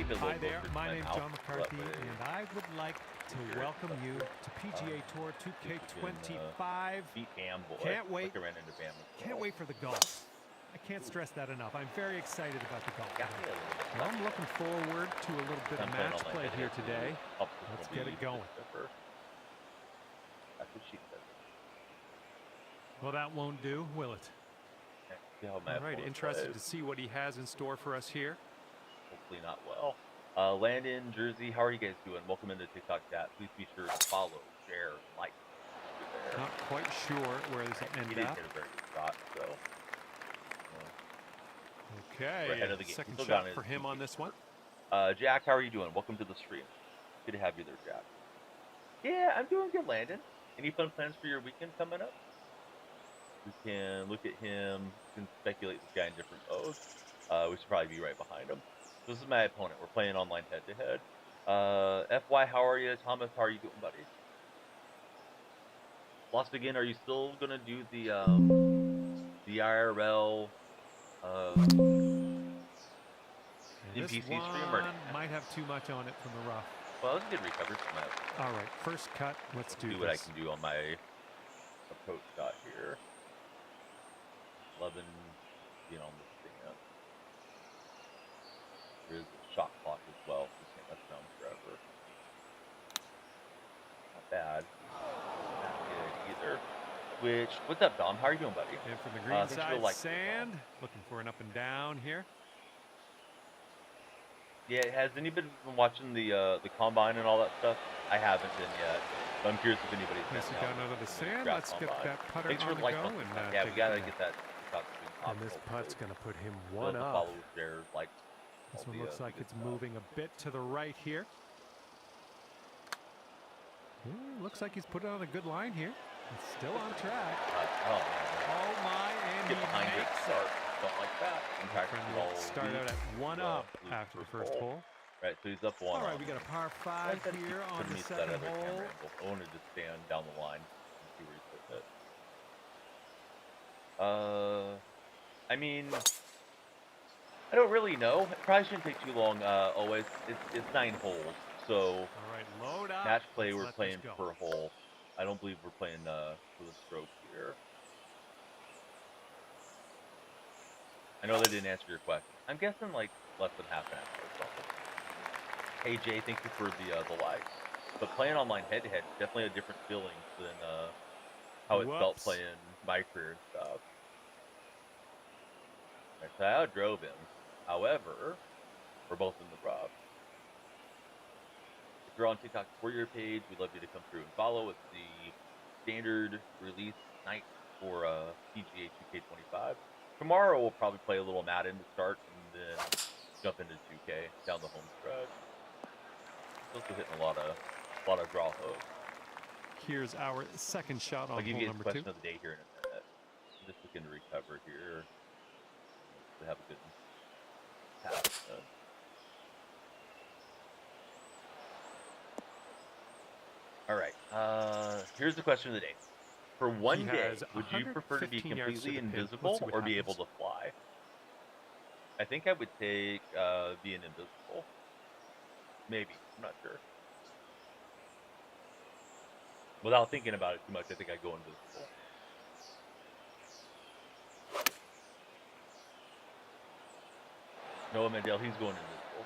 maybe a Hi little there, closer to my my name's mouth. John So McCarthy, that way and I would like to hear it. welcome But, you to PGA Tour see if we can 2K25. beat Bam Boy. Can't wait. Like I ran into Bam as Can't well. wait for the golf. I can't stress that enough. I'm very excited about the golf. Got me a little bit. Well, I'm looking forward to a little bit of I'm playing match online play here head-to-head today. too. Hope this Let's will get be it going. different. That's what she said. Well, that won't do, will it? Okay, see how my All right, opponent interested to plays. see what he has in store for us here. Hopefully not well. Landon, Jersey, how are you guys doing? Welcome into TikTok chat. Please be sure to follow, share, like. There. Not quite sure where this will He end didn't up. hit a very good shot, so we're Okay, ahead of the game. second Still shot got it for him on this one. Jack, how are you doing? Welcome to the stream. Good to have you there, Jack. Yeah, I'm doing good, Landon. Any fun plans for your weekend coming up? We can look at him, we can speculate this guy in different modes. We should probably be right behind him. This is my opponent. We're playing online head-to-head. FY, how are you? Thomas, how are you doing, buddy? Lost again, are you still going to do the IRL NPC stream or not? Might have too much on it from the rough. Well, that was a good recovery from that. All right, first cut. Let's do what I this. can do on my approach shot here. 11 being on the stand. There is a shot clock as well, so you can't mess around forever. Not bad. Not good either. What's up, Dom? How are you doing, buddy? And from the green side, like sand. Looking for an up and down here. Yeah, has anybody been watching the combine and all that stuff? I haven't been yet. But I'm curious if anybody's Nice been down out of the sand. Let's get that putter Thanks for on the like go. on And, yeah, we take gotta it get that shot screen top. And this putt's going to put him One one up. follow there, like This one looks like it's moving a bit to the right here. Looks like he's put it on a good line here. It's still on track. Oh my, and get behind it, makes start. Don't like that. In fact, start out at one up after the first hole. Right, so he's up one. All right, we got a par 5 here on the second hole. I wanted to stand down the line and see where he's putting it. I mean, I don't really know. It probably shouldn't take too long. Always, it's 9 holes, so all right, load up. Match play, we're playing per hole. I don't believe we're playing for the stroke here. I know that didn't answer your question. I'm guessing like less than half an hour or something. Hey Jay, thank you for the like. But playing online head-to-head is definitely a different feeling than how it felt playing my career and stuff. Right, so I outdrove him. However, we're both in the rough. If you're on TikTok for your page, we'd love you to come through and follow. It's the standard release night for PGA 2K25. Tomorrow we'll probably play a little Madden to start and then jump into 2K down the home stretch. Also hitting a lot of draw hooks. Here's our second shot on I'll give hole you a number question 2. of the day here in a minute. I'm just looking to recover here to have a good pass. All right. Here's the question of the day. For one day, would you prefer to be completely invisible or be able to fly? I think I would take being invisible. Maybe. I'm not sure. Without thinking about it too much, I think I'd go invisible. Noah Mandel, he's going invisible.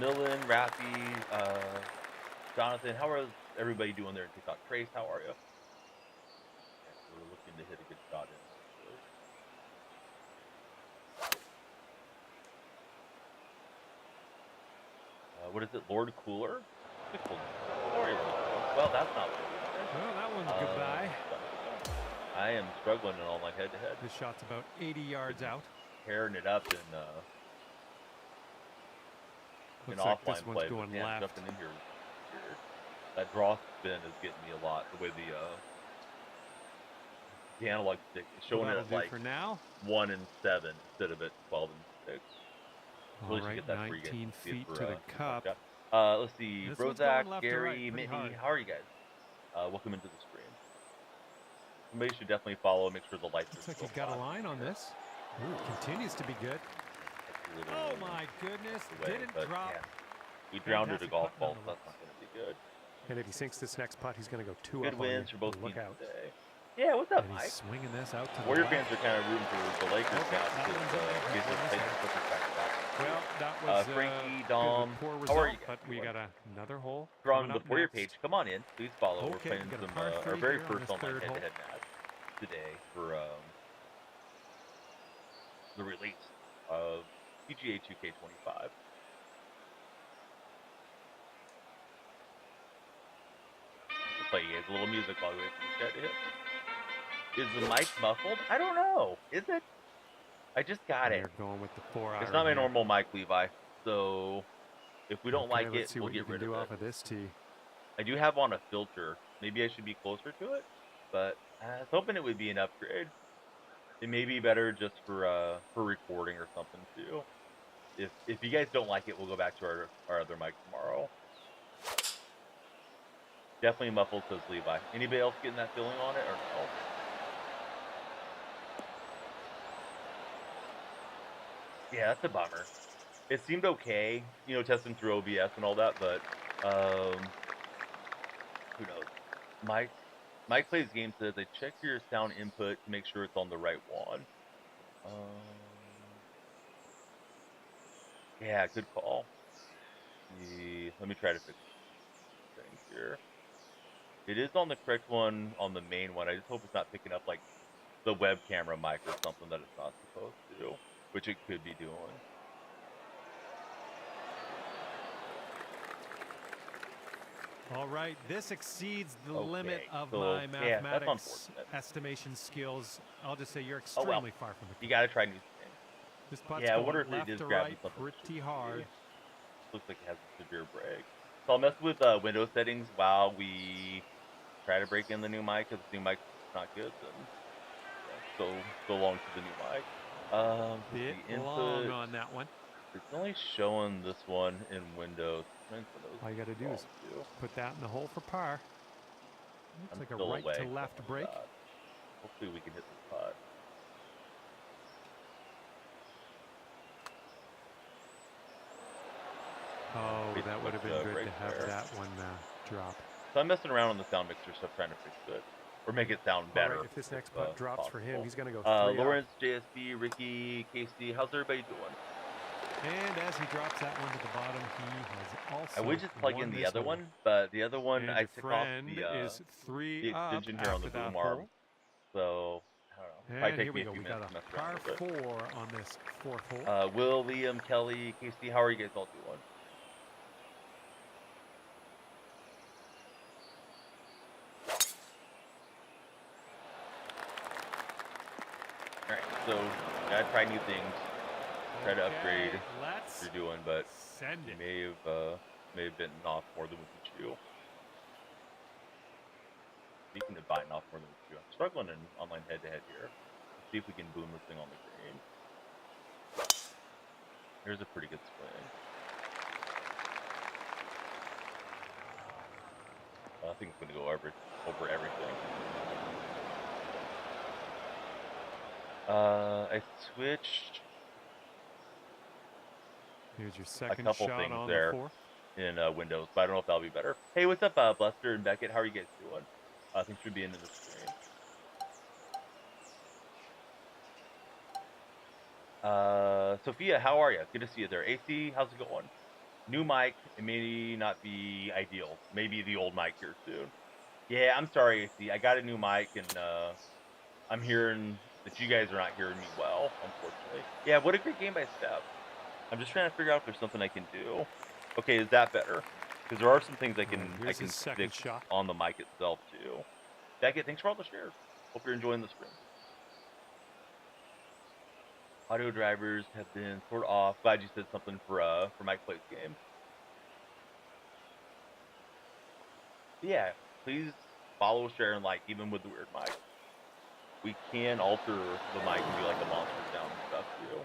Millen, Raffy, Jonathan, how is everybody doing there in TikTok? Trace, how are you? We're looking to hit a good shot in. What is it, Lord Cooler? Well, that's not what well, that one's goodbye. I am struggling in online head-to-head. This shot's about 80 yards out. Tearing it up in Looks like this one's play, going left. left. In here. That draw spin is getting me a lot. The way the analog stick is showing it at like for now. 1 and 7 instead of at 12 and 6. All right, 19 feet to the cup. Let's see, This Brozak, left to Gary, right, Mitney, how are you guys? Welcome into the stream. Somebody should definitely follow. Make sure the lights Looks are like he's got a line on this. Ooh, continues to be good. a little Oh my goodness! away, Didn't but drop. yeah, we drowned a Fantastic golf putt ball, so nonetheless. that's not going to be good. And if he sinks this next putt, he's going to go 2 Good up on you. wins for both Look teams out. today. Yeah, what's up, And he's Mike? swinging this out to the Warrior left. fans are kind of rooting for the Lakers Okay, now that because one's in. Pacers That played one's the Clippers back-to-back. well, that was Frankie, a bit of Dom, a poor how are result, you guys but we doing? got another hole If you're coming on the up Warrior next. page, come on in. Please follow. We're Okay, playing we got a some par our 3 very here on first this online third hole. head-to-head match today for the release of PGA 2K25. I'll play you guys a little music while we wait for the chat to hit. Is the mic muffled? I don't know. Is it? I just got it. They're going with the 4-iron. It's not my here. normal mic, Levi. So if we don't like let's it, see we'll what you get can rid do of off it. of this tee. I do have on a filter. Maybe I should be closer to it, but I was hoping it would be an upgrade. It may be better just for recording or something too. If you guys don't like it, we'll go back to our other mic tomorrow. Definitely muffled, says Levi. Anybody else getting that feeling on it or no? Yeah, that's a bummer. It seemed okay, you know, testing through OBS and all that, but who knows? Mike plays games says they check your sound input to make sure it's on the right one. Yeah, good call. Let me try to fix things here. It is on the correct one on the main one. I just hope it's not picking up like the web camera mic or something that it's not supposed to, which it could be doing. All right, this exceeds the limit of so, my yeah, that's mathematics unfortunate. estimation skills. I'll just say you're Oh, well. extremely far from the You got to try new things. This putt's Yeah, I going wonder if left it is to grabbing right something pretty hard. Looks like it has a severe break. So I'll mess with Windows settings while we try to break in the new mic. If the new mic's not good, then so long to the new mic. Bit the input, long on that one. It's only showing this one in Windows. All you got to do is put that in the hole for par. Looks like a right to left break. Hopefully we can hit this putt. Oh, that would have been good to have that one drop. So I'm messing around on the sound mixer stuff, trying to fix it. Or make it sound better. Right, if this next putt drops for him, he's going to go 3 Lawrence, JSB, Ricky, Casey, how's everybody doing? And as he drops that one to the bottom, he has also I would just plug in the other one, but the other one I took off the extension here on the boom arm. So, I don't know. And here we go. We got a par 4 on this 4th hole. Will, Liam, Kelly, Casey, how are you guys all doing? Alright, so gotta try new things. Try to upgrade what you're doing, but you may have bitten off more than we can chew. Speaking of biting off more than we can chew, I'm struggling in online head-to-head here. Let's see if we can boom this thing on the green. Here's a pretty good swing. I think it's going to go over everything. I switched. Here's your second a couple shot things on there the in Windows, but I don't know if that'll be better. Hey, what's up, Buster and Beckett? How are you guys doing? Thanks for being in the stream. Sophia, how are you? Good to see you there. AC, how's it going? New mic, it may not be ideal. Maybe the old mic here soon. Yeah, I'm sorry, AC. I got a new mic, and I'm hearing that you guys are not hearing me well, unfortunately. Yeah, what a great game by Steph. I'm just trying to figure out if there's something I can do. Okay, is that better? Because there are some things I can fix on the mic itself too. Beckett, thanks for all the shares. Hope you're enjoying the stream. Audio drivers have been sort of off. Glad you said something for Mike Plays game. Yeah, please follow, share, and like, even with the weird mic. We can alter the mic and do like a monster sound and stuff too.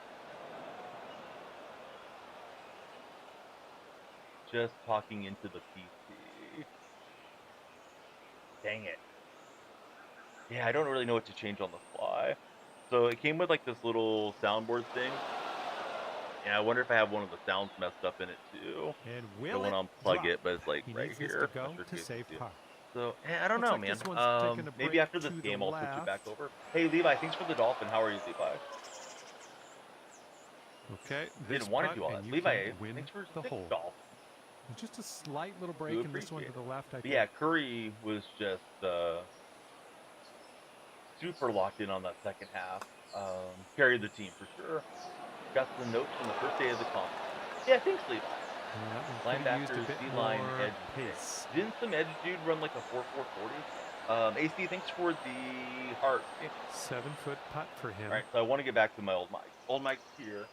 Just talking into the PC. Dang it. Yeah, I don't really know what to change on the fly. So it came with like this little soundboard thing. Yeah, I wonder if I have one of the sounds messed up in it too. And I will want it to unplug drop? it, but it's like He right needs this to here. Not go sure if to you guys can save see it. par. So I don't Looks know, like man. this one's taking a Maybe break after this to game the I'll switch it back left. over. Hey Levi, thanks for the dolphin. How are you, Levi? Okay, this Didn't want to putt, do all and that. you Levi, can win thanks for the 6 hole. dolphins. Just a slight little Do break in this one to appreciate the it. left, I But think. yeah, Curry was just super locked in on that second half. Carried the team for sure. Got the notes from the first day of the conference. Yeah, thanks, Levi. Linebackers, D-line, edge pace. Didn't some edge dude run like a 4.40? AC, thanks for the heart. 7-foot putt for him. All right, so I want to get back to my old mic. Old mic's here.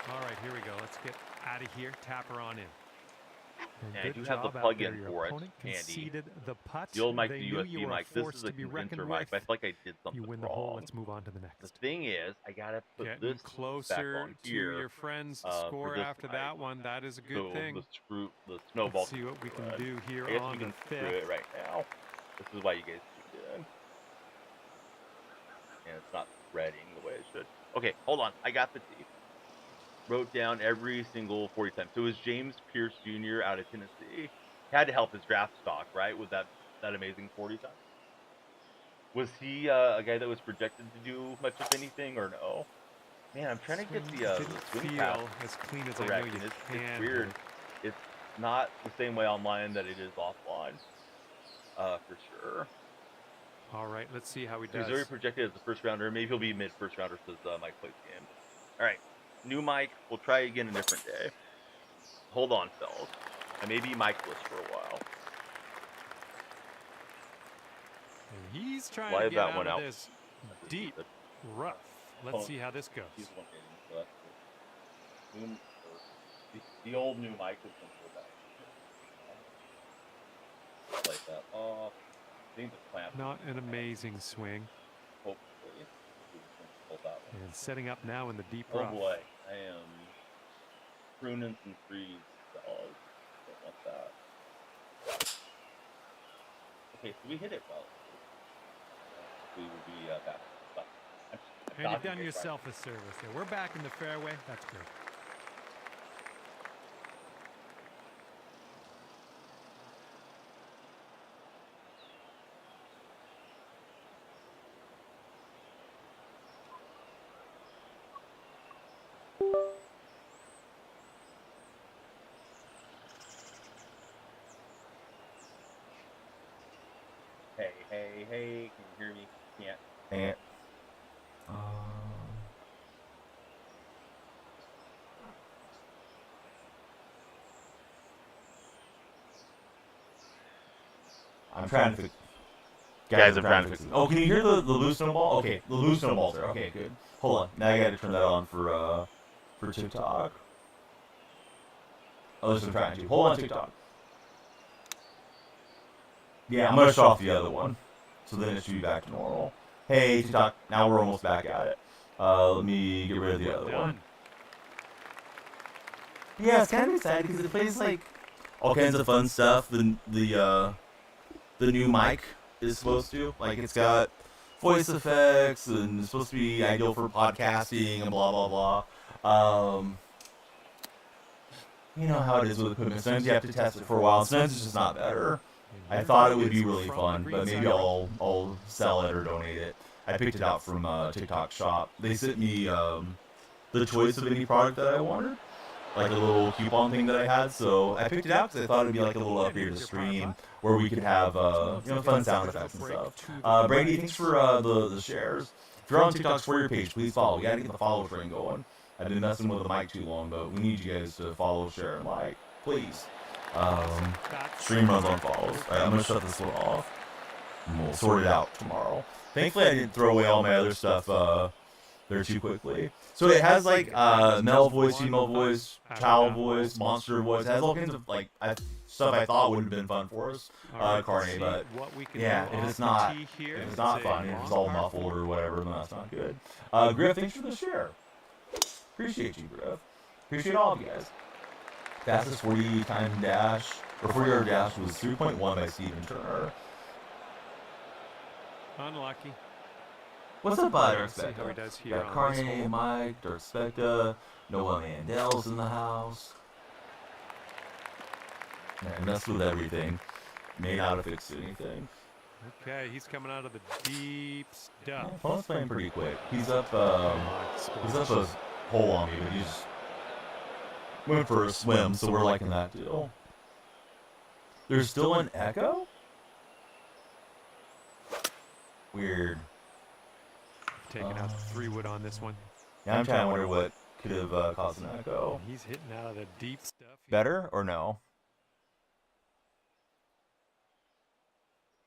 All right, here we go. Let's get out of here. Tap her on in. And I do have the plug-in for it, Andy. The putt. The old mic, they the knew USB you mic. were This is a to be condenser reckoned mic, with. but I feel like I did something You win the wrong. hole. Let's move on to the next. The thing is, I gotta put Getting this closer back on here to your friend's for score this after mic. that one. That is a good thing. The snowball. Let's see what we can do here I guess on we can the screw fifth. it right now. This is why you guys tuned in. And it's not threading the way it should. Okay, hold on. I got the tape. Wrote down every single 40 times. So it was James Pierce Jr. out of Tennessee. Had to help his draft stock, right? With that amazing 40 times. Was he a guy that was projected to do much of anything or no? Man, I'm trying to get the swing path as clean as correct. I know you It's weird. It's not the same way online that it is offline. For sure. All right, let's see how he does. He's already projected as a first rounder. Maybe he'll be mid first rounder since Mike plays game. All right, new mic. We'll try again a different day. Hold on, fellas. I may be mic-less for a while. And he's trying to get out of this deep rough. Let's see how this goes. The old new mic is going to go back. Like that. Oh, I think the clamp. Not an amazing swing. Hopefully. And setting up now in the deep rough. rough. Oh boy, I am pruning some trees, fellas. Don't want that. Okay, so we hit it well. We will be back. And you've done yourself a service there. We're back in the fairway. That's good. Hey, can you hear me? Can't. I'm trying to fix. Guys, I'm trying to fix it. Oh, can you hear the loose snowball? Okay, the loose snowball's there. Okay, good. Hold on. Now I gotta turn that on for TikTok. Oh, listen, I'm trying to. Hold on, TikTok. Yeah, I'm gonna shut off the other one, so then it should be back to normal. Hey, TikTok. Now we're almost back at it. Let me get rid of the other one. Yeah, it's kind of exciting because it plays like all kinds of fun stuff. The new mic is supposed to. Like, it's got voice effects and it's supposed to be ideal for podcasting and blah, blah, blah. You know how it is with equipment. Sometimes you have to test it for a while. And sometimes it's just not better. I thought it would be really fun, but maybe I'll sell it or donate it. I picked it out from TikTok Shop. They sent me the choice of any product that I wanted, like a little coupon thing that I had. So I picked it out because I thought it'd be like a little upgrade to the stream where we could have fun sound effects and stuff. Brady, thanks for the shares. If you're on TikTok's For Your page, please follow. We gotta get the follow train going. I've been messing with the mic too long, but we need you guys to follow, share, and like, please. Stream runs on follows. Alright, I'm gonna shut this one off. And we'll sort it out tomorrow. Thankfully, I didn't throw away all my other stuff there too quickly. So it has like male voice, female voice, child voice, monster voice. It has all kinds of like stuff I thought would have been fun for us, Carney. But yeah, if it's not fun, if it's all muffled or whatever, then that's not good. Griff, thanks for the share. Appreciate you, Griff. Appreciate all of you guys. Fastest 40-time dash or 40-yard dash was 3.1 by Steven Turner. Unlucky. What's up, bud? Let's see how he does here. Got Carne, Mike, Dark Specta, Noah Mandel's in the house. I messed with everything. May not have fixed anything. Okay, he's coming out of the deep stuff. Yeah, Phone's playing pretty quick. He's up a hole on me, but he's went for a swim, so we're liking that deal. There's still an echo? Weird. Taking out the 3-wood on this one. Yeah, I'm trying to wonder what could have caused an echo. He's hitting out of the deep stuff. Better or no?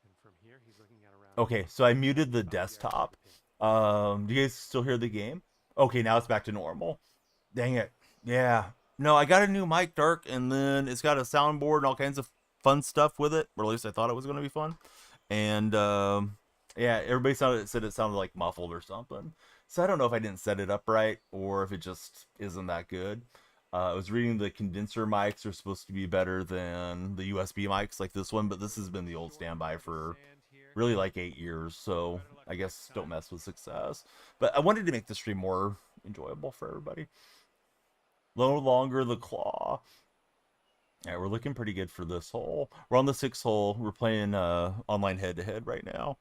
And from here, he's looking at around. Okay, so I muted the desktop. Do you guys still hear the game? Okay, now it's back to normal. Dang it. Yeah. No, I got a new mic, Dark, and then it's got a soundboard and all kinds of fun stuff with it. Or at least I thought it was going to be fun. And, yeah, everybody said it sounded like muffled or something. So I don't know if I didn't set it up right or if it just isn't that good. I was reading the condenser mics are supposed to be better than the USB mics like this one, but this has been the old standby for really like 8 years. So I guess don't mess with success. But I wanted to make the stream more enjoyable for everybody. No longer the claw. All right, we're looking pretty good for this hole. We're on the 6th hole. We're playing online head-to-head right now.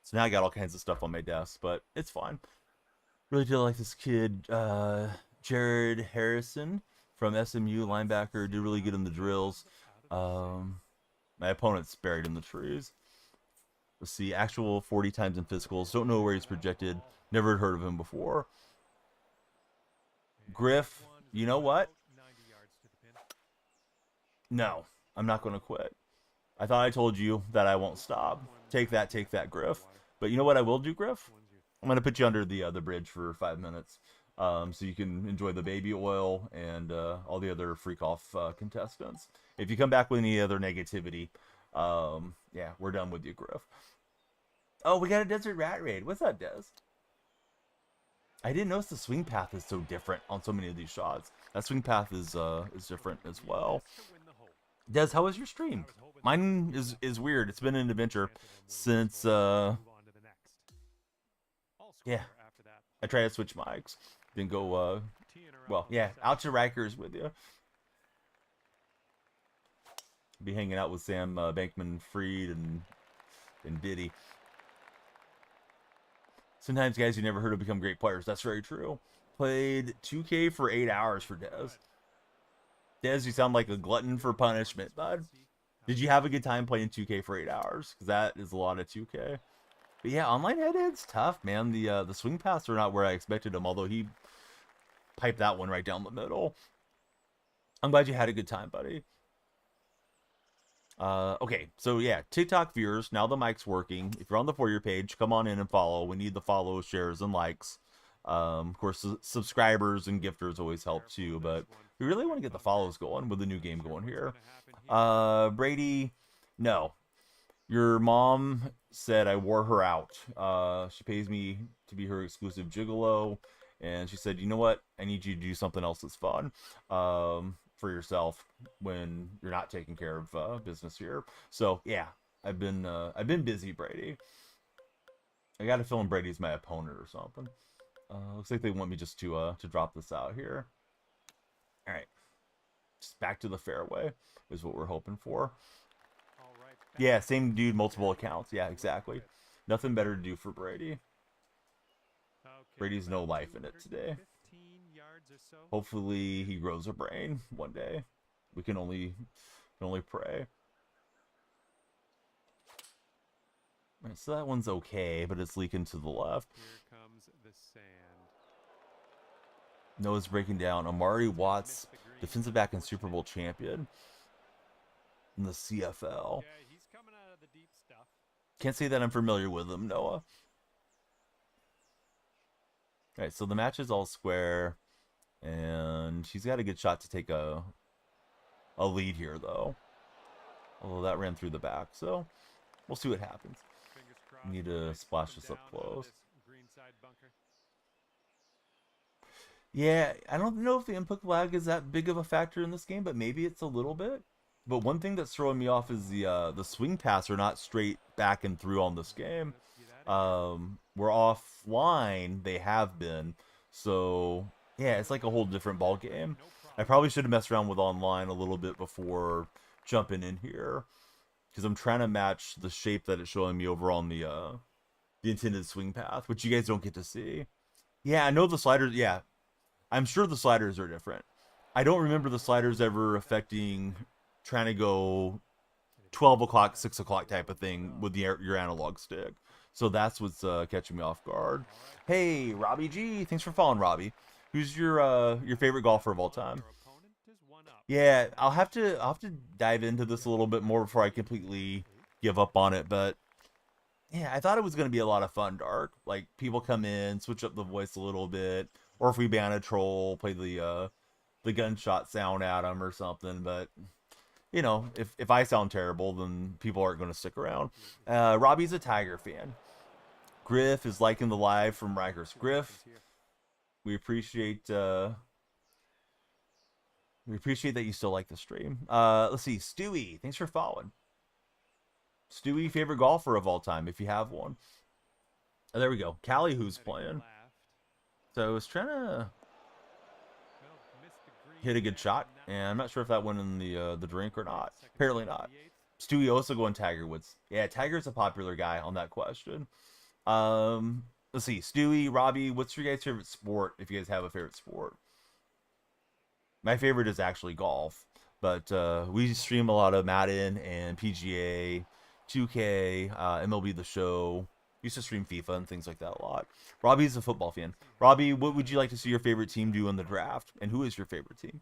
So now I got all kinds of stuff on my desk, but it's fine. Really did like this kid, Jared Harrison from SMU, linebacker. Did really good in the drills. My opponent's buried in the trees. Let's see, actual 40 times in physicals. Don't know where he's projected. Never heard of him before. Griff, you know what? No, I'm not going to quit. I thought I told you that I won't stop. Take that, Griff. But you know what I will do, Griff? I'm going to put you under the bridge for 5 minutes so you can enjoy the baby oil and all the other freak off contestants. If you come back with any other negativity, yeah, we're done with you, Griff. Oh, we got a desert rat raid. What's up, Des? I didn't notice the swing path is so different on so many of these shots. That swing path is different as well. Des, how was your stream? Mine is weird. It's been an adventure since yeah. I tried to switch mics. Then go well, yeah, out to Rikers with you. Be hanging out with Sam Bankman-Fried and Diddy. Sometimes guys you never heard of become great players. That's very true. Played 2K for 8 hours for Dez. Dez, you sound like a glutton for punishment, bud. Did you have a good time playing 2K for 8 hours? Because that is a lot of 2K. But yeah, online head-to-head's tough, man. The swing paths are not where I expected them, although he piped that one right down the middle. I'm glad you had a good time, buddy. Okay, so yeah, TikTok viewers, now the mic's working. If you're on the For Your page, come on in and follow. We need the follows, shares, and likes. Of course, subscribers and gifters always help too, but we really want to get the follows going with the new game going here. Brady, no. Your mom said I wore her out. She pays me to be her exclusive gigolo, and she said, you know what? I need you to do something else that's fun. For yourself when you're not taking care of business here. So yeah, I've been busy, Brady. I got a feeling Brady's my opponent or something. Looks like they want me just to drop this out here. All right, just back to the fairway is what we're hoping for. Yeah, same dude, multiple accounts. Yeah, exactly. Nothing better to do for Brady. Brady's no life in it today. Hopefully he grows a brain one day. We can only pray. Right, so that one's okay, but it's leaking to the left. Here comes the sand. Noah's breaking down. Amari Watts, defensive back and Super Bowl champion in the CFL. Yeah, he's coming out of the deep stuff. Can't say that I'm familiar with him, Noah. All right, so the match is all square. And she's got a good shot to take a lead here, though. Although that ran through the back, so we'll see what happens. Need to splash this up close. Yeah, I don't know if the input lag is that big of a factor in this game, but maybe it's a little bit. But one thing that's throwing me off is the swing paths are not straight back and through on this game. We're off offline, they have been. So, yeah, it's like a whole different ball game. I probably should have messed around with online a little bit before jumping in here, because I'm trying to match the shape that it's showing me over on the intended swing path, which you guys don't get to see. Yeah, I know the sliders. Yeah, I'm sure the sliders are different. I don't remember the sliders ever affecting trying to go 12 o'clock, 6 o'clock type of thing with your analog stick. So that's what's catching me off guard. Hey, Robbie G, thanks for following, Robbie. Who's your favorite golfer of all time? Yeah, I'll have to dive into this a little bit more before I completely give up on it. But yeah, I thought it was gonna be a lot of fun, Dark. Like people come in, switch up the voice a little bit, or if we ban a troll, play the gunshot sound at them or something. But you know, if I sound terrible, then people aren't going to stick around. Robbie's a Tiger fan. Griff is liking the live from Rikers. Griff, we appreciate that you still like the stream. Let's see, Stewie, thanks for following. Stewie, favorite golfer of all time, if you have one. Oh, there we go. Callie, who's playing. So I was trying to hit a good shot, and I'm not sure if that went in the drink or not. Apparently not. Stewie also going Tiger Woods. Yeah, Tiger's a popular guy on that question. Let's see, Stewie, Robbie, what's your guys' favorite sport, if you guys have a favorite sport? My favorite is actually golf, but we stream a lot of Madden and PGA, 2K, MLB The Show. Used to stream FIFA and things like that a lot. Robbie's a football fan. Robbie, what would you like to see your favorite team do in the draft? And who is your favorite team?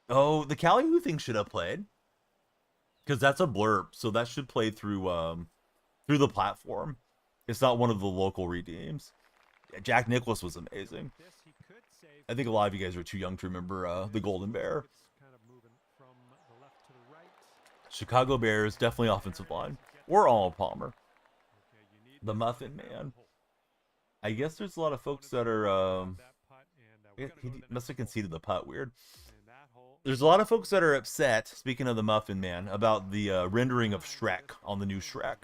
Oh, the Cali Who thing should have played. Because that's a blurb, so that should play through the platform. It's not one of the local redeems. Yeah, Jack Nicklaus was amazing. I think a lot of you guys are too young to remember the Golden Bear. Chicago Bears, definitely offensive line. Or Arnold Palmer. The Muffin Man. I guess there's a lot of folks that are he must have conceded the putt. Weird. There's a lot of folks that are upset, speaking of the Muffin Man, about the rendering of Shrek on the new Shrek.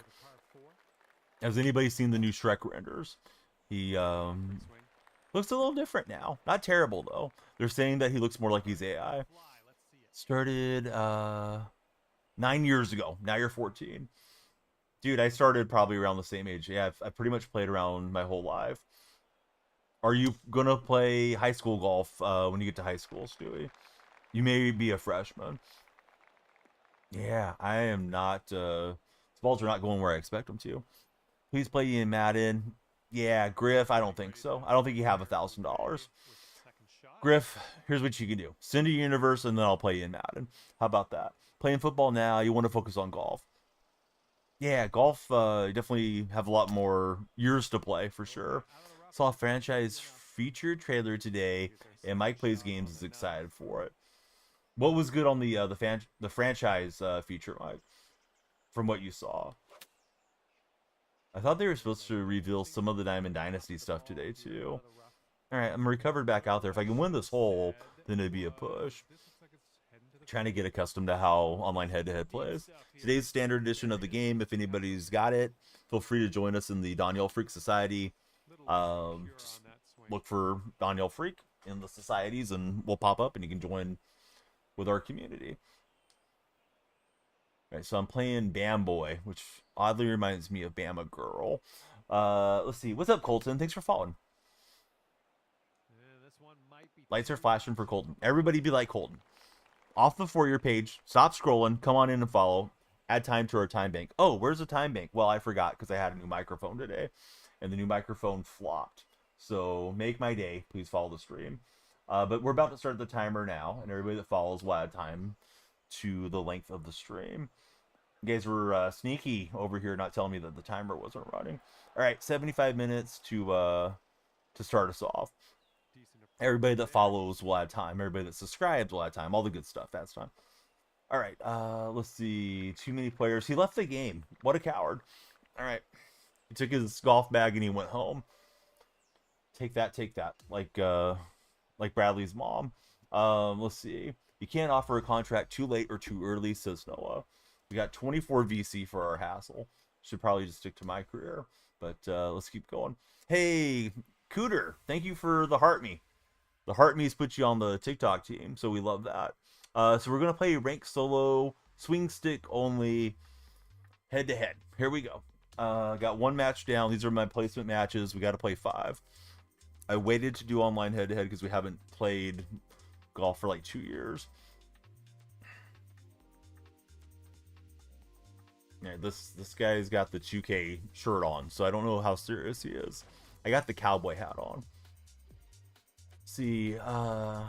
Has anybody seen the new Shrek renders? He looks a little different now. Not terrible though. They're saying that he looks more like he's AI. Started 9 years ago. Now you're 14. Dude, I started probably around the same age. Yeah, I've pretty much played around my whole life. Are you going to play high school golf when you get to high school, Stewie? You may be a freshman. Yeah, I am not. The balls are not going where I expect them to. Please play in Madden. Yeah, Griff, I don't think so. I don't think you have $1,000. Griff, here's what you can do. Send a universe and then I'll play you in Madden. How about that? Playing football now, you want to focus on golf. Yeah, golf, you definitely have a lot more years to play, for sure. Saw a franchise feature trailer today, and Mike Plays Games is excited for it. What was good on the franchise feature, Mike, from what you saw? I thought they were supposed to reveal some of the Diamond Dynasty stuff today, too. Alright, I'm recovered back out there. If I can win this hole, then it'd be a push. Trying to get accustomed to how online head-to-head plays. Today's standard edition of the game. If anybody's got it, feel free to join us in the Daniel Freak Society. Just look for Daniel Freak in the societies and we'll pop up and you can join with our community. Alright, so I'm playing Bam Boy, which oddly reminds me of Bama Girl. Let's see. What's up, Colton? Thanks for following. Lights are flashing for Colton. Everybody be like Colton. Off the For Your page, stop scrolling, come on in and follow, add time to our time bank. Oh, where's the time bank? Well, I forgot because I had a new microphone today, and the new microphone flopped. So make my day, please follow the stream. But we're about to start the timer now, and everybody that follows will add time to the length of the stream. You guys were sneaky over here not telling me that the timer wasn't running. All right, 75 minutes to start us off. Everybody that follows will add time. Everybody that subscribes will add time. All the good stuff adds time. All right, let's see. Too many players. He left the game. What a coward. All right. He took his golf bag and he went home. Take that, take that. Like Bradley's mom. Let's see. You can't offer a contract too late or too early, says Noah. We got 24 VC for our hassle. Should probably just stick to my career. But let's keep going. Hey, Cooter, thank you for the heart me. The heart me's put you on the TikTok team, so we love that. So we're gonna play rank solo, swing stick only, head to head. Here we go. Got one match down. These are my placement matches. We got to play 5. I waited to do online head to head because we haven't played golf for like 2 years. Yeah, this guy's got the 2K shirt on, so I don't know how serious he is. I got the cowboy hat on. See, how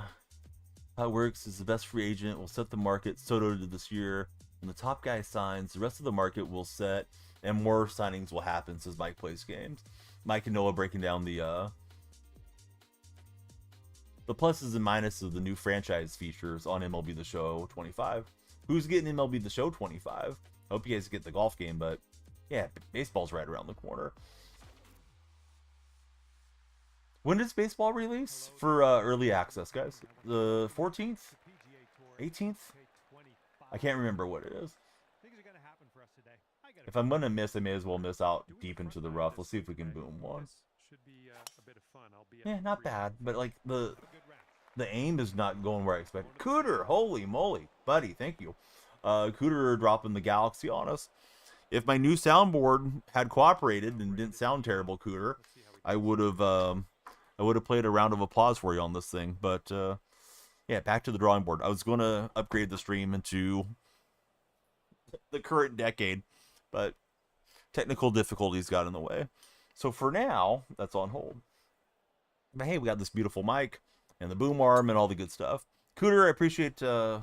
it works is the best free agent will set the market. Soto did this year. When the top guy signs, the rest of the market will set, and more signings will happen, says Mike Plays Games. Mike and Noah breaking down the pluses and minuses of the new franchise features on MLB The Show 25. Who's getting MLB The Show 25? Hope you guys get the golf game, but yeah, baseball's right around the corner. When does baseball release for early access, guys? The 14th? 18th? I can't remember what it is. If I'm gonna miss, I may as well miss out deep into the rough. Let's see if we can boom one. Yeah, not bad, but like the aim is not going where I expected. Cooter, holy moly, buddy, thank you. Cooter dropping the galaxy on us. If my new soundboard had cooperated and didn't sound terrible, Cooter, I would have played a round of applause for you on this thing. But yeah, back to the drawing board. I was going to upgrade the stream into the current decade, but technical difficulties got in the way. So for now, that's on hold. But hey, we got this beautiful mic and the boom arm and all the good stuff. Cooter, I appreciate the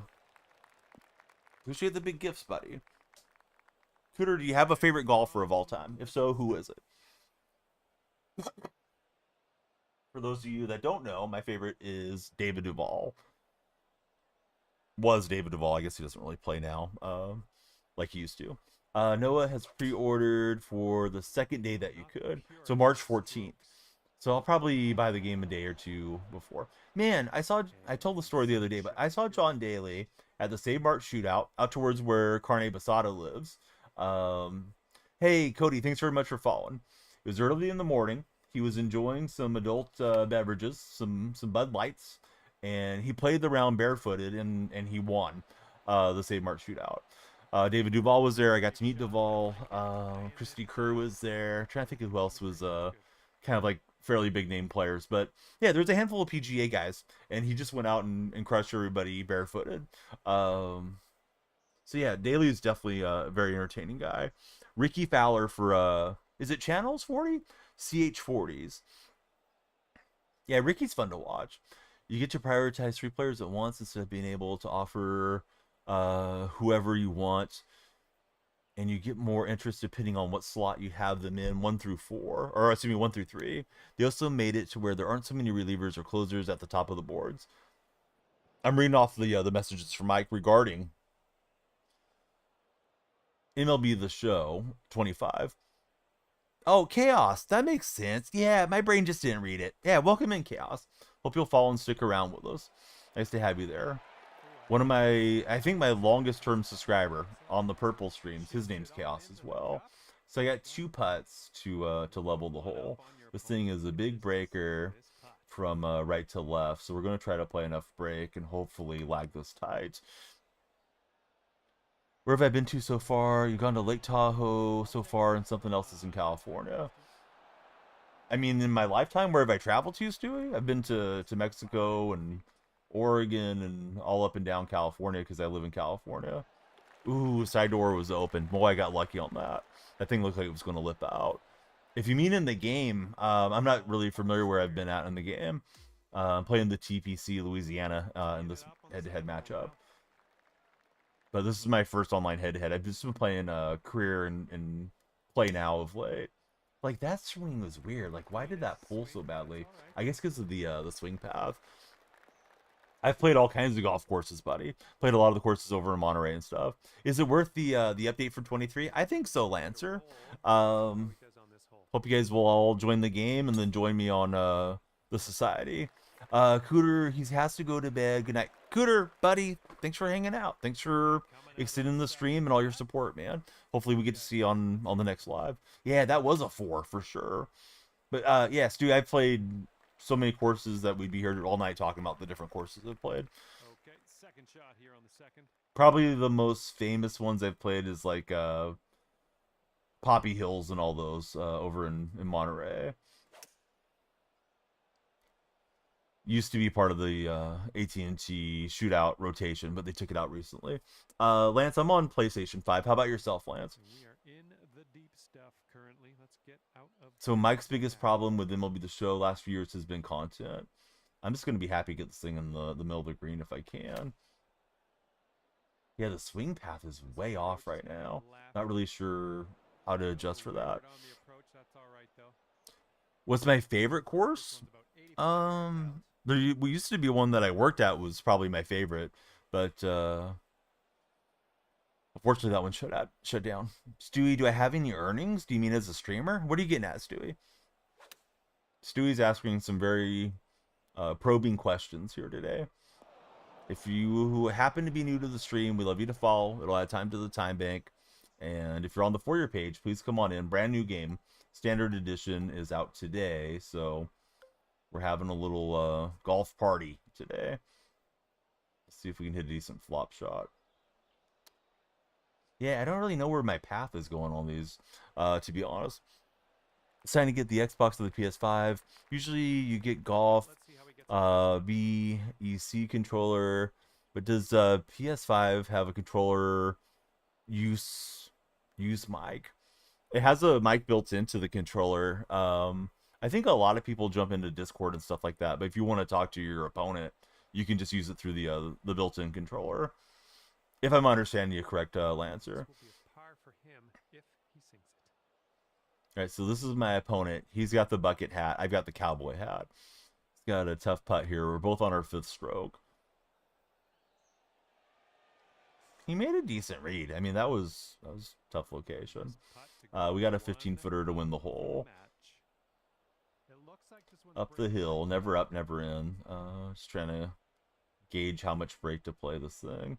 big gifts, buddy. Cooter, do you have a favorite golfer of all time? If so, who is it? For those of you that don't know, my favorite is David Duval. Was David Duval. I guess he doesn't really play now, like he used to. Noah has pre-ordered for the second day that you could, so March 14th. So I'll probably buy the game a day or two before. Man, I told the story the other day, but I saw John Daly at the Save Mart shootout out towards where Carne Basada lives. Hey, Cody, thanks very much for following. It was early in the morning. He was enjoying some adult beverages, some Bud Lights, and he played the round barefooted, and he won the Save Mart shootout. David Duval was there. I got to meet Duval. Christy Kerr was there. I'm trying to think of who else was kind of like fairly big name players. But yeah, there's a handful of PGA guys, and he just went out and crushed everybody barefooted. So yeah, Daly is definitely a very entertaining guy. Ricky Fowler for is it Channels 40? CH40s. Yeah, Ricky's fun to watch. You get to prioritize 3 players at once instead of being able to offer whoever you want, and you get more interest depending on what slot you have them in, 1 through 4, or excuse me, 1 through 3. They also made it to where there aren't so many relievers or closers at the top of the boards. I'm reading off the messages from Mike regarding MLB The Show 25. Oh, Chaos. That makes sense. Yeah, my brain just didn't read it. Yeah, welcome in, Chaos. Hope you'll follow and stick around with us. Nice to have you there. One of I think my longest term subscriber on the purple streams, his name's Chaos as well. So I got 2 putts to level the hole. This thing is a big breaker from right to left. So we're going to try to play enough break and hopefully lag this tight. Where have I been to so far? You've gone to Lake Tahoe so far, and something else is in California. I mean, in my lifetime, where have I traveled to, Stewie? I've been to Mexico and Oregon and all up and down California because I live in California. Ooh, side door was open. Boy, I got lucky on that. That thing looked like it was going to lip out. If you mean in the game, I'm not really familiar where I've been at in the game. I'm playing the TPC Louisiana in this head-to-head matchup. But this is my first online head-to-head. I've just been playing career and play now of late. Like, that swing was weird. Like, why did that pull so badly? I guess because of the swing path. I've played all kinds of golf courses, buddy. Played a lot of the courses over in Monterey and stuff. Is it worth the update for 23? I think so, Lancer. Hope you guys will all join the game and then join me on the society. Cooter, he has to go to bed. Good night. Cooter, buddy, thanks for hanging out. Thanks for extending the stream and all your support, man. Hopefully we get to see you on the next live. Yeah, that was a 4 for sure. But yeah, Stu, I've played so many courses that we'd be here all night talking about the different courses I've played. Okay, second shot here on the second. Probably the most famous ones I've played is like Poppy Hills and all those over in Monterey. Used to be part of the AT&T shootout rotation, but they took it out recently. Lance, I'm on PlayStation 5. How about yourself, Lance? We are in the deep stuff currently. Let's get out of. So Mike's biggest problem with MLB The Show last few years has been content. I'm just going to be happy to get this thing in the middle of the green if I can. Yeah, the swing path is way off right now. Not really sure how to adjust for that. What's my favorite course? There used to be one that I worked at was probably my favorite, but unfortunately that one shut down. Stewie, do I have any earnings? Do you mean as a streamer? What are you getting at, Stewie? Stewie's asking some very probing questions here today. If you happen to be new to the stream, we love you to follow. It'll add time to the time bank. And if you're on the For You page, please come on in. Brand new game. Standard edition is out today, so we're having a little golf party today. Let's see if we can hit a decent flop shot. Yeah, I don't really know where my path is going on these, to be honest. It's time to get the Xbox or the PS5. Usually you get golf, VEC controller, but does PS5 have a controller use mic? It has a mic built into the controller. I think a lot of people jump into Discord and stuff like that, but if you want to talk to your opponent, you can just use it through the built-in controller. If I'm understanding you correct, Lancer. Alright, so this is my opponent. He's got the bucket hat. I've got the cowboy hat. He's got a tough putt here. We're both on our 5th stroke. He made a decent read. I mean, that was tough location. We got a 15-footer to win the hole. Up the hill, never up, never in. Just trying to gauge how much break to play this thing.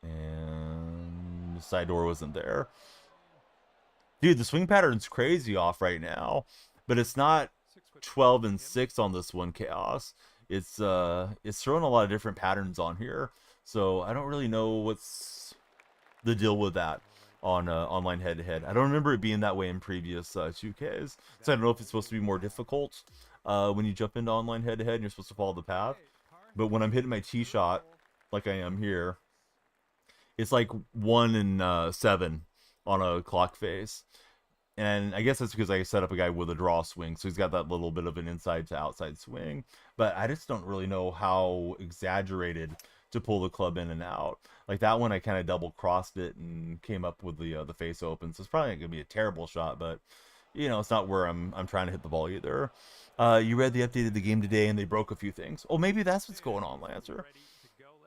And the side door wasn't there. Dude, the swing pattern's crazy off right now, but it's not 12 and 6 on this one, Chaos. It's throwing a lot of different patterns on here, so I don't really know what's the deal with that on online head-to-head. I don't remember it being that way in previous 2Ks, so I don't know if it's supposed to be more difficult when you jump into online head-to-head and you're supposed to follow the path. But when I'm hitting my tee shot, like I am here, it's like 1 and 7 on a clock face. And I guess that's because I set up a guy with a draw swing, so he's got that little bit of an inside to outside swing. But I just don't really know how exaggerated to pull the club in and out. Like that one, I kind of double crossed it and came up with the face open. So it's probably not gonna be a terrible shot, but you know, it's not where I'm trying to hit the ball either. You read the update of the game today, and they broke a few things. Oh, maybe that's what's going on, Lancer.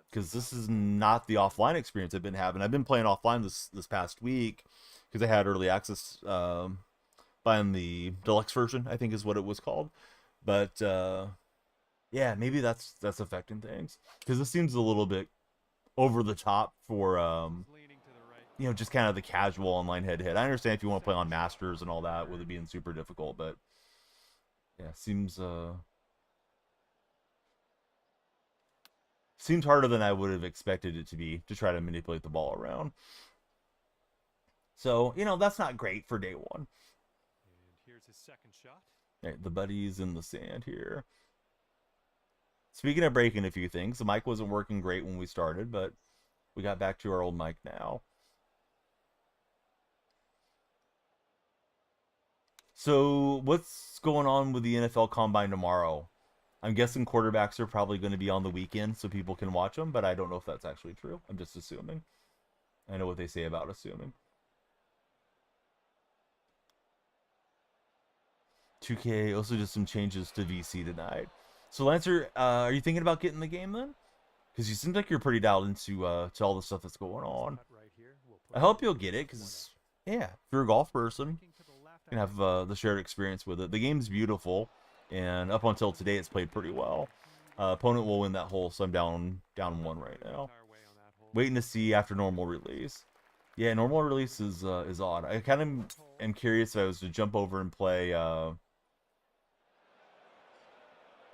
Because this is not the offline experience I've been having. I've been playing offline this past week because I had early access buying the deluxe version, I think is what it was called. But yeah, maybe that's affecting things, because this seems a little bit over the top for you know, just kind of the casual online head-to-head. I understand if you want to play on Masters and all that with it being super difficult, but yeah, seems harder than I would have expected it to be to try to manipulate the ball around. So, you know, that's not great for day one. And here's his second shot. Right, the buddy's in the sand here. Speaking of breaking a few things, the mic wasn't working great when we started, but we got back to our old mic now. So, what's going on with the NFL Combine tomorrow? I'm guessing quarterbacks are probably going to be on the weekend so people can watch them, but I don't know if that's actually true. I'm just assuming. I know what they say about assuming. 2K also did some changes to VC tonight. So Lancer, are you thinking about getting the game then? Because you seem like you're pretty dialed into to all the stuff that's going on. I hope you'll get it, because yeah, if you're a golf person, can have the shared experience with it. The game's beautiful, and up until today, it's played pretty well. Opponent will win that hole, so I'm down 1 right now. Waiting to see after normal release. Yeah, normal release is odd. I kind of am curious if I was to jump over and play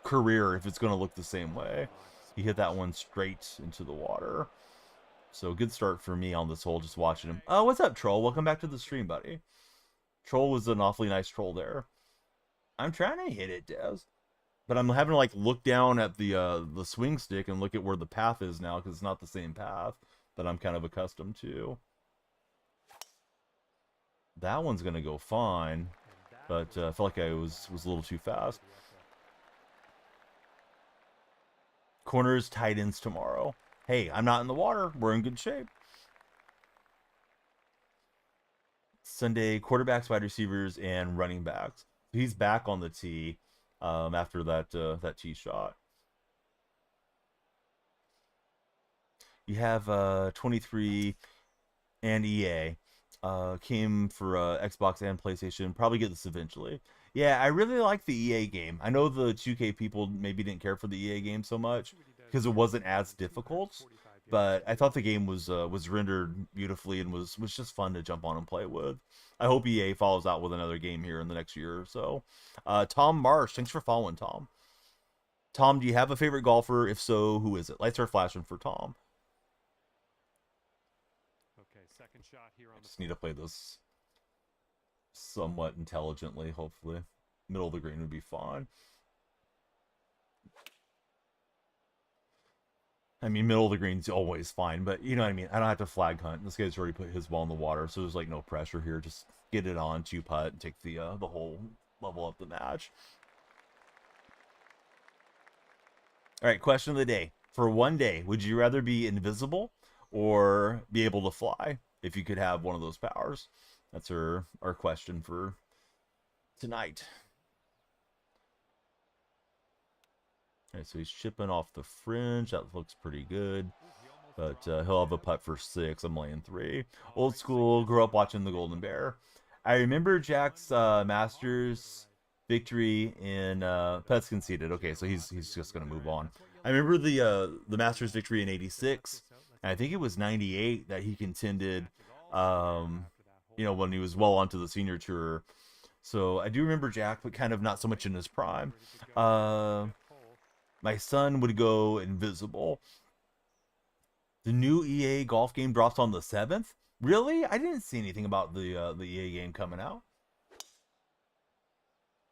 career, if it's going to look the same way. He hit that one straight into the water. So good start for me on this hole, just watching him. Oh, what's up, Troll? Welcome back to the stream, buddy. Troll was an awfully nice troll there. I'm trying to hit it, Des. But I'm having to like look down at the swing stick and look at where the path is now, because it's not the same path that I'm kind of accustomed to. That one's gonna go fine, but I felt like I was a little too fast. Corners, tight ends tomorrow. Hey, I'm not in the water. We're in good shape. Sunday, quarterbacks, wide receivers, and running backs. He's back on the tee after that tee shot. You have 23 and EA. Came for Xbox and PlayStation. Probably get this eventually. Yeah, I really like the EA game. I know the 2K people maybe didn't care for the EA game so much because it wasn't as difficult, but I thought the game was rendered beautifully and was just fun to jump on and play with. I hope EA follows out with another game here in the next year or so. Tom Marsh, thanks for following, Tom. Tom, do you have a favorite golfer? If so, who is it? Lights are flashing for Tom. Okay, second shot here on I just need to play this somewhat intelligently, hopefully. Middle of the green would be fine. I mean, middle of the green's always fine, but you know what I mean? I don't have to flag hunt. This guy's already put his ball in the water, so there's like no pressure here. Just get it on, 2-putt, and take the whole level up the match. All right, question of the day. For one day, would you rather be invisible or be able to fly if you could have one of those powers? That's our question for tonight. All right, so he's chipping off the fringe. That looks pretty good. But he'll have a putt for 6. I'm laying 3. Old school, grew up watching the Golden Bear. I remember Jack's Masters victory in putts conceded. Okay, so he's just going to move on. I remember the Masters victory in 86. And I think it was 98 that he contended, you know, when he was well onto the senior tour. So I do remember Jack, but kind of not so much in his prime. My son would go invisible. The new EA golf game drops on the 7th? Really? I didn't see anything about the EA game coming out.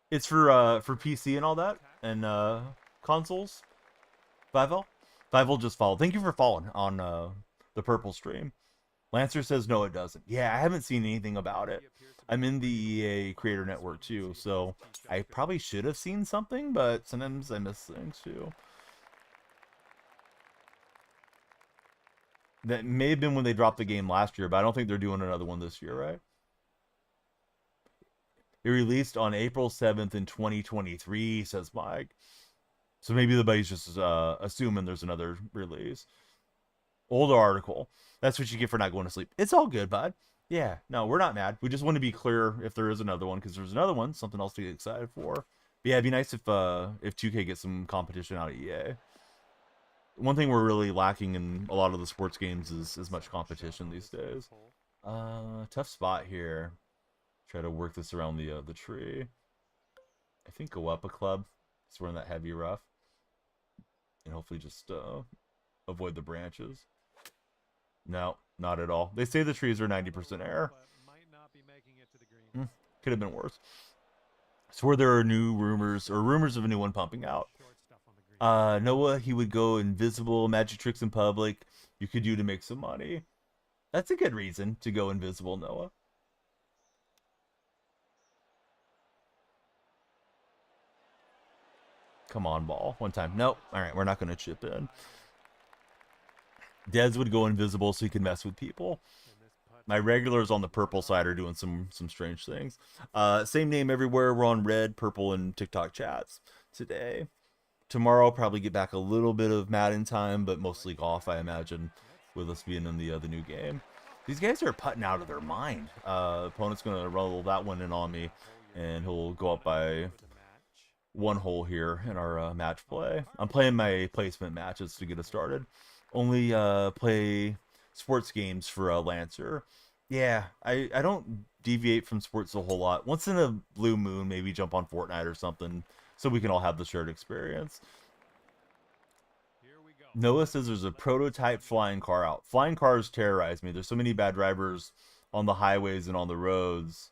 It's for PC and all that, and consoles. 5L? 5L just followed. Thank you for following on the purple stream. Lancer says no, it doesn't. Yeah, I haven't seen anything about it. I'm in the EA Creator Network too, so I probably should have seen something, but sometimes I miss things too. That may have been when they dropped the game last year, but I don't think they're doing another one this year, right? It released on April 7th in 2023, says Mike. So maybe the buddy's just assuming there's another release. Older article. That's what you get for not going to sleep. It's all good, bud. Yeah, no, we're not mad. We just want to be clear if there is another one, because there's another one, something else to get excited for. But yeah, it'd be nice if 2K gets some competition out of EA. One thing we're really lacking in a lot of the sports games is much competition these days. Tough spot here. Try to work this around the tree. I think go up a club. So we're in that heavy rough. And hopefully just avoid the branches. No, not at all. They say the trees are 90% air. Could have been worse. So where there are new rumors, or rumors of a new one pumping out. Noah, he would go invisible, magic tricks in public. You could do to make some money. That's a good reason to go invisible, Noah. Come on, ball. One time. Nope. All right, we're not going to chip in. Dez would go invisible so he could mess with people. My regulars on the purple side are doing some strange things. Same name everywhere. We're on red, purple, and TikTok chats today. Tomorrow I'll probably get back a little bit of Madden time, but mostly golf, I imagine, with us being in the new game. These guys are putting out of their mind. Opponent's going to roll that one in on me, and he'll go up by 1 hole here in our match play. I'm playing my placement matches to get us started. Only play sports games for Lancer. Yeah, I don't deviate from sports a whole lot. Once in a blue moon, maybe jump on Fortnite or something, so we can all have the shared experience. Noah says there's a prototype flying car out. Flying cars terrorize me. There's so many bad drivers on the highways and on the roads.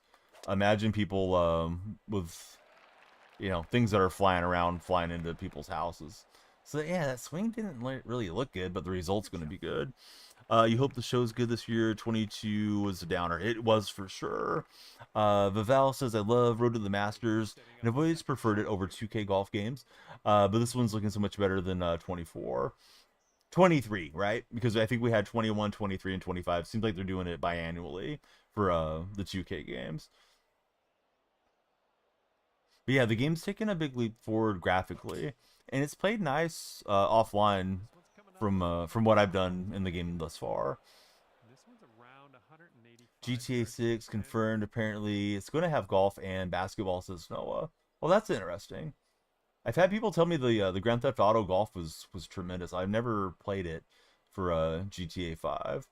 Imagine people with, you know, things that are flying around, flying into people's houses. So yeah, that swing didn't really look good, but the result's going to be good. You hope the show's good this year. 22 was a downer. It was for sure. Vival says, I love Road to the Masters, and I've always preferred it over 2K golf games. But this one's looking so much better than 24. 23, right? Because I think we had 21, 23, and 25. Seems like they're doing it biannually for the 2K games. But yeah, the game's taken a big leap forward graphically, and it's played nice offline from what I've done in the game thus far. GTA 6 confirmed. Apparently, it's going to have golf and basketball, says Noah. Well, that's interesting. I've had people tell me the Grand Theft Auto golf was tremendous. I've never played it for GTA 5.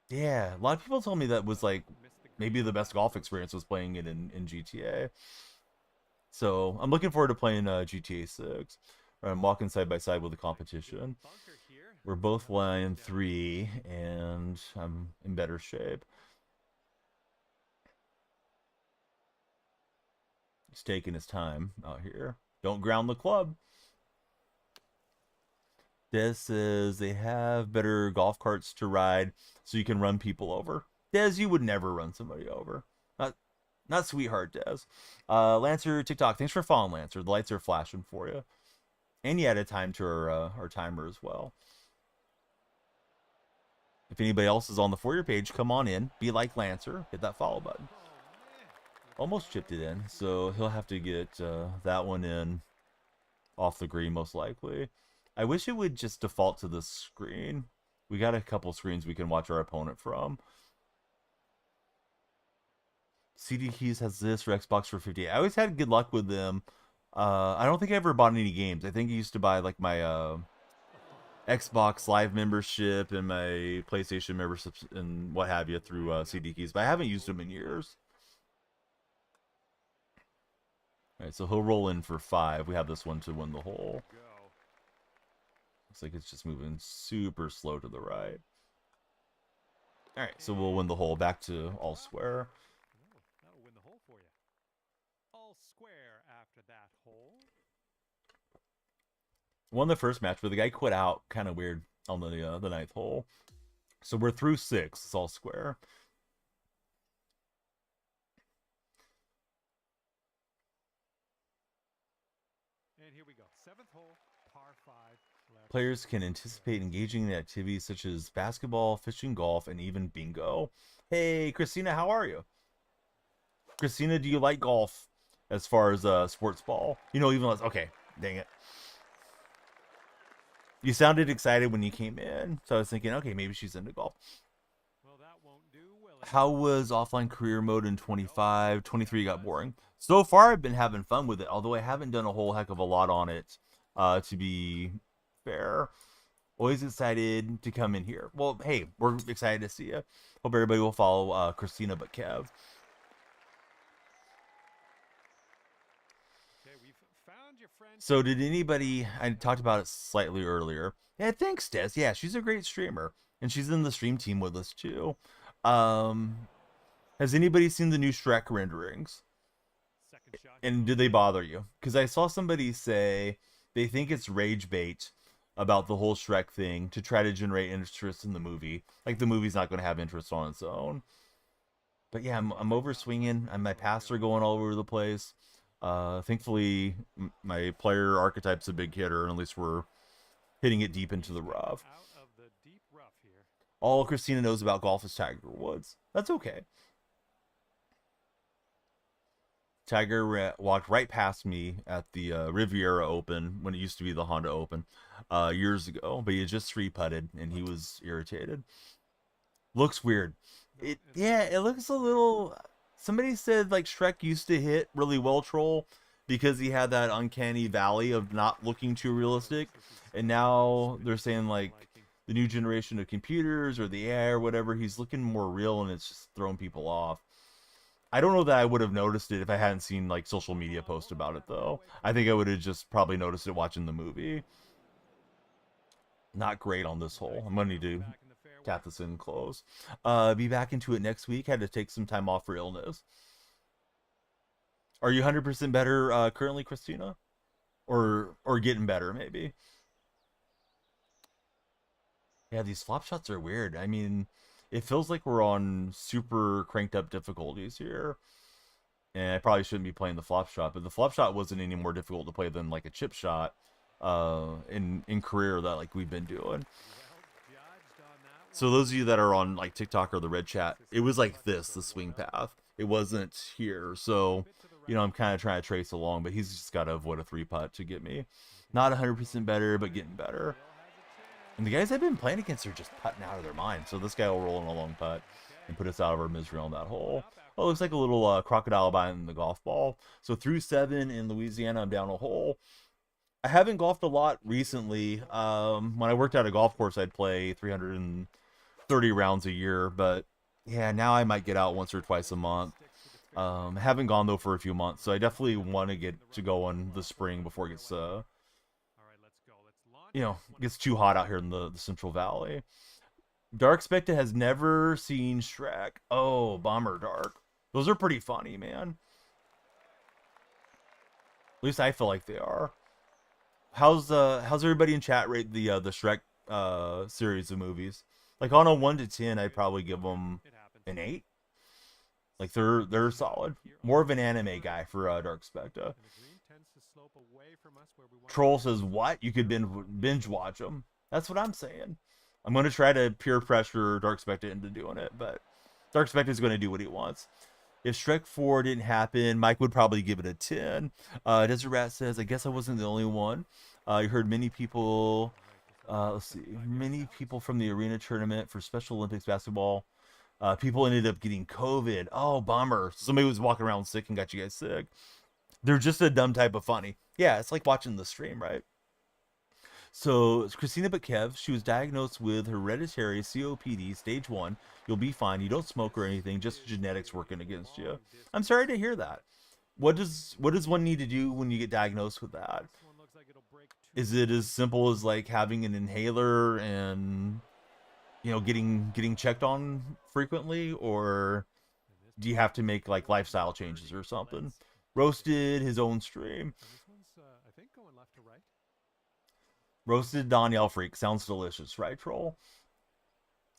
Yeah, a lot of people told me that was like maybe the best golf experience was playing it in GTA. So I'm looking forward to playing GTA 6. I'm walking side by side with the competition. We're both flying 3, and I'm in better shape. He's taking his time out here. Don't ground the club. Des says they have better golf carts to ride so you can run people over. Des, you would never run somebody over. Not sweetheart, Des. Lancer TikTok, thanks for following, Lancer. The lights are flashing for you. And you added time to our timer as well. If anybody else is on the For You page, come on in. Be like Lancer. Hit that follow button. Almost chipped it in, so he'll have to get that one in off the green most likely. I wish it would just default to this screen. We got a couple screens we can watch our opponent from. CD Keys has this for Xbox for 50. I always had good luck with them. I don't think I ever bought any games. I think I used to buy like my Xbox Live membership and my PlayStation memberships and what have you through CD Keys, but I haven't used them in years. All right, so he'll roll in for 5. We have this one to win the hole. Looks like it's just moving super slow to the right. All right, so we'll win the hole. Back to all square. That'll win the hole for you. All square after that hole. Won the first match, but the guy quit out kind of weird on the 9th hole. So we're through 6. It's all square. And here we go. 7th hole, par 5. Players can anticipate engaging in activities such as basketball, fishing, golf, and even bingo. Hey, Christina, how are you? Christina, do you like golf as far as sports ball? You know, even less. Okay, dang it. You sounded excited when you came in, so I was thinking, okay, maybe she's into golf. Well, that won't do. How was offline career mode in 25? 23 got boring. So far, I've been having fun with it, although I haven't done a whole heck of a lot on it, to be fair. Always excited to come in here. Well, hey, we're excited to see you. Hope everybody will follow Christina but Kev. Okay, we've found your friend. So did anybody, I talked about it slightly earlier. Yeah, thanks, Des. Yeah, she's a great streamer. And she's in the stream team with us, too. Has anybody seen the new Shrek renderings? And did they bother you? Because I saw somebody say they think it's rage bait about the whole Shrek thing to try to generate interest in the movie. Like the movie's not going to have interest on its own. But yeah, I'm over swinging. I'm my pastor going all over the place. Thankfully, my player archetype's a big hitter, and at least we're hitting it deep into the rough. All Christina knows about golf is Tiger Woods. That's okay. Tiger walked right past me at the Riviera Open when it used to be the Honda Open years ago, but he had just 3-putted and he was irritated. Looks weird. It looks a little. Somebody said like Shrek used to hit really well, troll, because he had that uncanny valley of not looking too realistic, and now they're saying like the new generation of computers or the AI or whatever, he's looking more real and it's just throwing people off. I don't know that I would have noticed it if I hadn't seen like social media posts about it though. I think I would have just probably noticed it watching the movie. Not great on this hole. I'm gonna need to tap this in close. Be back into it next week. Had to take some time off for illness. Are you 100% better currently, Christina? Or getting better maybe? Yeah, these flop shots are weird. I mean, it feels like we're on super cranked up difficulties here. And I probably shouldn't be playing the flop shot, but the flop shot wasn't any more difficult to play than like a chip shot in career that like we've been doing. So those of you that are on like TikTok or the red chat, it was like this, the swing path. It wasn't here. So, you know, I'm kind of trying to trace along, but he's just got to avoid a 3-putt to get me. Not 100% better, but getting better. And the guys I've been playing against are just putting out of their mind. So this guy will roll in a long putt and put us out of our misery on that hole. Oh, it looks like a little crocodile behind the golf ball. So through 7 in Louisiana, I'm down a hole. I haven't golfed a lot recently. When I worked at a golf course, I'd play 330 rounds a year. But yeah, now I might get out once or twice a month. I haven't gone though for a few months. So I definitely want to get to going this spring before it gets gets too hot out here in the Central Valley. Dark Spectre has never seen Shrek. Oh, bummer, Dark. Those are pretty funny, man. At least I feel like they are. How's everybody in chat rate the Shrek series of movies? Like on a 1 to 10, I'd probably give them an 8. Like they're solid. More of an anime guy for Dark Spectre. Troll says, what? You could binge watch them. That's what I'm saying. I'm going to try to peer pressure Dark Spectre into doing it, but Dark Spectre is going to do what he wants. If Shrek 4 didn't happen, Mike would probably give it a 10. Desert Rat says, I guess I wasn't the only one. You heard many people, many people from the arena tournament for Special Olympics basketball. People ended up getting COVID. Oh, bummer. Somebody was walking around sick and got you guys sick. They're just a dumb type of funny. Yeah, it's like watching the stream, right? So, it's Christina but Kev. She was diagnosed with hereditary COPD stage 1. You'll be fine. You don't smoke or anything. Just genetics working against you. I'm sorry to hear that. What does one need to do when you get diagnosed with that? Is it as simple as like having an inhaler and getting checked on frequently, or do you have to make like lifestyle changes or something? Roasted his own stream. Roasted Danielle Freak. Sounds delicious, right, Troll?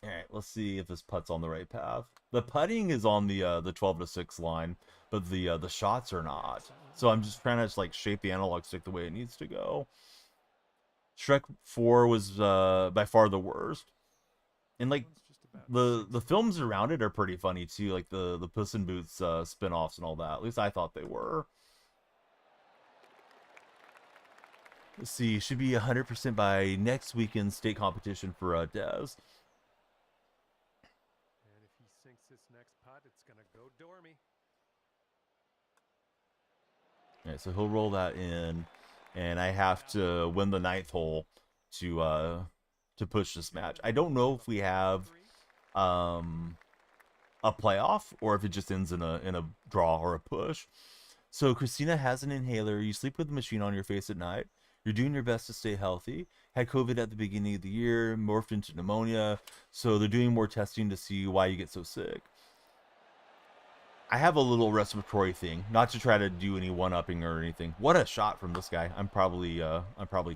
Alright, let's see if this putt's on the right path. The putting is on the 12 to 6 line, but the shots are not. So I'm just trying to like shape the analog stick the way it needs to go. Shrek 4 was by far the worst. And like the films around it are pretty funny too, like the Puss in Boots spin-offs and all that. At least I thought they were. Let's see, should be 100% by next weekend's state competition for Dez. And if he sinks this next putt, it's gonna go dormy. Alright, so he'll roll that in, and I have to win the 9th hole to push this match. I don't know if we have a playoff or if it just ends in a draw or a push. So Christina has an inhaler. You sleep with the machine on your face at night. You're doing your best to stay healthy. Had COVID at the beginning of the year, morphed into pneumonia. So they're doing more testing to see why you get so sick. I have a little respiratory thing, not to try to do any one-upping or anything. What a shot from this guy. I'm probably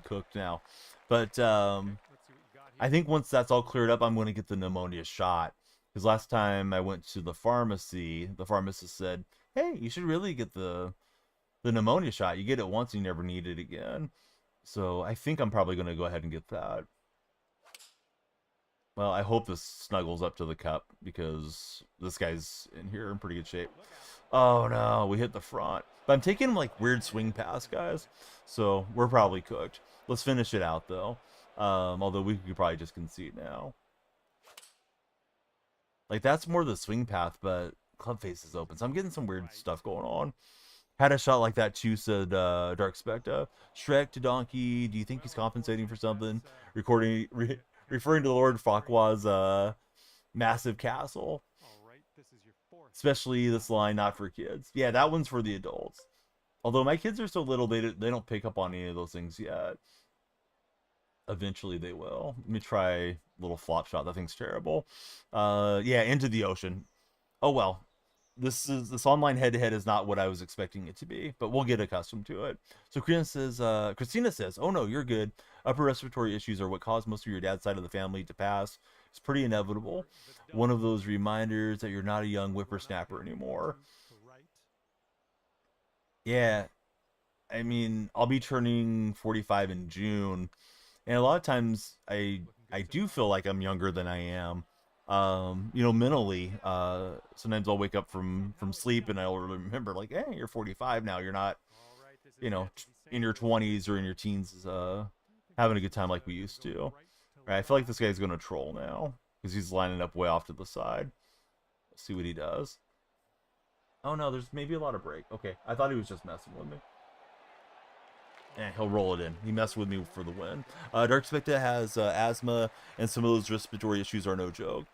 cooked now. But I think once that's all cleared up, I'm going to get the pneumonia shot. Because last time I went to the pharmacy, the pharmacist said, hey, you should really get the pneumonia shot. You get it once and you never need it again. So I think I'm probably going to go ahead and get that. Well, I hope this snuggles up to the cup because this guy's in here in pretty good shape. Oh no, we hit the front. But I'm taking like weird swing pass, guys. So we're probably cooked. Let's finish it out though. Although we could probably just concede now. Like that's more the swing path, but club face is open. So I'm getting some weird stuff going on. Had a shot like that too, said Dark Specta. Shrek to Donkey, do you think he's compensating for something? Referring to Lord Farquaad's massive castle. Especially this line, not for kids. Yeah, that one's for the adults. Although my kids are so little, they don't pick up on any of those things yet. Eventually they will. Let me try a little flop shot. That thing's terrible. Yeah, into the ocean. Oh well. This online head-to-head is not what I was expecting it to be, but we'll get accustomed to it. So Christina says, oh no, you're good. Upper respiratory issues are what caused most of your dad's side of the family to pass. It's pretty inevitable. One of those reminders that you're not a young whippersnapper anymore. Yeah, I mean, I'll be turning 45 in June, and a lot of times I do feel like I'm younger than I am. Mentally, sometimes I'll wake up from sleep and I'll remember like, hey, you're 45 now. You're not, in your 20s or in your teens, having a good time like we used to. Right, I feel like this guy's going to troll now because he's lining up way off to the side. Let's see what he does. Oh no, there's maybe a lot of break. Okay, I thought he was just messing with me. He'll roll it in. He messed with me for the win. Dark Spectre has asthma, and some of those respiratory issues are no joke.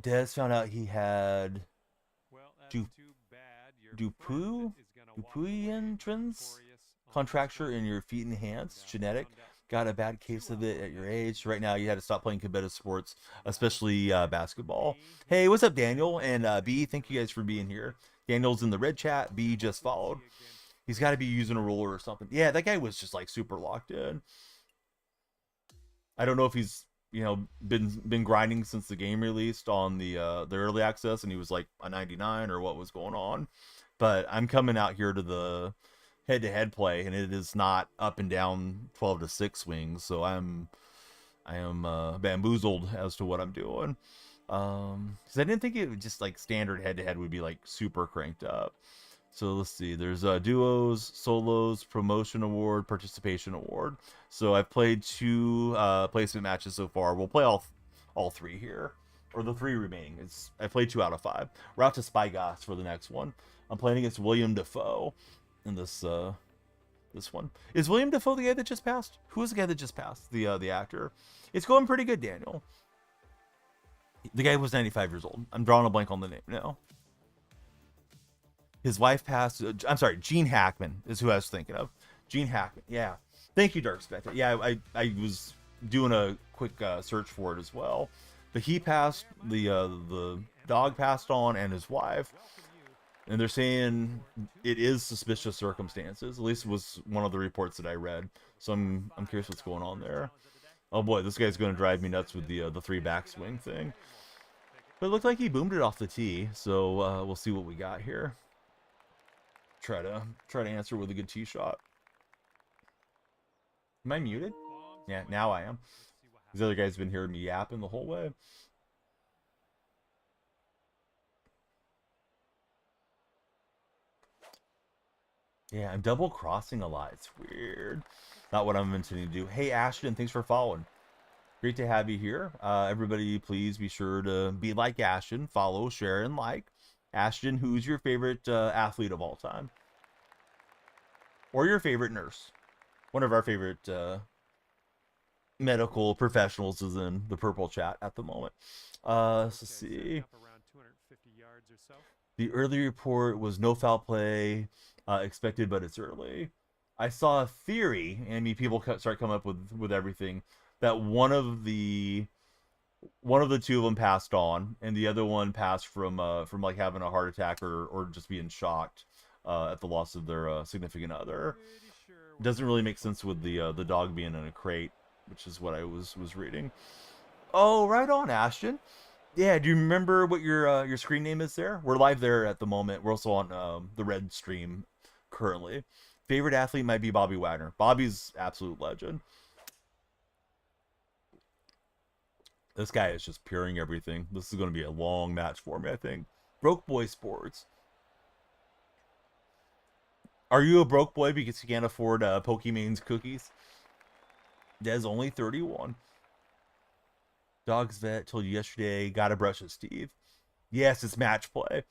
Des found out he had Dupuytren's contracture in your feet and hands, genetic. Got a bad case of it at your age. Right now, you had to stop playing competitive sports, especially basketball. Hey, what's up, Daniel? And B, thank you guys for being here. Daniel's in the red chat. B just followed. He's got to be using a roller or something. Yeah, that guy was just like super locked in. I don't know if he's been grinding since the game released on the early access, and he was like a 99 or what was going on. But I'm coming out here to the head-to-head play, and it is not up and down 12-6 swings, so I am bamboozled as to what I'm doing. Because I didn't think it would just like standard head-to-head would be like super cranked up. So let's see, there's duos, solos, promotion award, participation award. So I've played 2 placement matches so far. We'll play all 3 here, or the 3 remaining. I played 2 out of 5. We're out to Spyglass for the next one. I'm playing against William Dafoe in this one. Is William Dafoe the guy that just passed? Who is the guy that just passed? The actor. It's going pretty good, Daniel. The guy was 95 years old. I'm drawing a blank on the name now. His wife passed. I'm sorry, Gene Hackman is who I was thinking of. Gene Hackman. Yeah. Thank you, Dark Spectre. Yeah, I was doing a quick search for it as well. But he passed. The dog passed on, and his wife. And they're saying it is suspicious circumstances. At least it was one of the reports that I read. So I'm curious what's going on there. Oh boy, this guy's going to drive me nuts with the 3 backswing thing. But it looked like he boomed it off the tee. So we'll see what we got here. Try to answer with a good tee shot. Am I muted? Yeah, now I am. These other guys have been hearing me yapping the whole way. Yeah, I'm double crossing a lot. It's weird. Not what I'm intending to do. Hey, Ashton, thanks for following. Great to have you here. Everybody, please be sure to be like Ashton. Follow, share, and like. Ashton, who's your favorite athlete of all time? Or your favorite nurse? One of our favorite medical professionals is in the purple chat at the moment. Let's see. The early report was no foul play expected, but it's early. I saw a theory, and people start coming up with everything, that one of the 2 of them passed on, and the other one passed from like having a heart attack or just being shocked at the loss of their significant other. Doesn't really make sense with the dog being in a crate, which is what I was reading. Oh, right on, Ashton. Yeah, do you remember what your screen name is there? We're live there at the moment. We're also on the red stream currently. Favorite athlete might be Bobby Wagner. Bobby's absolute legend. This guy is just puring everything. This is going to be a long match for me, I think. Broke boy sports. Are you a broke boy because you can't afford Pokemon's cookies? Des only 31. Dog's vet told you yesterday, gotta brush his teeth. Yes, it's match play. Let's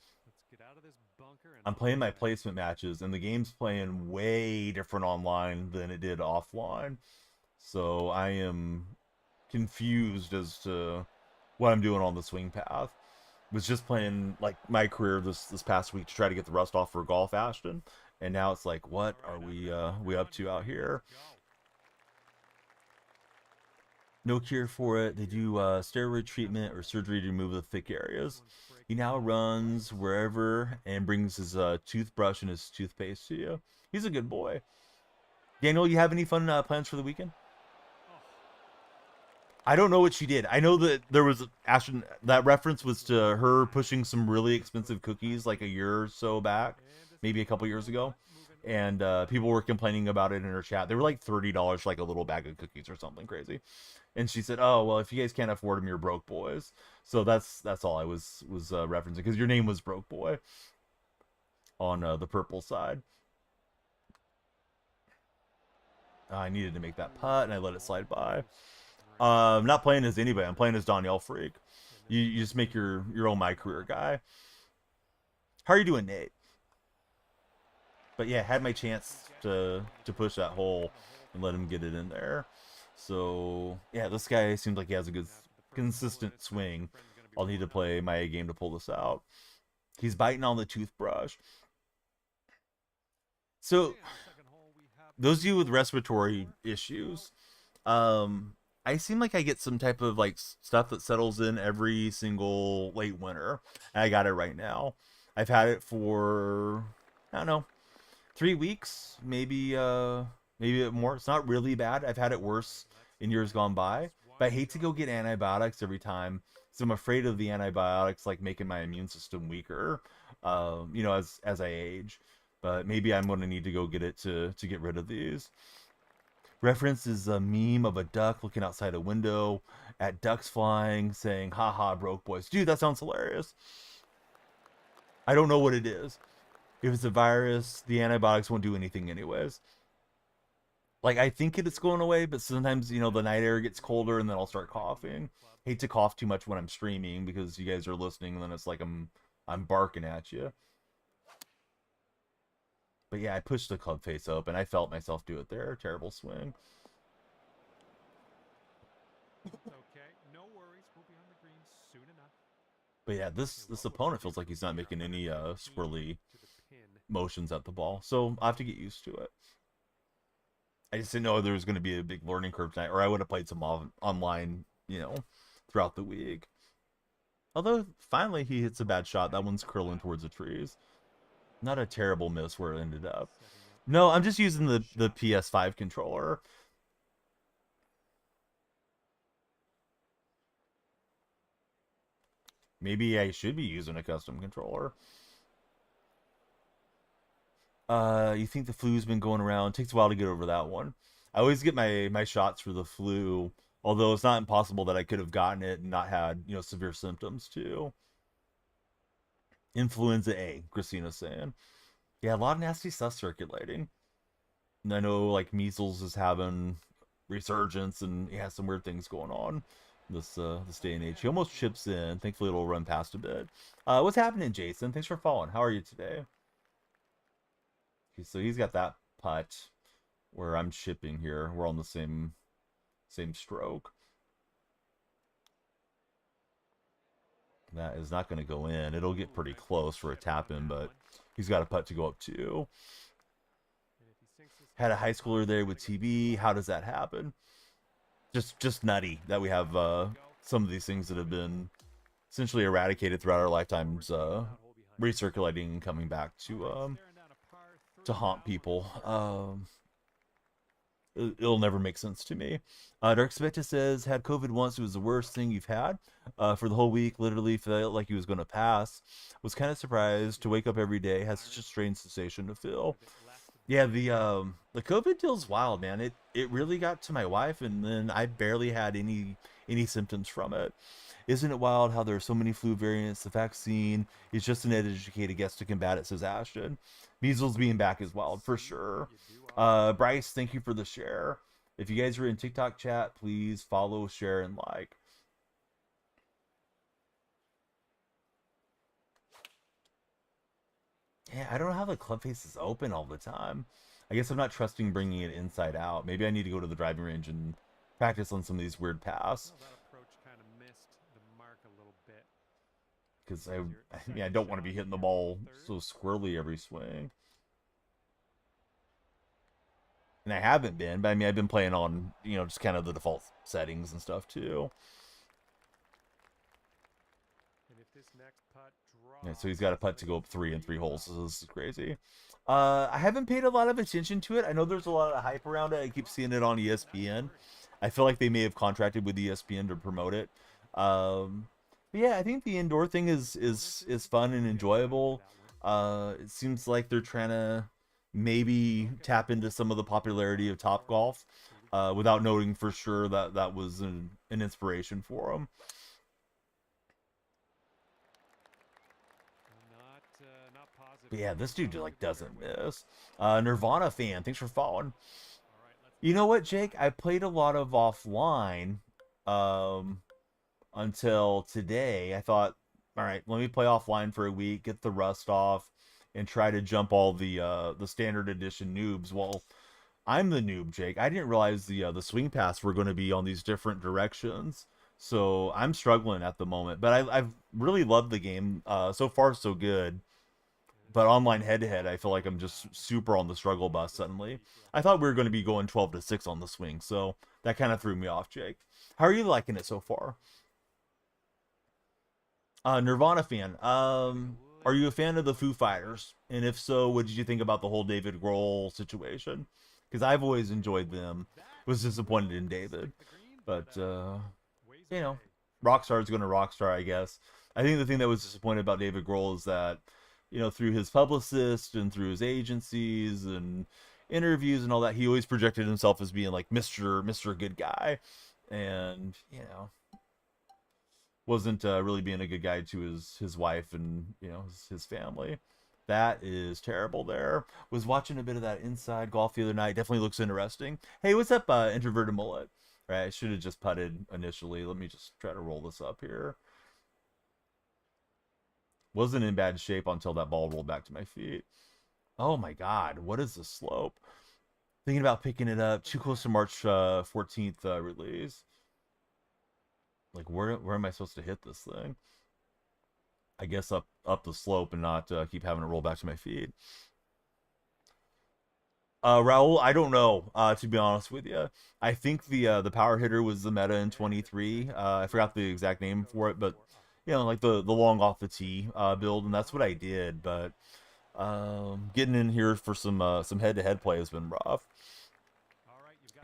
get out of this bunker and I'm playing my placement matches, and the game's playing way different online than it did offline. So I am confused as to what I'm doing on the swing path. Was just playing like my career this past week to try to get the rust off for golf Ashton, and now it's like, what are we up to out here? No cure for it. They do steroid treatment or surgery to remove the thick areas. He now runs wherever and brings his toothbrush and his toothpaste to you. He's a good boy. Daniel, you have any fun plans for the weekend? I don't know what she did. I know that there was Ashton. That reference was to her pushing some really expensive cookies like a year or so back, maybe a couple years ago, and people were complaining about it in her chat. They were like $30 for like a little bag of cookies or something crazy. And she said, "Oh well, if you guys can't afford them, you're broke boys." So that's all I was referencing, because your name was Broke Boy on the purple side. I needed to make that putt, and I let it slide by. I'm not playing as anybody. I'm playing as Danielle Freak. You just make your own my career guy. How are you doing, Nate? But yeah, had my chance to push that hole and let him get it in there. So yeah, this guy seems like he has a good consistent swing. I'll need to play my A game to pull this out. He's biting on the toothbrush. So those of you with respiratory issues, I seem like I get some type of like stuff that settles in every single late winter. And I got it right now. I've had it for, I don't know, 3 weeks, maybe maybe more. It's not really bad. I've had it worse in years gone by, but I hate to go get antibiotics every time, so I'm afraid of the antibiotics like making my immune system weaker, you know, as I age. But maybe I'm going to need to go get it to get rid of these. Reference is a meme of a duck looking outside a window at ducks flying, saying, "Haha, broke boys." Dude, that sounds hilarious. I don't know what it is. If it's a virus, the antibiotics won't do anything anyways. Like, I think it's going away, but sometimes, you know, the night air gets colder and then I'll start coughing. Hate to cough too much when I'm streaming because you guys are listening, and then it's like I'm barking at you. But yeah, I pushed the club face up and I felt myself do it there. Terrible swing. Okay, no worries. We'll be on the green soon enough. But yeah, this opponent feels like he's not making any swirly motions at the ball, so I have to get used to it. I just didn't know there was going to be a big learning curve tonight, or I would have played some online, you know, throughout the week. Although, finally, he hits a bad shot. That one's curling towards the trees. Not a terrible miss where it ended up. No, I'm just using the PS5 controller. Maybe I should be using a custom controller. You think the flu's been going around? Takes a while to get over that one. I always get my shots for the flu, although it's not impossible that I could have gotten it and not had, you know, severe symptoms too. Influenza A, Christina's saying. Yeah, a lot of nasty stuff circulating. And I know like measles is having resurgence, and he has some weird things going on this day and age. He almost chips in. Thankfully it'll run past a bit. What's happening, Jason? Thanks for following. How are you today? Okay, so he's got that putt where I'm chipping here. We're on the same stroke. That is not going to go in. It'll get pretty close for a tap in, but he's got a putt to go up to. Had a high schooler there with TB. How does that happen? Just nutty that we have some of these things that have been essentially eradicated throughout our lifetimes, recirculating and coming back to haunt people. It'll never make sense to me. Dark Spectre says, had COVID once, it was the worst thing you've had. For the whole week, literally felt like he was going to pass. Was kind of surprised to wake up every day, had such a strange sensation to feel. Yeah, the COVID deal's wild, man. It really got to my wife, and then I barely had any symptoms from it. Isn't it wild how there are so many flu variants? The vaccine is just an educated guess to combat it, says Ashton. Measles being back is wild for sure. Bryce, thank you for the share. If you guys are in TikTok chat, please follow, share, and like. Yeah, I don't know how the club face is open all the time. I guess I'm not trusting bringing it inside out. Maybe I need to go to the driving range and practice on some of these weird paths. Well, that approach kind of missed the mark a little bit. Because I mean, I don't want to be hitting the ball so squirrely every swing. And I haven't been, but I mean, I've been playing on, just kind of the default settings and stuff too. And if this next putt Yeah, so he's got a putt to go up 3 in 3 holes. So this is crazy. I haven't paid a lot of attention to it. I know there's a lot of hype around it. I keep seeing it on ESPN. I feel like they may have contracted with ESPN to promote it. But yeah, I think the indoor thing is fun and enjoyable. It seems like they're trying to maybe tap into some of the popularity of Topgolf, without noting for sure that that was an inspiration for them. But yeah, this dude like doesn't miss. Nirvana fan, thanks for following. You know what, Jake? I played a lot of offline until today. I thought, all right, let me play offline for a week, get the rust off, and try to jump all the standard edition noobs. Well, I'm the noob, Jake. I didn't realize the swing paths were going to be on these different directions. So I'm struggling at the moment, but I've really loved the game. So far, so good. But online head-to-head, I feel like I'm just super on the struggle bus suddenly. I thought we were going to be going 12-6 on the swing, so that kind of threw me off, Jake. How are you liking it so far? Nirvana fan. Are you a fan of the Foo Fighters? And if so, what did you think about the whole David Grohl situation? Because I've always enjoyed them. Was disappointed in David, but Rockstar is going to Rockstar, I guess. I think the thing that was disappointed about David Grohl is that, through his publicist and through his agencies and interviews and all that, he always projected himself as being like Mr. Good Guy, and wasn't really being a good guy to his wife and his family. That is terrible. There was watching a bit of that Inside Golf the other night. Definitely looks interesting. Hey, what's up, Introverted Mullet? Right, I should have just putted initially. Let me just try to roll this up here. Wasn't in bad shape until that ball rolled back to my feet. Oh my God, what is the slope? Thinking about picking it up. Too close to March 14th release. Like, where am I supposed to hit this thing? I guess up the slope and not keep having it roll back to my feet. Raul, I don't know, to be honest with you. I think the power hitter was the meta in 23. I forgot the exact name for it, but like the long off the tee build, and that's what I did. But getting in here for some head-to-head play has been rough.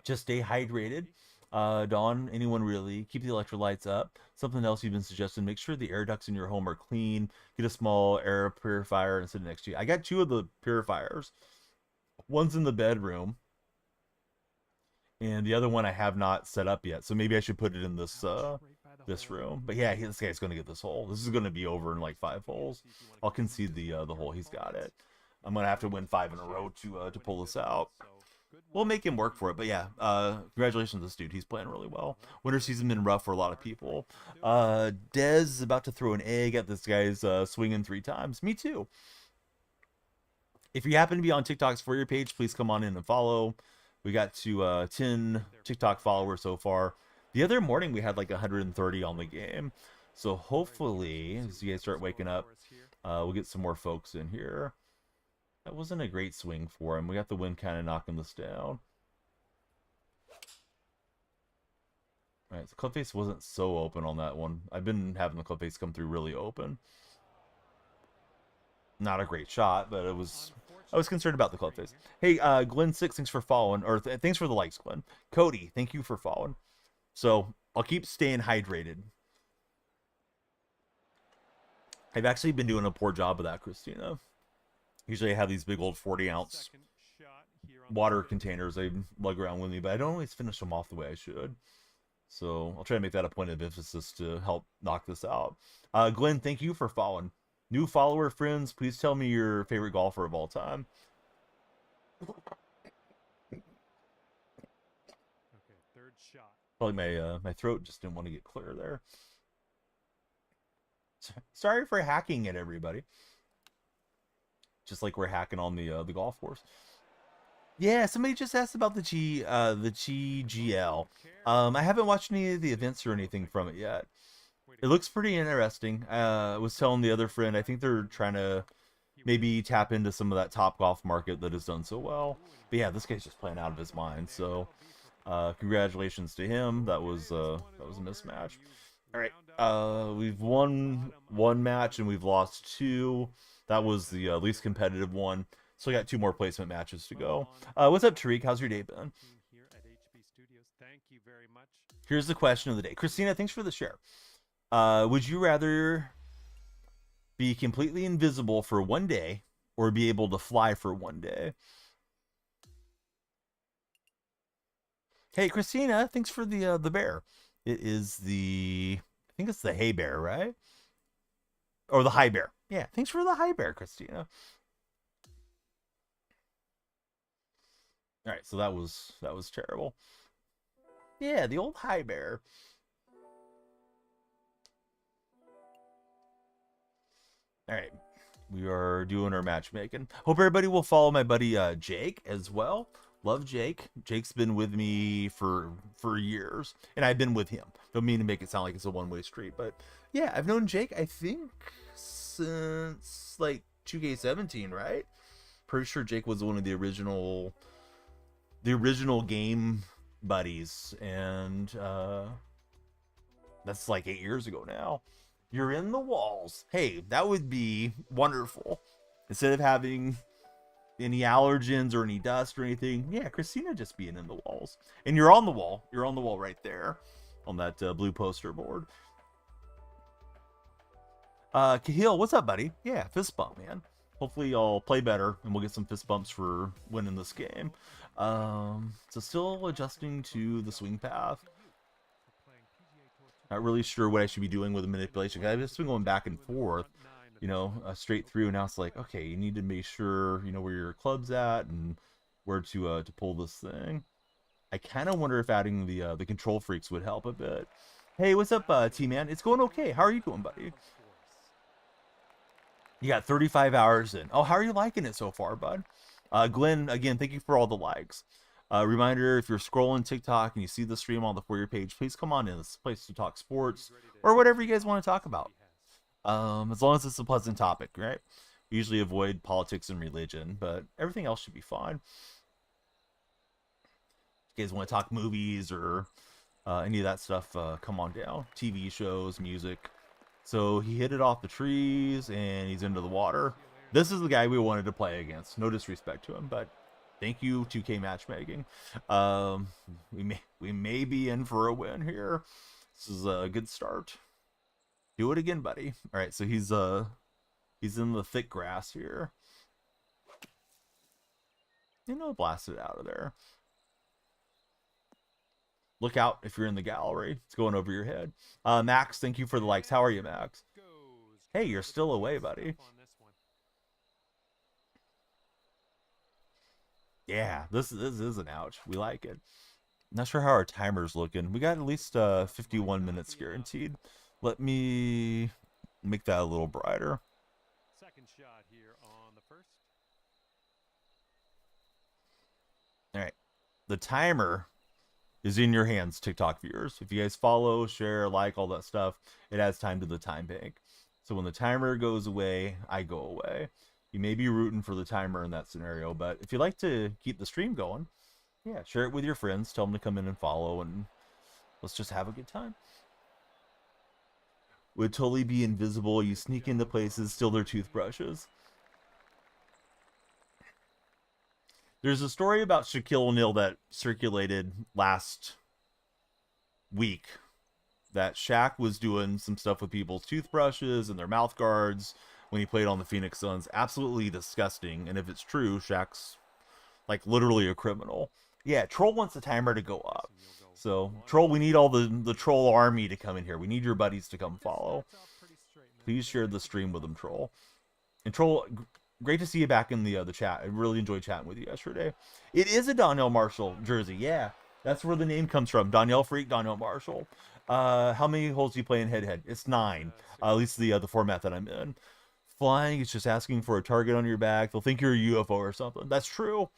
Just stay hydrated. Dawn, anyone really, keep the electrolytes up. Something else you've been suggesting, make sure the air ducts in your home are clean. Get a small air purifier and sit next to you. I got 2 of the purifiers. One's in the bedroom, and the other one I have not set up yet. So maybe I should put it in this room. But yeah, this guy's gonna get this hole. This is gonna be over in like 5 holes. I'll concede the hole. He's got it. I'm gonna have to win 5 in a row to pull this out. We'll make him work for it. But yeah, congratulations to this dude. He's playing really well. Winter season been rough for a lot of people. Dez is about to throw an egg at this guy's swinging 3 times. Me too. If you happen to be on TikTok's For Your page, please come on in and follow. We got to 10 TikTok followers so far. The other morning we had like 130 on the game. So hopefully, as you guys start waking up, we'll get some more folks in here. That wasn't a great swing for him. We got the wind kind of knocking this down. All right, so club face wasn't so open on that one. I've been having the club face come through really open. Not a great shot, but I was concerned about the club face. Hey, Glenn6, thanks for following, or thanks for the likes, Glenn. Cody, thank you for following. So I'll keep staying hydrated. I've actually been doing a poor job of that, Christina. Usually I have these big old 40-ounce water containers I lug around with me, but I don't always finish them off the way I should. So I'll try to make that a point of emphasis to help knock this out. Glenn, thank you for following. New follower friends, please tell me your favorite golfer of all time. Okay, third shot. Probably my throat just didn't want to get clear there. Sorry for hacking it, everybody. Just like we're hacking on the golf course. Yeah, somebody just asked about the GGL. I haven't watched any of the events or anything from it yet. It looks pretty interesting. I was telling the other friend, I think they're trying to maybe tap into some of that top golf market that has done so well. But yeah, this guy's just playing out of his mind. So congratulations to him. That was a mismatch. All right, we've won one match and we've lost two. That was the least competitive one. So we got two more placement matches to go. What's up, Tariq? How's your day been? Here's the question of the day. Christina, thanks for the share. Would you rather be completely invisible for one day or be able to fly for one day? Hey, Christina, thanks for the bear. It is I think it's the hay bear, right? Or the high bear. Yeah, thanks for the high bear, Christina. All right, so that was terrible. Yeah, the old high bear. All right, we are doing our matchmaking. Hope everybody will follow my buddy Jake as well. Love Jake. Jake's been with me for years, and I've been with him. Don't mean to make it sound like it's a one-way street, but yeah, I've known Jake, I think, since like 2K17, right? Pretty sure Jake was one of the original game buddies, and that's like 8 years ago now. You're in the walls. Hey, that would be wonderful. Instead of having any allergens or any dust or anything, yeah, Christina just being in the walls. And you're on the wall. You're on the wall right there on that blue poster board. Kahil, what's up, buddy? Yeah, fist bump, man. Hopefully I'll play better and we'll get some fist bumps for winning this game. So still adjusting to the swing path. Not really sure what I should be doing with the manipulation. I've just been going back and forth, you know, straight through. Now it's like, okay, you need to make sure you know where your club's at and where to pull this thing. I kind of wonder if adding the control freaks would help a bit. Hey, what's up, T-Man? It's going okay. How are you doing, buddy? You got 35 hours in. Oh, how are you liking it so far, bud? Glenn, again, thank you for all the likes. Reminder, if you're scrolling TikTok and you see the stream on the For You page, please come on in. This place to talk sports or whatever you guys want to talk about. As long as it's a pleasant topic, right? We usually avoid politics and religion, but everything else should be fine. If you guys want to talk movies or any of that stuff, come on down. TV shows, music. So he hit it off the trees and he's into the water. This is the guy we wanted to play against. No disrespect to him, but thank you, 2K Matchmaking. We may be in for a win here. This is a good start. Do it again, buddy. All right, so he's in the thick grass here. You know, blast it out of there. Look out if you're in the gallery. It's going over your head. Max, thank you for the likes. How are you, Max? Hey, you're still away, buddy. Yeah, this is an ouch. We like it. Not sure how our timer's looking. We got at least 51 minutes guaranteed. Let me make that a little brighter. Second shot here on the first. All right. The timer is in your hands, TikTok viewers. If you guys follow, share, like, all that stuff, it adds time to the time bank. So when the timer goes away, I go away. You may be rooting for the timer in that scenario, but if you like to keep the stream going, yeah, share it with your friends. Tell them to come in and follow, and let's just have a good time. Would totally be invisible. You sneak into places, steal their toothbrushes. There's a story about Shaquille O'Neal that circulated last week that Shaq was doing some stuff with people's toothbrushes and their mouth guards when he played on the Phoenix Suns. Absolutely disgusting. And if it's true, Shaq's like literally a criminal. Yeah, Troll wants the timer to go up. So, Troll, we need all the Troll army to come in here. We need your buddies to come follow. Please share the stream with them, Troll. And Troll, great to see you back in the chat. I really enjoyed chatting with you yesterday. It is a Donnell Marshall jersey, yeah. That's where the name comes from. Donnell Freak, Donnell Marshall. How many holes do you play in head-to-head? It's 9. At least the format that I'm in. Flying, it's just asking for a target on your back. They'll think you're a UFO or something. That's true.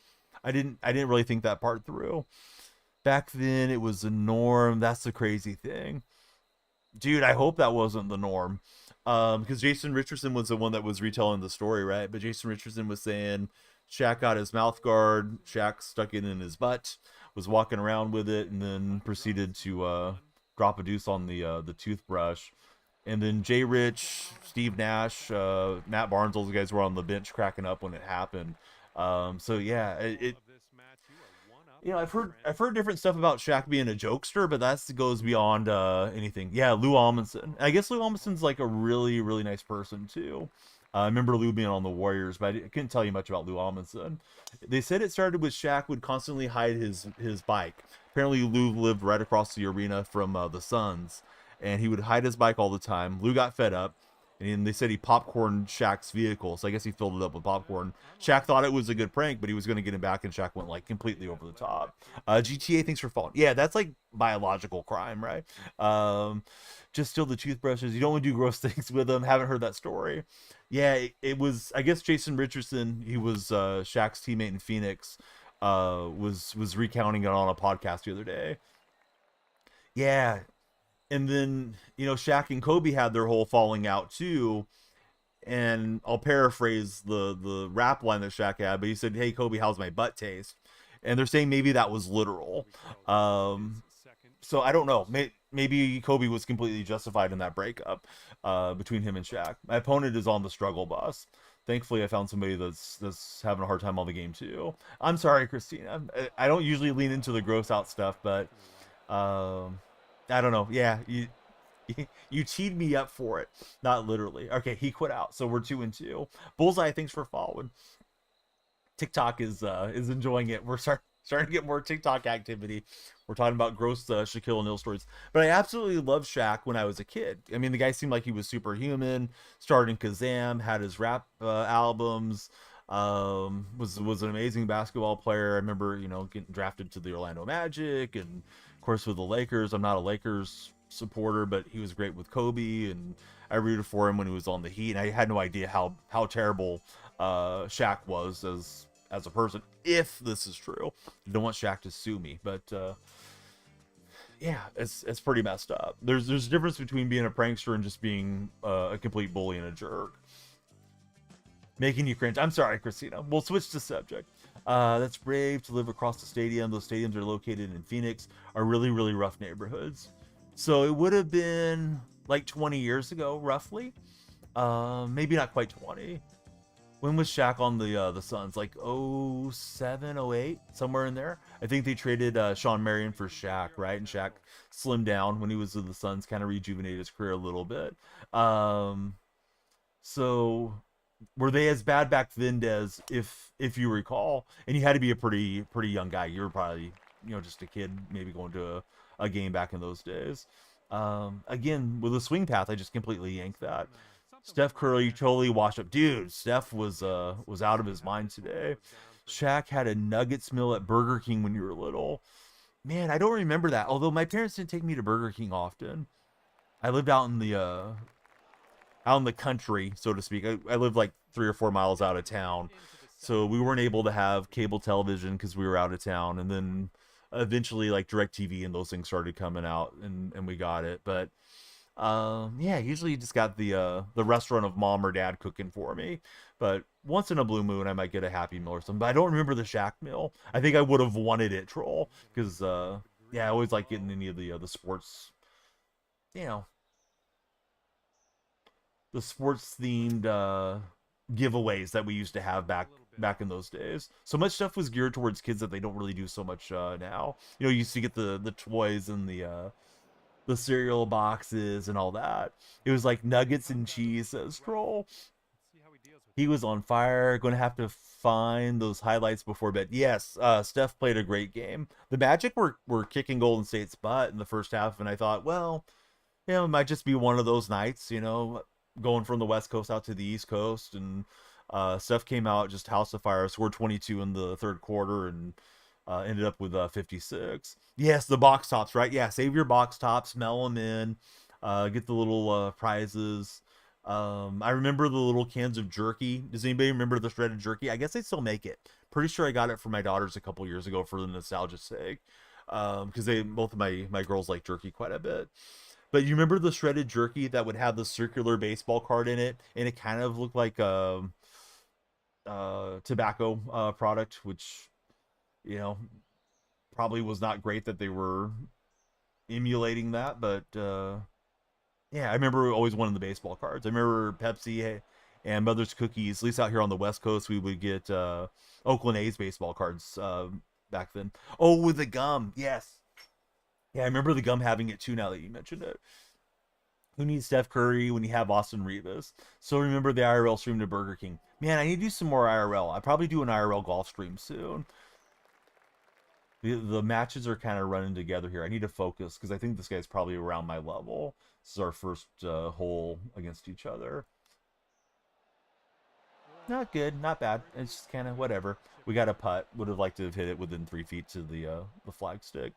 I didn't really think that part through. Back then, it was the norm. That's the crazy thing. Dude, I hope that wasn't the norm. Because Jason Richardson was the one that was retelling the story, right? But Jason Richardson was saying Shaq got his mouth guard, Shaq stuck it in his butt, was walking around with it, and then proceeded to drop a deuce on the toothbrush. And then Jay Rich, Steve Nash, Matt Barnes, those guys were on the bench cracking up when it happened. So yeah, you know, I've heard different stuff about Shaq being a jokester, but that goes beyond anything. Yeah, Lou Amundsen. I guess Lou Amundsen's like a really, really nice person too. I remember Lou being on the Warriors, but I couldn't tell you much about Lou Amundsen. They said it started with Shaq would constantly hide his bike. Apparently, Lou lived right across the arena from the Suns, and he would hide his bike all the time. Lou got fed up, and they said he popcorned Shaq's vehicle, so I guess he filled it up with popcorn. Shaq thought it was a good prank, but he was going to get him back, and Shaq went like completely over the top. GTA, thanks for following. Yeah, that's like biological crime, right? Just steal the toothbrushes. You don't want to do gross things with them. Haven't heard that story. Yeah, it was, I guess Jason Richardson, he was Shaq's teammate in Phoenix, was recounting it on a podcast the other day. Yeah, and then, you know, Shaq and Kobe had their whole falling out too. And I'll paraphrase the rap line that Shaq had, but he said, "Hey Kobe, how's my butt taste?" And they're saying maybe that was literal. So I don't know. Maybe Kobe was completely justified in that breakup between him and Shaq. My opponent is on the struggle bus. Thankfully, I found somebody that's having a hard time on the game too. I'm sorry, Christina. I don't usually lean into the gross out stuff, but I don't know. Yeah, you teed me up for it. Not literally. Okay, he quit out, so we're 2-2. Bullseye, thanks for following. TikTok is enjoying it. We're starting to get more TikTok activity. We're talking about gross Shaquille O'Neal stories. But I absolutely loved Shaq when I was a kid. I mean, the guy seemed like he was superhuman. Started in Kazam, had his rap albums. Was an amazing basketball player. I remember, you know, getting drafted to the Orlando Magic, and of course with the Lakers. I'm not a Lakers supporter, but he was great with Kobe, and I rooted for him when he was on the Heat. And I had no idea how terrible Shaq was as a person, if this is true. I don't want Shaq to sue me, but yeah, it's pretty messed up. There's a difference between being a prankster and just being a complete bully and a jerk. Making you cringe. I'm sorry, Christina. We'll switch the subject. That's brave to live across the stadium. Those stadiums are located in Phoenix, are really, really rough neighborhoods. So it would have been like 20 years ago, roughly. Maybe not quite 20. When was Shaq on the Suns? Like 07, 08, somewhere in there. I think they traded Sean Marion for Shaq, right? And Shaq slimmed down when he was with the Suns, kind of rejuvenated his career a little bit. So were they as bad back then, Des, if you recall? And you had to be a pretty young guy. You were probably, you know, just a kid, maybe going to a game back in those days. Again, with a swing path, I just completely yanked that. Steph Curry totally washed up. Dude, Steph was out of his mind today. Shaq had a Nuggets meal at Burger King when you were little. Man, I don't remember that. Although my parents didn't take me to Burger King often. I lived out in the country, so to speak. I lived like 3 or 4 miles out of town. So we weren't able to have cable television because we were out of town. And then eventually like DirecTV and those things started coming out, and we got it. But yeah, usually you just got the restaurant of mom or dad cooking for me. But once in a blue moon, I might get a Happy Meal or something. But I don't remember the Shaq meal. I think I would have wanted it, Troll, because yeah, I always like getting any of the sports, you know, the sports themed giveaways that we used to have back in those days. So much stuff was geared towards kids that they don't really do so much now. You know, you used to get the toys and the cereal boxes and all that. It was like nuggets and cheese, says Troll. He was on fire. Going to have to find those highlights before bed. Yes, Steph played a great game. The Magic were kicking Golden State's butt in the first half, and I thought, well, it might just be one of those nights, going from the West Coast out to the East Coast, and Steph came out just house of fire, scored 22 in the third quarter, and ended up with 56. Yes, the box tops, right? Yeah, save your box tops, smell them in, get the little prizes. I remember the little cans of jerky. Does anybody remember the shredded jerky? I guess they still make it. Pretty sure I got it for my daughters a couple years ago for the nostalgia's sake, because both of my girls like jerky quite a bit. But you remember the shredded jerky that would have the circular baseball card in it, and it kind of looked like a tobacco product, which probably was not great that they were emulating that, but yeah, I remember always wanting the baseball cards. I remember Pepsi and Mother's Cookies, at least out here on the West Coast, we would get Oakland A's baseball cards back then. Oh, with the gum, yes. Yeah, I remember the gum having it too now that you mentioned it. Who needs Steph Curry when you have Austin Rivas? So remember the IRL stream to Burger King. Man, I need to do some more IRL. I'll probably do an IRL golf stream soon. The matches are kind of running together here. I need to focus because I think this guy's probably around my level. This is our first hole against each other. Not good, not bad. It's just kind of whatever. We got a putt. Would have liked to have hit it within 3 feet to the flagstick.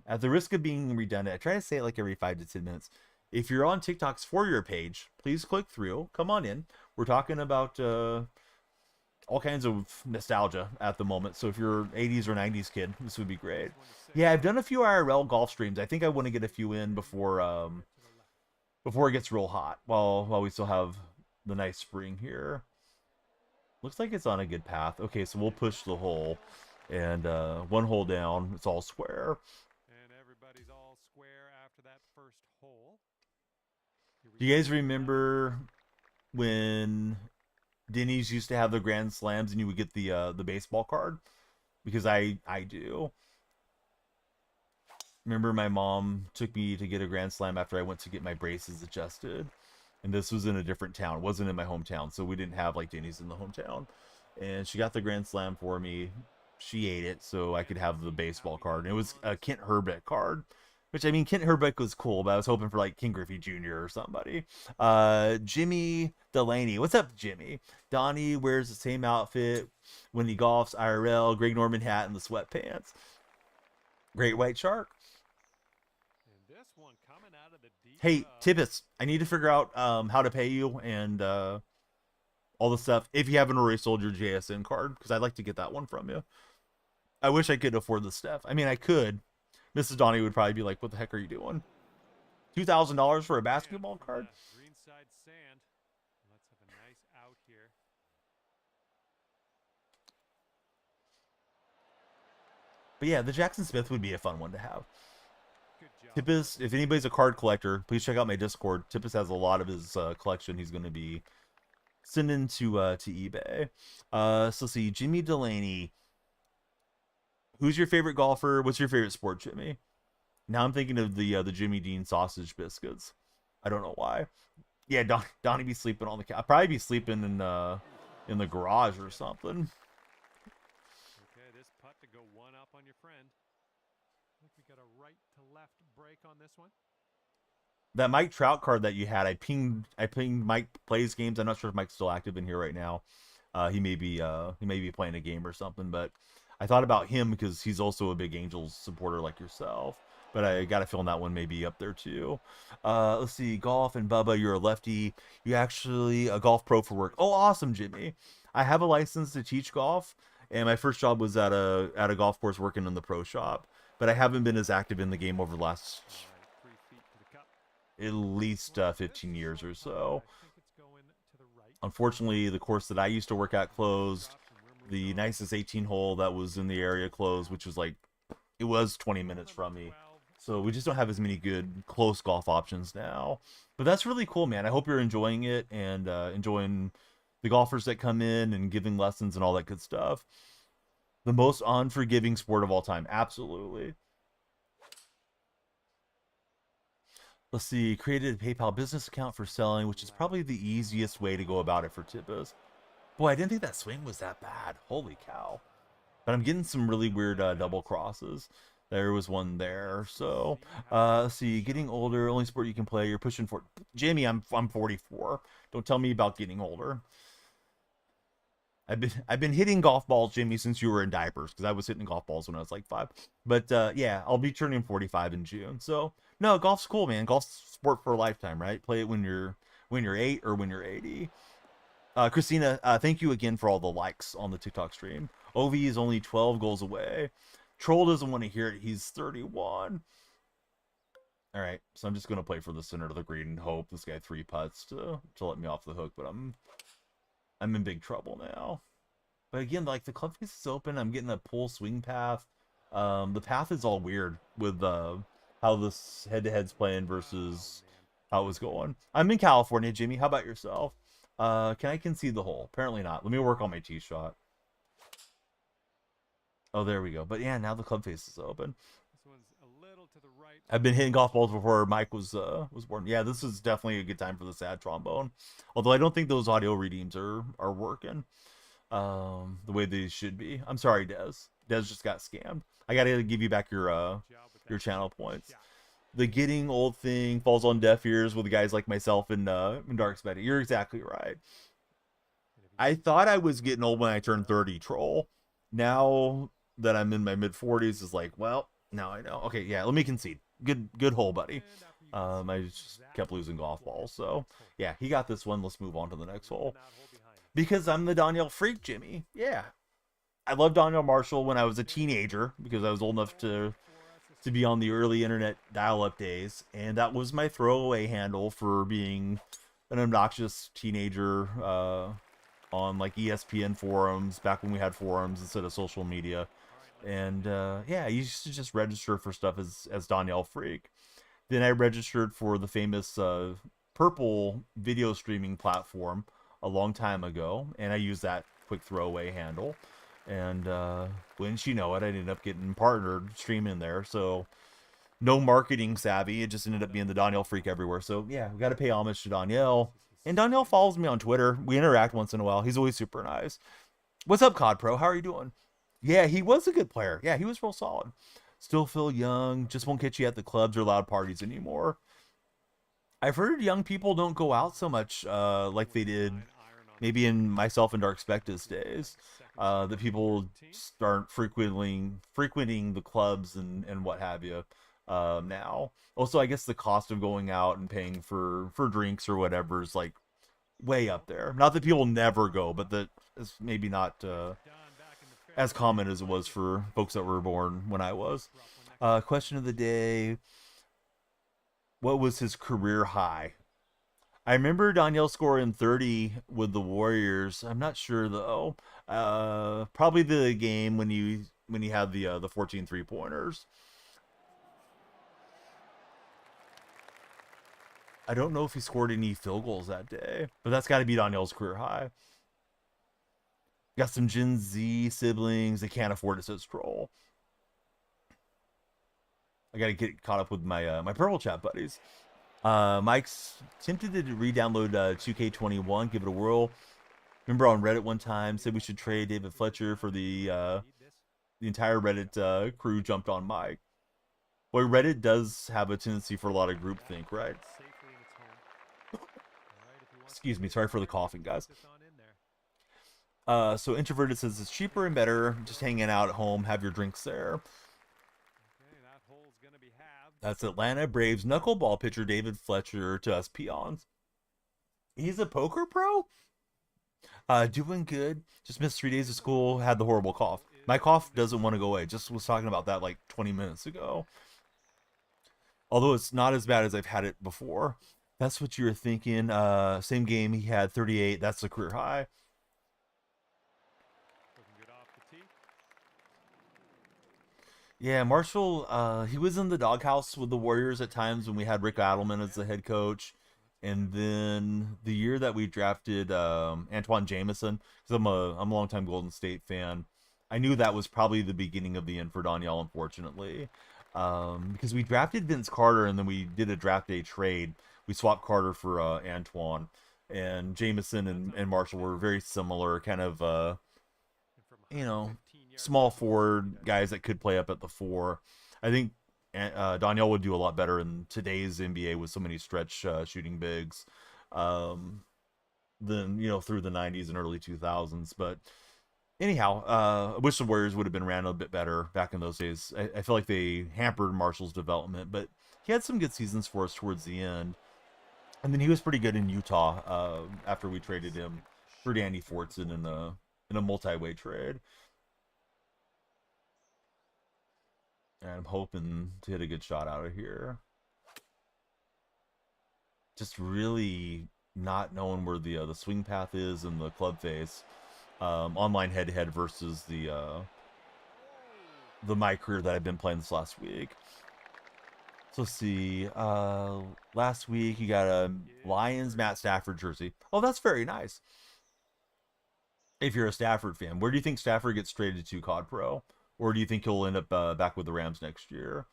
At the risk of being redundant, I try to say it like every 5 to 10 minutes. If you're on TikTok's For Your page, please click through. Come on in. We're talking about all kinds of nostalgia at the moment. So if you're 80s or 90s kid, this would be great. Yeah, I've done a few IRL golf streams. I think I want to get a few in before it gets real hot. While we still have the nice spring here. Looks like it's on a good path. Okay, so we'll push the hole. And one hole down, it's all square. And everybody's all square after that first hole. Do you guys remember when Denny's used to have the Grand Slams and you would get the baseball card? Because I do. Remember my mom took me to get a Grand Slam after I went to get my braces adjusted. And this was in a different town. It wasn't in my hometown, so we didn't have like Denny's in the hometown. And she got the Grand Slam for me. She ate it so I could have the baseball card. And it was a Kent Herbeck card, which, I mean, Kent Herbeck was cool, but I was hoping for like King Griffey Jr. or somebody. Jimmy Delaney. What's up, Jimmy? Donnie wears the same outfit when he golfs IRL. Greg Norman hat and the sweatpants. Great White Shark. And this one coming out of the deep Hey, Tibbetts, I need to figure out how to pay you and all the stuff if you haven't already sold your JSN card, because I'd like to get that one from you. I wish I could afford the stuff. I mean, I could. Mrs. Donnie would probably be like, what the heck are you doing? $2,000 for a basketball card? Greenside sand. Let's have a nice out here. But yeah, the Jackson Smith would be a fun one to have. Tippus, if anybody's a card collector, please check out my Discord. Tippus has a lot of his collection he's going to be sending to eBay. So let's see, Jimmy Delaney. Who's your favorite golfer? What's your favorite sport, Jimmy? Now I'm thinking of the Jimmy Dean sausage biscuits. I don't know why. Yeah, Donnie be sleeping on the couch. I'd probably be sleeping in the garage or something. Okay, this putt to go one up on your friend. I think we got a right to left break on this one. That Mike Trout card that you had, I pinged Mike Plays Games. I'm not sure if Mike's still active in here right now. He may be playing a game or something, but I thought about him because he's also a big Angels supporter like yourself. But I got a feeling that one may be up there too. Let's see, golf and Bubba, you're a lefty. You actually a golf pro for work. Oh, awesome, Jimmy. I have a license to teach golf, and my first job was at a golf course working in the pro shop. But I haven't been as active in the game over the last at least 15 years or so. Unfortunately, the course that I used to work at closed. The nicest 18 hole that was in the area closed, which was like, it was 20 minutes from me. So we just don't have as many good close golf options now. But that's really cool, man. I hope you're enjoying it and enjoying the golfers that come in and giving lessons and all that good stuff. The most unforgiving sport of all time. Absolutely. Let's see, created a PayPal business account for selling, which is probably the easiest way to go about it for Tippis. Boy, I didn't think that swing was that bad. Holy cow. But I'm getting some really weird double crosses. There was one there. So, let's see, getting older, only sport you can play. You're pushing for Jamie, I'm 44. Don't tell me about getting older. I've been hitting golf balls, Jimmy, since you were in diapers, because I was hitting golf balls when I was like 5. But yeah, I'll be turning 45 in June. So no, golf's cool, man. Golf's sport for a lifetime, right? Play it when you're 8 or when you're 80. Christina, thank you again for all the likes on the TikTok stream. OV is only 12 goals away. Troll doesn't want to hear it. He's 31. All right, so I'm just gonna play for the center of the green and hope this guy 3 putts to let me off the hook. But I'm in big trouble now. But again, like the club face is open. I'm getting a pull swing path. The path is all weird with how this head-to-head's playing versus how it was going. I'm in California, Jimmy. How about yourself? Can I concede the hole? Apparently not. Let me work on my tee shot. Oh, there we go. But yeah, now the club face is open. This one's a little to the right. I've been hitting golf balls before Mike was born. Yeah, this is definitely a good time for the sad trombone. Although I don't think those audio redeems are working the way they should be. I'm sorry, Des. Des just got scammed. I gotta give you back your channel points. The getting old thing falls on deaf ears with guys like myself in Dark Spectre. You're exactly right. I thought I was getting old when I turned 30, troll. Now that I'm in my mid 40s, is like, well, now I know. Okay, yeah, let me concede. Good hole, buddy. I just kept losing golf balls. So yeah, he got this one. Let's move on to the next hole. Because I'm the Danielle freak, Jimmy. Yeah. I loved Danielle Marshall when I was a teenager because I was old enough to be on the early internet dial-up days, and that was my throwaway handle for being an obnoxious teenager on like ESPN forums back when we had forums instead of social media. And yeah, I used to just register for stuff as Danielle Freak. Then I registered for the famous Purple video streaming platform a long time ago, and I used that quick throwaway handle. And wouldn't you know it, I ended up getting partnered streaming there. So no marketing savvy. It just ended up being the Danielle Freak everywhere. So yeah, we got to pay homage to Danielle. And Danielle follows me on Twitter. We interact once in a while. He's always super nice. What's up, COD Pro? How are you doing? Yeah, he was a good player. Yeah, he was real solid. Still feel young. Just won't get you at the clubs or loud parties anymore. I've heard young people don't go out so much like they did maybe in myself and Dark Spectus days. That people start frequenting the clubs and what have you now. Also, I guess the cost of going out and paying for drinks or whatever is like way up there. Not that people never go, but that is maybe not as common as it was for folks that were born when I was. Question of the day: what was his career high? I remember Danielle scoring 30 with the Warriors. I'm not sure though. Probably the game when he had the 14 3-pointers. I don't know if he scored any field goals that day, but that's got to be Danielle's career high. Got some Gen Z siblings. They can't afford it, says Troll. I got to get caught up with my my Purple Chat buddies. Mike's tempted to re-download 2K21, give it a whirl. Remember on Reddit one time said we should trade David Fletcher for the entire Reddit crew jumped on Mike. Boy, Reddit does have a tendency for a lot of groupthink, right? Excuse me, sorry for the coughing, guys. So Introverted says it's cheaper and better just hanging out at home, have your drinks there. That's Atlanta Braves knuckleball pitcher David Fletcher to us peons. He's a poker pro? Doing good. Just missed 3 days of school, had the horrible cough. My cough doesn't want to go away. Just was talking about that like 20 minutes ago. Although it's not as bad as I've had it before. That's what you were thinking. Same game, he had 38. That's the career high. Yeah, Marshall, he was in the doghouse with the Warriors at times when we had Rick Adelman as the head coach. And then the year that we drafted Antoine Jameson, because I'm a longtime Golden State fan, I knew that was probably the beginning of the end for Danielle, unfortunately. because we drafted Vince Carter and then we did a draft day trade. We swapped Carter for Antoine, and Jameson and Marshall were very similar, kind of you know, small forward guys that could play up at the 4. I think Danielle would do a lot better in today's NBA with so many stretch shooting bigs than through the 90s and early 2000s. But anyhow, I wish the Warriors would have been ran a bit better back in those days. I feel like they hampered Marshall's development, but he had some good seasons for us towards the end. And then he was pretty good in Utah after we traded him for Danny Fortson in a multi-way trade. And I'm hoping to hit a good shot out of here. Just really not knowing where the swing path is and the club face. Online head-to-head versus the my career that I've been playing this last week. So let's see. Last week you got a Lions Matt Stafford jersey. Oh, that's very nice. If you're a Stafford fan, where do you think Stafford gets traded to, COD Pro? Or do you think he'll end up back with the Rams next year?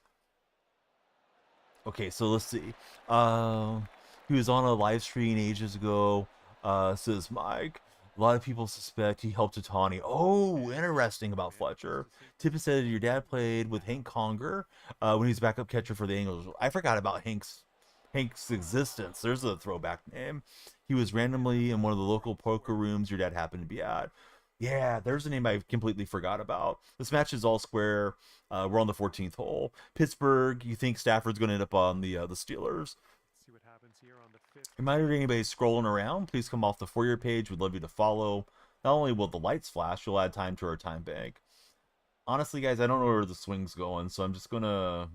Okay, so let's see. He was on a live stream ages ago. Says Mike. A lot of people suspect he helped Otani. Oh, interesting about Fletcher. Tippett said your dad played with Hank Conger when he was backup catcher for the Angels. I forgot about Hank's existence. There's a throwback name. He was randomly in one of the local poker rooms your dad happened to be at. Yeah, there's a name I completely forgot about. This match is all square. We're on the 14th hole. Pittsburgh, you think Stafford's going to end up on the Steelers? See what happens here on the 5th. Reminder to anybody scrolling around, please come off the For Your page. We'd love you to follow. Not only will the lights flash, you'll add time to our time bank. Honestly, guys, I don't know where the swing's going, so I'm just going to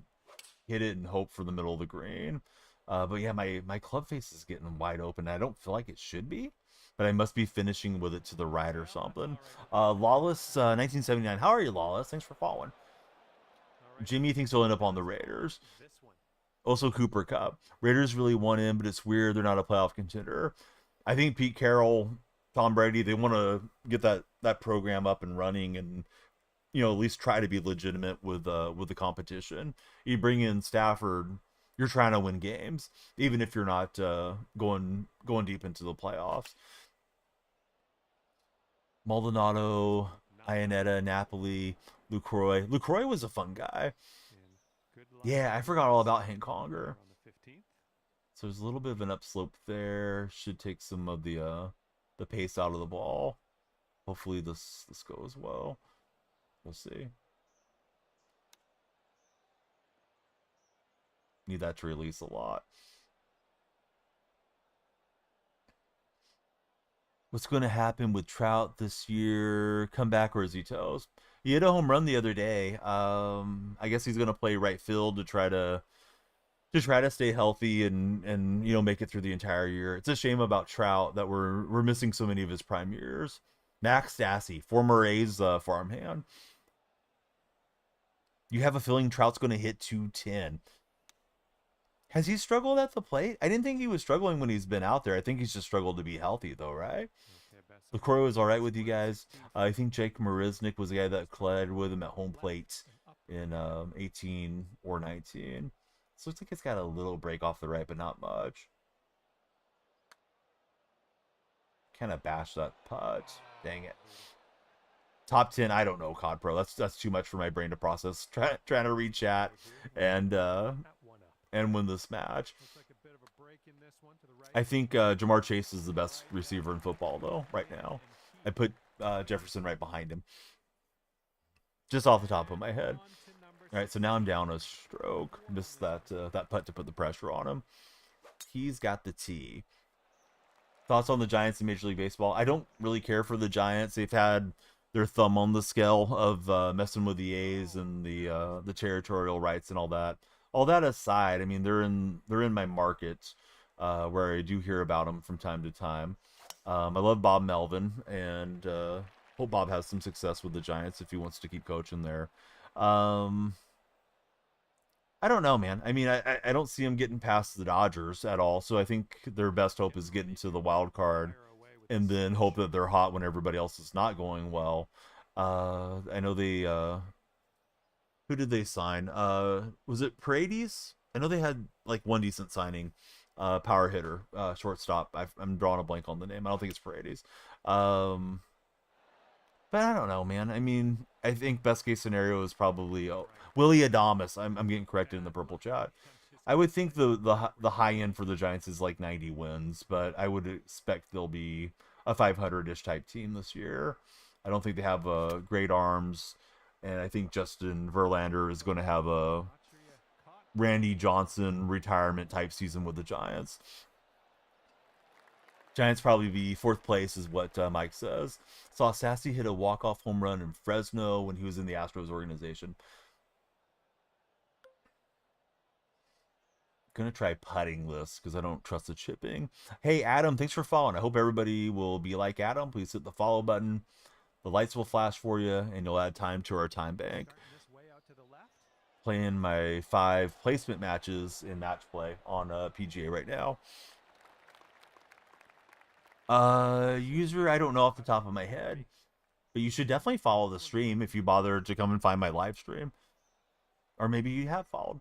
hit it and hope for the middle of the green. But yeah, my club face is getting wide open. I don't feel like it should be, but I must be finishing with it to the right or something. Lawless 1979. How are you, Lawless? Thanks for following. Jimmy thinks he'll end up on the Raiders. Also Cooper Cup. Raiders really want him, but it's weird they're not a playoff contender. I think Pete Carroll, Tom Brady, they want to get that program up and running and at least try to be legitimate with the competition. You bring in Stafford, you're trying to win games, even if you're not going deep into the playoffs. Maldonado, Iannetta, Napoli, Lucroy. Lucroy was a fun guy. Yeah, I forgot all about Hank Conger. So there's a little bit of an upslope there. Should take some of the pace out of the ball. Hopefully this goes well. We'll see. Need that to release a lot. What's going to happen with Trout this year? Come back or is he toast? He hit a home run the other day. I guess he's going to play right field to try to stay healthy and make it through the entire year. It's a shame about Trout that we're missing so many of his prime years. Max Stassi, former A's farmhand. You have a feeling Trout's going to hit 210. Has he struggled at the plate? I didn't think he was struggling when he's been out there. I think he's just struggled to be healthy, though, right? LaCroix was all right with you guys. I think Jake Marisnik was the guy that collided with him at home plate in 18 or 19. So it looks like it's got a little break off the right, but not much. Kind of bash that putt. Dang it. Top 10, I don't know, COD Pro. That's too much for my brain to process. Trying to read chat and win this match. I think Jamar Chase is the best receiver in football, though, right now. I put Jefferson right behind him. Just off the top of my head. All right, so now I'm down a stroke. Missed that putt to put the pressure on him. He's got the tee. Thoughts on the Giants in Major League Baseball? I don't really care for the Giants. They've had their thumb on the scale of messing with the A's and the territorial rights and all that. All that aside, I mean, they're in my market where I do hear about them from time to time. I love Bob Melvin and hope Bob has some success with the Giants if he wants to keep coaching there. I don't know, man. I mean, I don't see him getting past the Dodgers at all. So I think their best hope is getting to the wild card and then hope that they're hot when everybody else is not going well. I know they Who did they sign? Was it Paredes? I know they had like one decent signing. Power hitter, shortstop. I'm drawing a blank on the name. I don't think it's Paredes. Um, but I don't know, man. I mean, I think best case scenario is probably Willie Adames. I'm getting corrected in the purple chat. I would think the high end for the Giants is like 90 wins, but I would expect they'll be a 500-ish type team this year. I don't think they have great arms, and I think Justin Verlander is going to have a Randy Johnson retirement type season with the Giants. Giants probably be fourth place is what Mike says. Saw Sassy hit a walk-off home run in Fresno when he was in the Astros organization. Gonna try putting this because I don't trust the chipping. Hey Adam, thanks for following. I hope everybody will be like Adam. Please hit the follow button. The lights will flash for you, and you'll add time to our time bank. Playing my 5 placement matches in match play on PGA right now. User, I don't know off the top of my head, but you should definitely follow the stream if you bother to come and find my live stream, or maybe you have followed.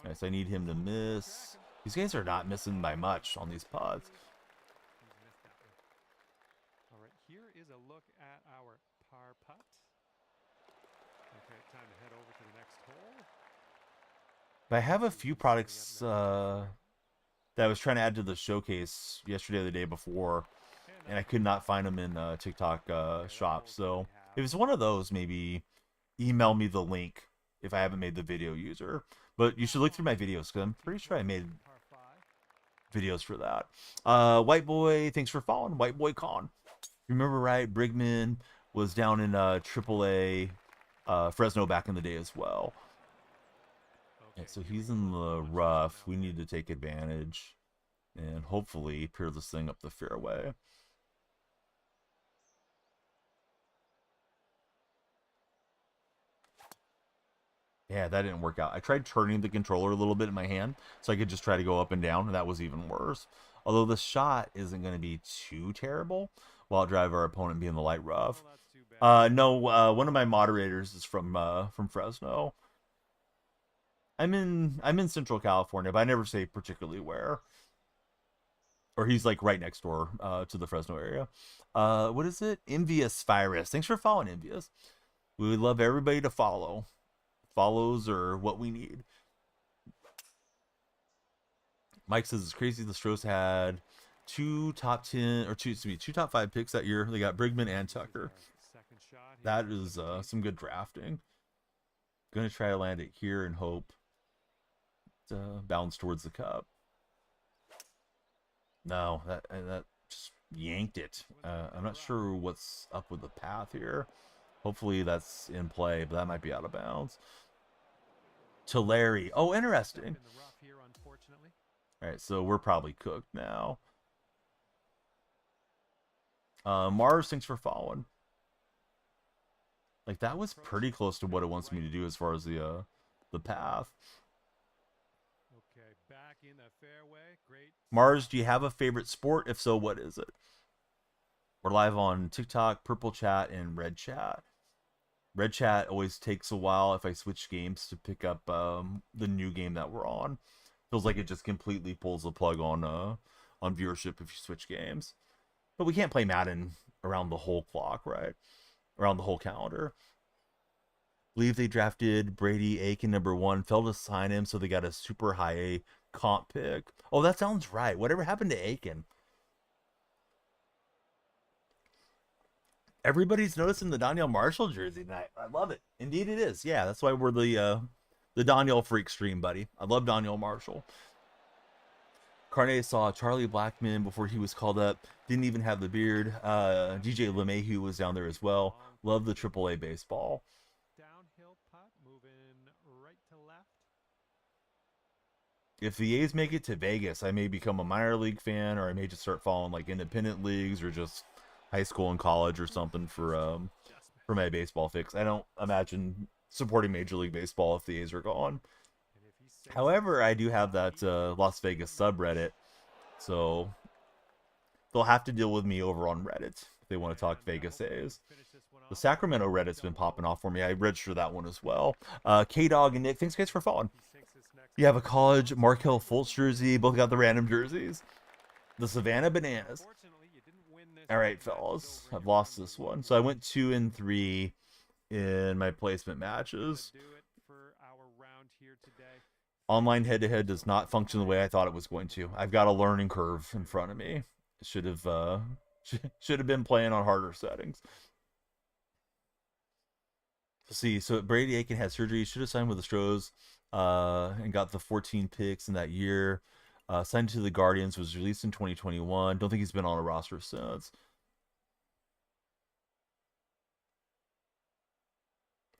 Yes, I need him to miss. These guys are not missing by much on these pods. All right, here is a look at our par putt. Okay, time to head over to the next hole. But I have a few products that I was trying to add to the showcase yesterday or the day before, and I could not find them in TikTok shop. So if it's one of those, maybe email me the link if I haven't made the video user. But you should look through my videos because I'm pretty sure I made videos for that. White Boy, thanks for following. White Boy Con. Remember right, Brigman was down in AAA Fresno back in the day as well. Yeah, so he's in the rough. We need to take advantage and hopefully peer this thing up the fairway. Yeah, that didn't work out. I tried turning the controller a little bit in my hand so I could just try to go up and down, and that was even worse. Although the shot isn't going to be too terrible while drive our opponent be in the light rough. No, one of my moderators is from Fresno. I'm in Central California, but I never say particularly where. Or he's like right next door to the Fresno area. What is it? Envious Virus. Thanks for following, Envious. We would love everybody to follow. Follows are what we need. Mike says it's crazy the Stros had two top 5 picks that year. They got Brigman and Tucker. That is some good drafting. Gonna try to land it here and hope to bounce towards the cup. No, that just yanked it. I'm not sure what's up with the path here. Hopefully that's in play, but that might be out of bounds. To Larry. Oh, interesting. All right, so we're probably cooked now. Mars, thanks for following. Like, that was pretty close to what it wants me to do as far as the path. Okay, back in the fairway. Great. Mars, do you have a favorite sport? If so, what is it? We're live on TikTok, Purple Chat, and Red Chat. Red Chat always takes a while if I switch games to pick up the new game that we're on. Feels like it just completely pulls the plug on viewership if you switch games. But we can't play Madden around the whole clock, right? Around the whole calendar. Believe they drafted Brady Aiken #1, failed to sign him, so they got a super high comp pick. Oh, that sounds right. Whatever happened to Aiken? Everybody's noticing the Daniel Marshall jersey tonight. I love it. Indeed it is. Yeah, that's why we're the Daniel freak stream, buddy. I love Daniel Marshall. Carne saw Charlie Blackmon before he was called up. Didn't even have the beard. DJ LeMahieu was down there as well. Love the AAA baseball. Downhill putt, moving right to left. If the A's make it to Vegas, I may become a minor league fan, or I may just start following like independent leagues or just high school and college or something for my baseball fix. I don't imagine supporting Major League Baseball if the A's are gone. However, I do have that Las Vegas subreddit, so they'll have to deal with me over on Reddit if they want to talk Vegas A's. The Sacramento Reddit's been popping off for me. I registered that one as well. K-Dog and Nick, thanks guys for following. You have a college Markel Fultz jersey. Both got the random jerseys. The Savannah Bananas. All right, fellas. I've lost this one. So I went 2-3 in my placement matches. Online head-to-head does not function the way I thought it was going to. I've got a learning curve in front of me. Should have been playing on harder settings. Let's see, so Brady Aiken had surgery. He should have signed with the Stros and got the 14 picks in that year. Signed to the Guardians, was released in 2021. Don't think he's been on a roster since.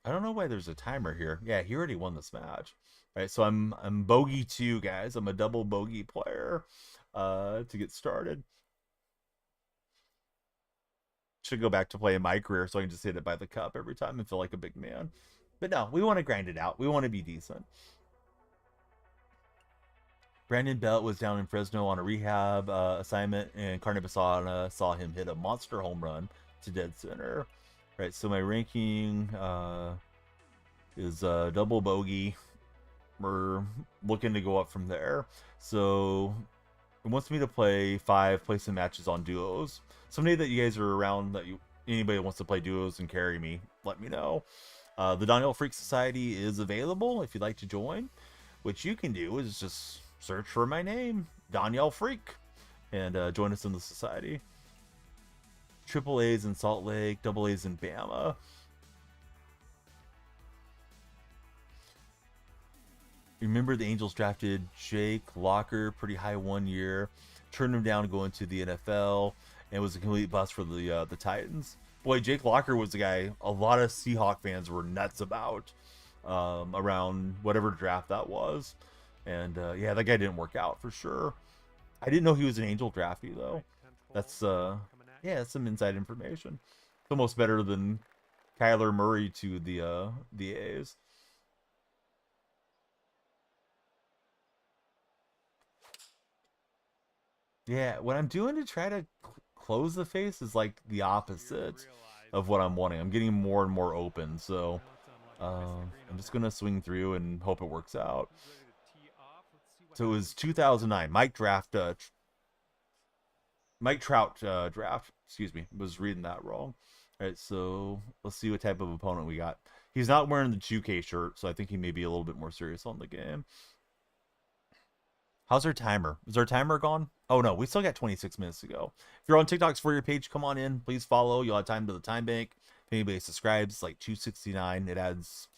I don't know why there's a timer here. Yeah, he already won this match. All right, so I'm bogey 2, guys. I'm a double bogey player to get started. Should go back to playing my career so I can just hit it by the cup every time and feel like a big man. But no, we want to grind it out. We want to be decent. Brandon Belt was down in Fresno on a rehab assignment, and Carne Basada saw him hit a monster home run to dead center. Right, so my ranking is double bogey. We're looking to go up from there. So it wants me to play 5 placement matches on duos. Someday that you guys are around, that anybody wants to play duos and carry me, let me know. The Daniel Freak Society is available if you'd like to join. What you can do is just search for my name, Daniel Freak, and join us in the society. Triple A's in Salt Lake, double A's in Bama. Remember the Angels drafted Jake Locker pretty high one year, turned him down going to the NFL, and it was a complete bust for the Titans. Boy, Jake Locker was the guy a lot of Seahawk fans were nuts about around whatever draft that was. And yeah, that guy didn't work out for sure. I didn't know he was an Angel draftee though. That's yeah, that's some inside information. It's almost better than Kyler Murray to the A's. Yeah, what I'm doing to try to close the face is like the opposite of what I'm wanting. I'm getting more and more open, so I'm just gonna swing through and hope it works out. So it was 2009. Mike Trout draft. Excuse me, was reading that wrong. All right, so let's see what type of opponent we got. He's not wearing the 2K shirt, so I think he may be a little bit more serious on the game. How's our timer? Is our timer gone? Oh no, we still got 26 minutes to go. If you're on TikTok's For Your page, come on in. Please follow. You'll have time to the time bank. If anybody subscribes, it's like 269. It adds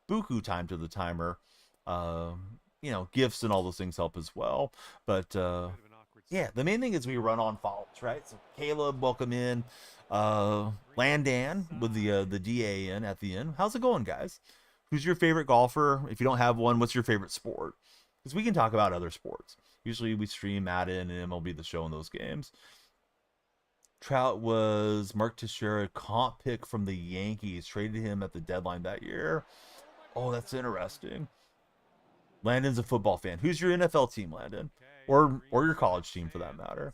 buku time to the timer. You know, gifts and all those things help as well. But yeah, the main thing is we run on follows, right? So Caleb, welcome in. Landan with the DAN at the end. How's it going, guys? Who's your favorite golfer? If you don't have one, what's your favorite sport? Because we can talk about other sports. Usually we stream Madden and MLB The Show in those games. Trout was Mark Teixeira, comp pick from the Yankees. Traded him at the deadline that year. Oh, that's interesting. Landon's a football fan. Who's your NFL team, Landon? Or your college team, for that matter.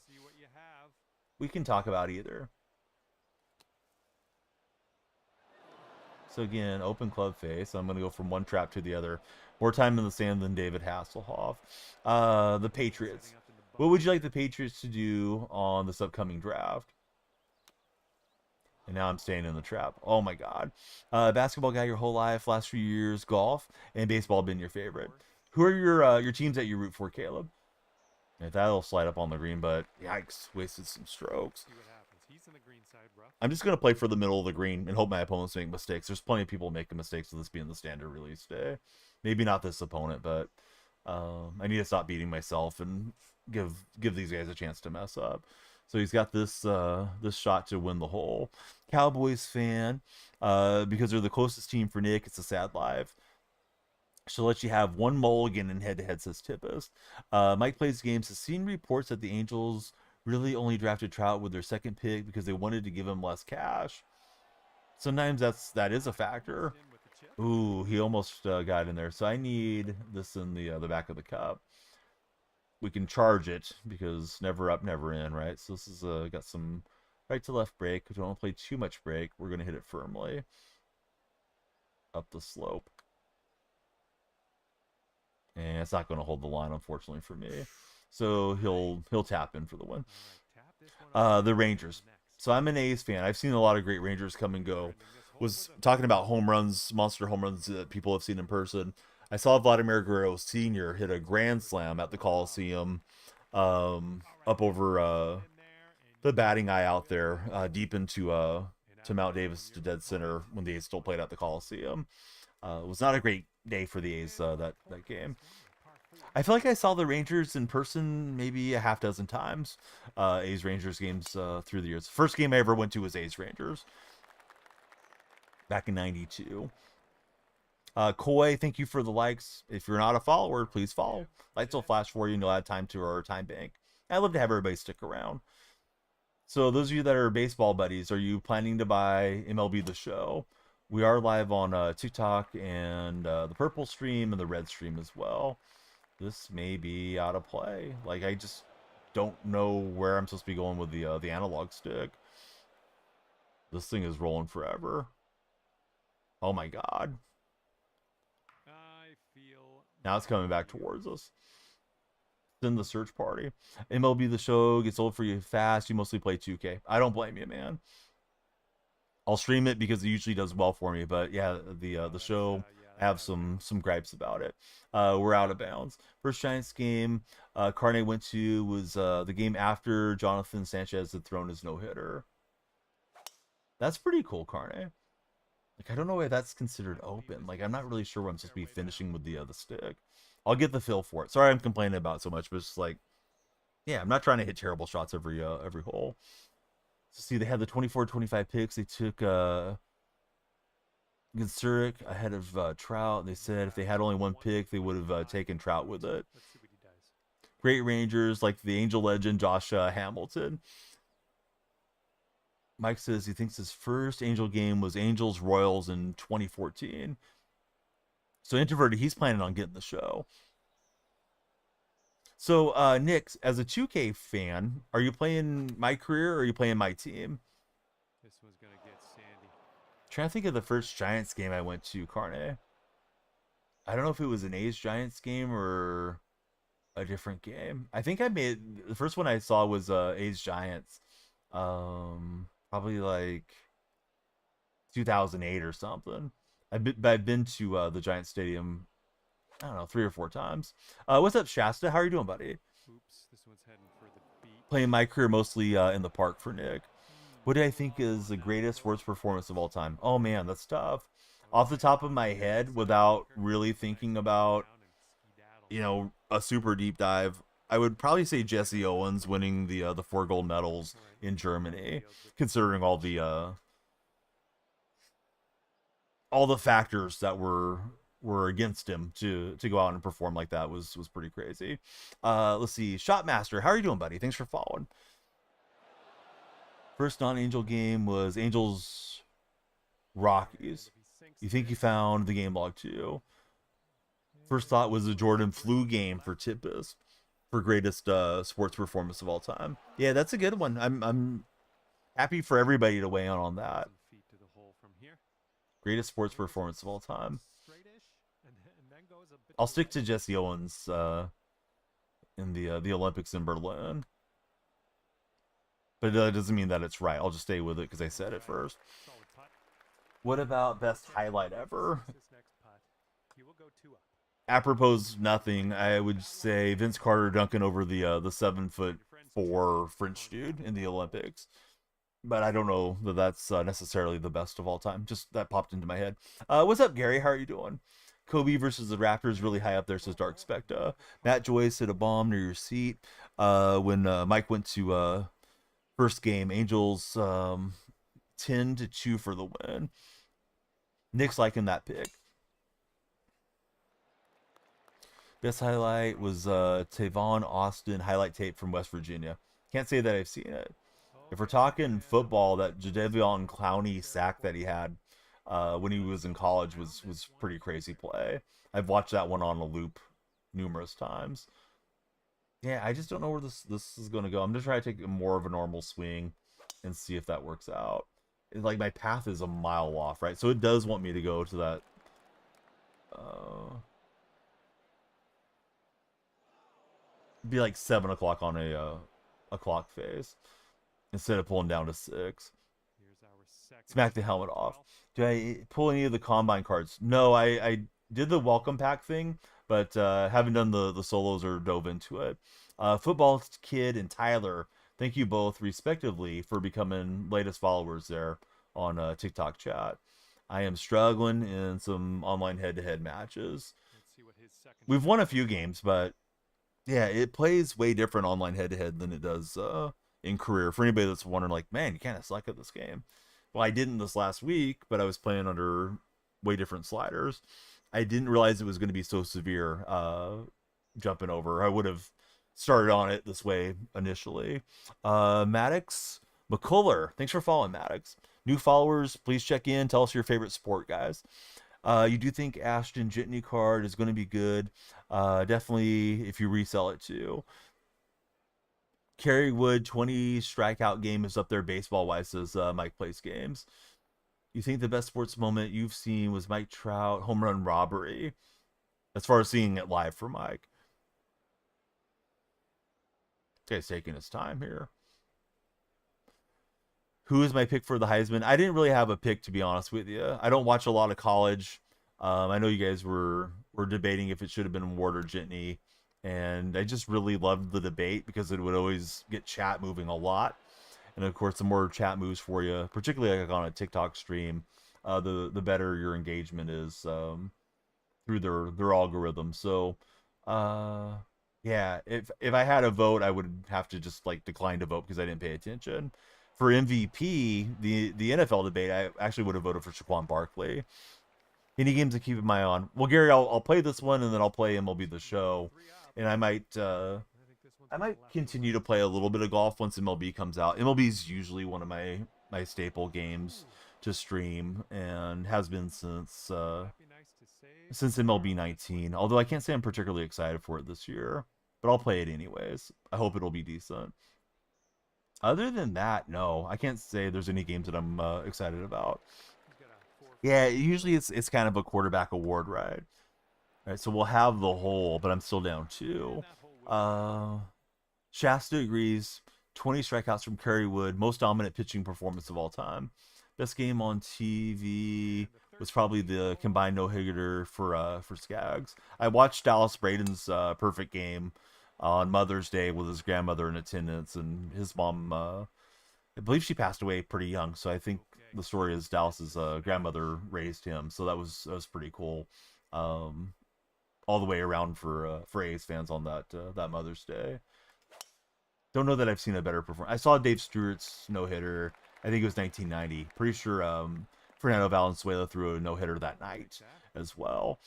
We can talk about either. So again, open club face. I'm going to go from one trap to the other. More time in the sand than David Hasselhoff. The Patriots. What would you like the Patriots to do on this upcoming draft? And now I'm staying in the trap. Oh my God. Basketball guy your whole life, last few years, golf, and baseball been your favorite. Who are your teams that you root for, Caleb? If that'll slide up on the green, but yikes, wasted some strokes. I'm just going to play for the middle of the green and hope my opponents make mistakes. There's plenty of people making mistakes with this being the standard release day. Maybe not this opponent, but I need to stop beating myself and give these guys a chance to mess up. So he's got this this shot to win the hole. Cowboys fan, because they're the closest team for Nick. It's a sad life. She'll let you have one mulligan in head-to-head, says Tippus. Mike Plays Games has seen reports that the Angels really only drafted Trout with their second pick because they wanted to give him less cash. Sometimes that is a factor. Ooh, he almost got in there. So I need this in the back of the cup. We can charge it because never up, never in, right? So this is got some Right to left break. We don't want to play too much break. We're going to hit it firmly up the slope. And it's not going to hold the line, unfortunately, for me. So he'll tap in for the win. The Rangers. So I'm an A's fan. I've seen a lot of great Rangers come and go. Was talking about home runs, monster home runs that people have seen in person. I saw Vladimir Guerrero Sr. hit a grand slam at the Coliseum, up over the batting eye out there, deep into to Mount Davis to dead center when the A's still played at the Coliseum. It was not a great day for the A's that game. I feel like I saw the Rangers in person maybe a half dozen times. A's Rangers games through the years. First game I ever went to was A's Rangers back in '92. Koi, thank you for the likes. If you're not a follower, please follow. Lights will flash for you and you'll add time to our time bank. I'd love to have everybody stick around. So those of you that are baseball buddies, are you planning to buy MLB The Show? We are live on TikTok and the purple stream and the red stream as well. This may be out of play. Like, I just don't know where I'm supposed to be going with the analog stick. This thing is rolling forever. Oh my god. Now it's coming back towards us. Send the search party. MLB The Show gets old for you fast. You mostly play 2K. I don't blame you, man. I'll stream it because it usually does well for me. But yeah, the show, I have some gripes about it. We're out of bounds. First Giants game Carne went to was the game after Jonathan Sanchez had thrown his no-hitter. That's pretty cool, Carne. Like, I don't know why that's considered open. Like, I'm not really sure where I'm supposed to be finishing with the stick. I'll get the feel for it. Sorry I'm complaining about it so much, but it's like, yeah, I'm not trying to hit terrible shots every hole. So see, they had the 24-25 picks. They took Zurich ahead of Trout. They said if they had only one pick, they would have taken Trout with it. Great Rangers, like the Angel legend Josh Hamilton. Mike says he thinks his first Angel game was Angels Royals in 2014. So Introverted, he's planning on getting the show. So Nick, as a 2K fan, are you playing my career or are you playing my team? This one's gonna get sandy. Trying to think of the first Giants game I went to, Carne. I don't know if it was an A's Giants game or a different game. I think the first one I saw was A's Giants. Probably like 2008 or something. I've been to the Giants Stadium, I don't know, 3 or 4 times. What's up, Shasta? How are you doing, buddy? Oops, this one's heading for the beat. Playing my career mostly in the park for Nick. What do I think is the greatest sports performance of all time? Oh man, that's tough. Off the top of my head, without really thinking about, a super deep dive, I would probably say Jesse Owens winning the 4 gold medals in Germany, considering all the factors that were against him to go out and perform like that was pretty crazy. Let's see, Shotmaster, how are you doing, buddy? Thanks for following. First non-Angel game was Angels Rockies. You think you found the game log too? First thought was the Jordan Flu game for Tippis for greatest sports performance of all time. Yeah, that's a good one. I'm happy for everybody to weigh in on that. Greatest sports performance of all time. I'll stick to Jesse Owens in the Olympics in Berlin. But that doesn't mean that it's right. I'll just stay with it because I said it first. What about best highlight ever? Apropos nothing, I would say Vince Carter dunking over the 7'4" French dude in the Olympics. But I don't know that that's necessarily the best of all time. Just that popped into my head. What's up, Gary? How are you doing? Kobe versus the Raptors really high up there, says Dark Specta. Matt Joyce hit a bomb near your seat when Mike went to first game. Angels 10-2 for the win. Nick's liking that pick. Best highlight was Tavon Austin highlight tape from West Virginia. Can't say that I've seen it. If we're talking football, that Jadeveon Clowney sack that he had when he was in college was pretty crazy play. I've watched that one on a loop numerous times. Yeah, I just don't know where this is going to go. I'm just trying to take more of a normal swing and see if that works out. It's like my path is a mile off, right? So it does want me to go to that. Be like 7 o'clock on a clock phase instead of pulling down to 6. Here's our second Smack the shot helmet as off. well. Do I pull any of the combine cards? No, I did the welcome pack thing, but haven't done the solos or dove into it. Football Kid and Tyler, thank you both respectively for becoming latest followers there on TikTok chat. I am struggling in some online head-to-head matches. Let's see what his second We've shot won a is. few games, but yeah, it plays way different online head-to-head than it does in career. For anybody that's wondering, like, man, you kind of suck at this game. Well, I didn't this last week, but I was playing under way different sliders. I didn't realize it was going to be so severe jumping over. I would have started on it this way initially. Maddox McCuller, thanks for following, Maddox. New followers, please check in. Tell us your favorite sport, guys. You do think Ashton Jitney card is going to be good. Definitely if you resell it too. Kerry Wood 20 strikeout game is up there baseball wise, says Mike Plays Games. You think the best sports moment you've seen was Mike Trout home run robbery? As far as seeing it live for Mike. This guy's taking his time here. Who is my pick for the Heisman? I didn't really have a pick, to be honest with you. I don't watch a lot of college. I know you guys were debating if it should have been Ward or Jitney, and I just really loved the debate because it would always get chat moving a lot. And of course, the more chat moves for you, particularly like on a TikTok stream, the better your engagement is through their algorithm. So, yeah, if I had a vote, I would have to just like decline to vote because I didn't pay attention. For MVP, the NFL debate, I actually would have voted for Saquon Barkley. Any games to keep my eye on? Well, Gary, I'll play this one and then I'll play MLB The Show, and I might continue to play a little bit of golf once MLB comes out. MLB is usually one of my staple games to stream and has been since MLB 19. Although I can't say I'm particularly excited for it this year, but I'll play it anyways. I hope it'll be decent. Other than that, no, I can't say there's any games that I'm excited about. Yeah, usually it's kind of a quarterback award, right? All right, so we'll have the hole, but I'm still down 2. Shasta agrees. 20 strikeouts from Kerry Wood, most dominant pitching performance of all time. Best game on TV was probably the combined no-hitter for Skaggs. I watched Dallas Braden's perfect game on Mother's Day with his grandmother in attendance, and his mom, I believe she passed away pretty young, so I think the story is Dallas's grandmother raised him, so that was pretty cool. All the way around for A's fans on that Mother's Day. Don't know that I've seen a better performance. I saw Dave Stewart's no-hitter. I think it was 1990. Pretty sure Fernando Valenzuela threw a no-hitter that night as well.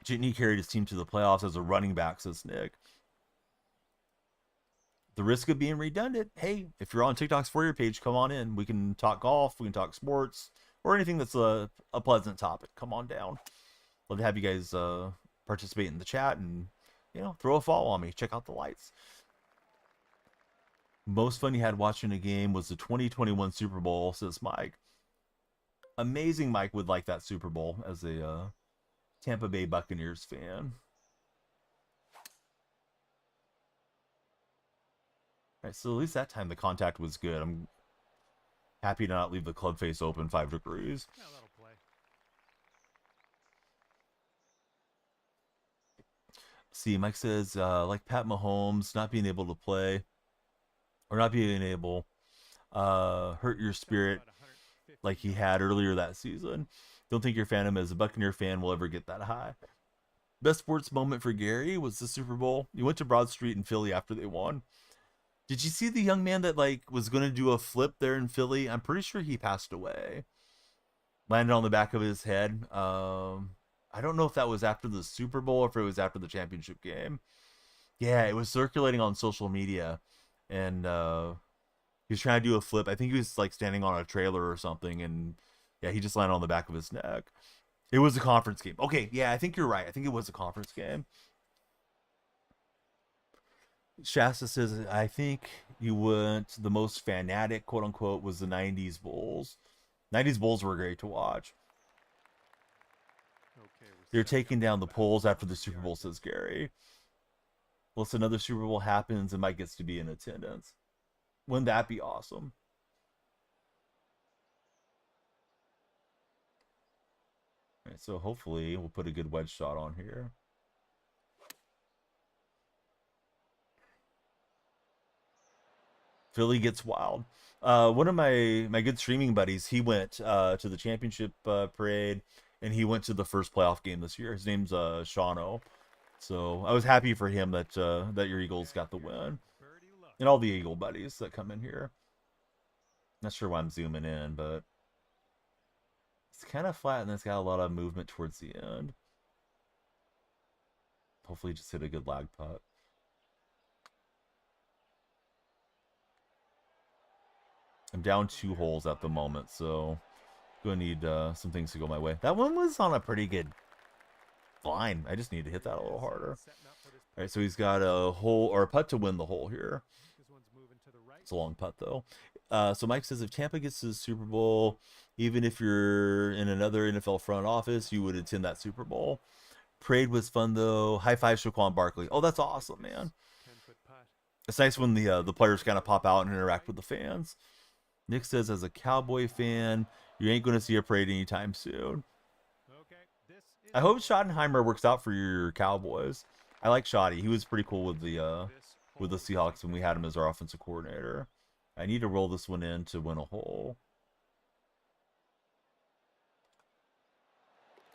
Jitney carried his team to the playoffs as a running back, says Nick. The risk of being redundant. Hey, if you're on TikTok's For You page, come on in. We can talk golf, we can talk sports, or anything that's a pleasant topic. Come on down. Love to have you guys participate in the chat and, throw a follow on me. Check out the lights. Most fun you had watching a game was the 2021 Super Bowl, says Mike. Amazing Mike would like that Super Bowl as a Tampa Bay Buccaneers fan. All right, so at least that time the contact was good. I'm happy to not leave the club face open 5 degrees. Yeah, that'll play. See, Mike says, like Pat Mahomes, not being able to play or not being able hurt your spirit like he had earlier that season. Don't think your fandom as a Buccaneer fan will ever get that high. Best sports moment for Gary was the Super Bowl. You went to Broad Street in Philly after they won. Did you see the young man that was going to do a flip there in Philly? I'm pretty sure he passed away. Landed on the back of his head. I don't know if that was after the Super Bowl or if it was after the championship game. Yeah, it was circulating on social media. And he was trying to do a flip. I think he was standing on a trailer or something. And yeah, he just landed on the back of his neck. It was a conference game. Okay, yeah, I think you're right. I think it was a conference game. Shasta says, I think you went the most fanatic, quote unquote, was the 90s Bulls. 90s Bulls were great to watch. Okay, we're They're setting up taking for down the the battle of polls after the 100 Super Bowl, yards. says Gary. Unless another Super Bowl happens and Mike gets to be in attendance. Wouldn't that be awesome? All right, so hopefully we'll put a good wedge shot on here. Philly gets wild. One of my good streaming buddies, he went to the championship parade, and he went to the first playoff game this year. His name's Shawno. So I was happy for him that that your Eagles got the win, Birdie look. and all the Eagle buddies that come in here. Not sure why I'm zooming in, but it's kind of flat, and it's got a lot of movement towards the end. Hopefully, just hit a good lag putt. I'm down 2 holes at the moment, so gonna need some things to go my way. That one was on a pretty good line. I just need to hit that a little harder. Setting up for this All right, so he's got a hole or a putt to win the hole here. This one's moving to the right. It's a long putt though. So Mike says if Tampa gets to the Super Bowl, even if you're in another NFL front office, you would attend that Super Bowl. Parade was fun though. High five, Shaquan Barkley. Oh, that's awesome, man. 10-foot putt. It's nice when the players kind of pop out and interact with the fans. Nick says, as a Cowboy fan, you ain't going to see a parade anytime soon. Okay, this is I hope Schottenheimer works out for your Cowboys. I like Shoddy. He was pretty cool with the this Seahawks when we had him as our offensive coordinator. I need to roll this one in to win a hole.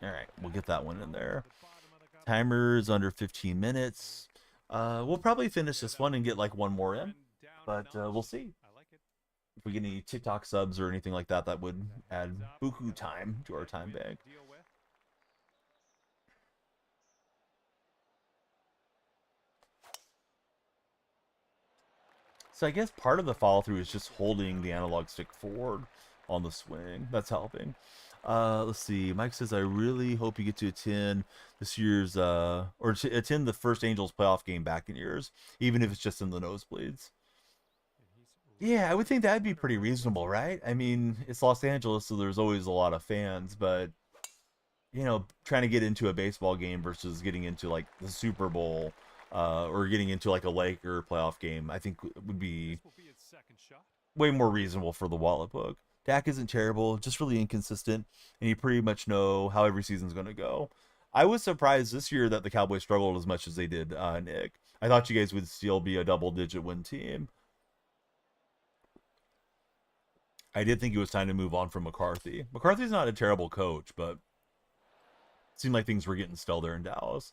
All right, we'll get that one in there. Timer's under 15 minutes. We'll probably finish this one and get like one more in, but we'll see. I like it. If we get any TikTok subs or anything like that, that would add buku time to our time bank. Deal with. So I guess part of the follow through is just holding the analog stick forward on the swing. That's helping. Let's see. Mike says, I really hope you get to attend this year's, or to attend the first Angels playoff game back in years, even if it's just in the nosebleeds. Yeah, I would think that'd be pretty reasonable, right? I mean, it's Los Angeles, so there's always a lot of fans, but you know, trying to get into a baseball game versus getting into like the Super Bowl, or getting into like a Laker playoff game, I think would be This will be its second shot. way more reasonable for the wallet book. Dak isn't terrible, just really inconsistent, and you pretty much know how every season's going to go. I was surprised this year that the Cowboys struggled as much as they did, Nick. I thought you guys would still be a double-digit win team. I did think it was time to move on from McCarthy. McCarthy's not a terrible coach, but it seemed like things were getting stale there in Dallas.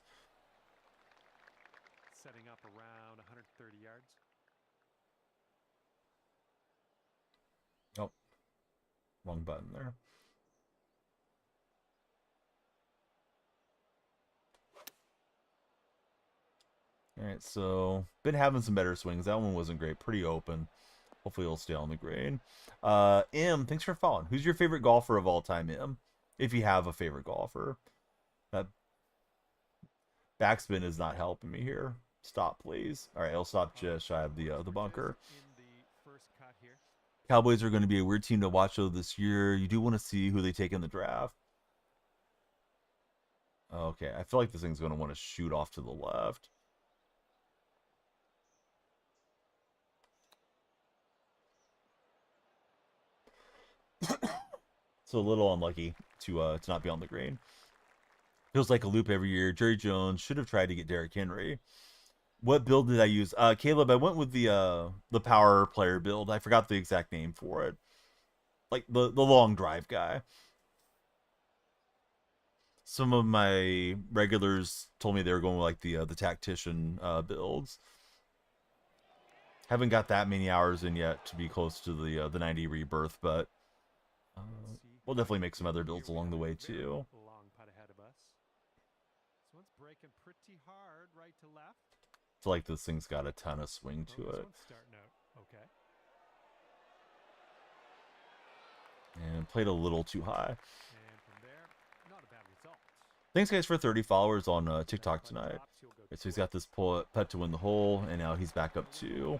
Setting up around 130 yards. Oh, wrong button there. All right, so been having some better swings. That one wasn't great. Pretty open. Hopefully it'll stay on the green. M, thanks for following. Who's your favorite golfer of all time, M? If you have a favorite golfer. That backspin is not helping me here. Stop, please. All right, I'll stop just shy of the bunker. In the first cut here. Cowboys are going to be a weird team to watch though this year. You do want to see who they take in the draft. Okay, I feel like this thing's going to want to shoot off to the left. So a little unlucky to not be on the green. Feels like a loop every year. Jerry Jones should have tried to get Derrick Henry. What build did I use? Caleb, I went with the power player build. I forgot the exact name for it. Like the long drive guy. Some of my regulars told me they were going with like the tactician builds. Haven't got that many hours in yet to be close to the 90 rebirth, but we'll definitely make some other builds along the way too. Long putt ahead of us. This one's breaking pretty hard right to left. I feel like this thing's got a ton of swing to This it. one's starting out okay. And played a little too high. And from there, not a bad result. Thanks guys for 30 followers on TikTok Putt tonight. drops, you'll go Right, so he's got this putt to win the hole, and now he's back up 2.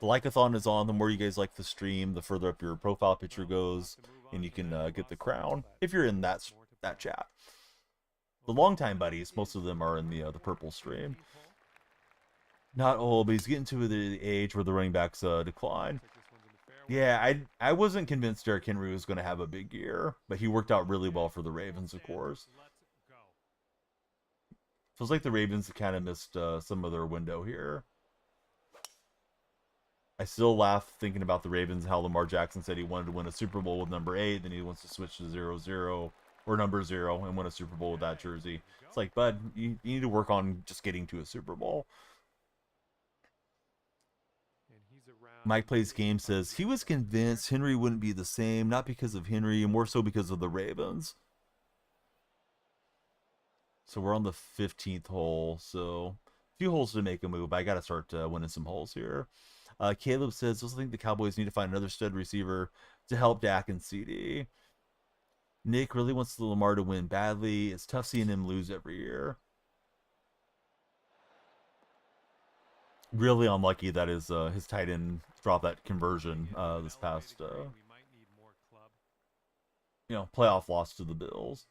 The like-a-thon is on. The more you guys like the stream, the further up your profile picture goes, and you can get the crown if you're in that chat. The longtime buddies, most of them are in the purple stream. Not old, but he's getting to the age where the running backs decline. Yeah, I wasn't convinced Derrick Henry was going to have a big year, but he worked out really well for the Ravens, of course. Feels like the Ravens kind of missed some of their window here. I still laugh thinking about the Ravens, how Lamar Jackson said he wanted to win a Super Bowl with number 8, then he wants to switch to 0-0 or number 0 and win a Super Bowl with that jersey. It's like, bud, you need to work on just getting to a Super Bowl. Mike Plays Game says he was convinced Henry wouldn't be the same, not because of Henry, more so because of the Ravens. So we're on the 15th hole, so a few holes to make a move. I got to start winning some holes here. Caleb says, I also think the Cowboys need to find another stud receiver to help Dak and CD. Nick really wants the Lamar to win badly. It's tough seeing him lose every year. Really unlucky that his tight end dropped that conversion this past playoff loss to the Bills.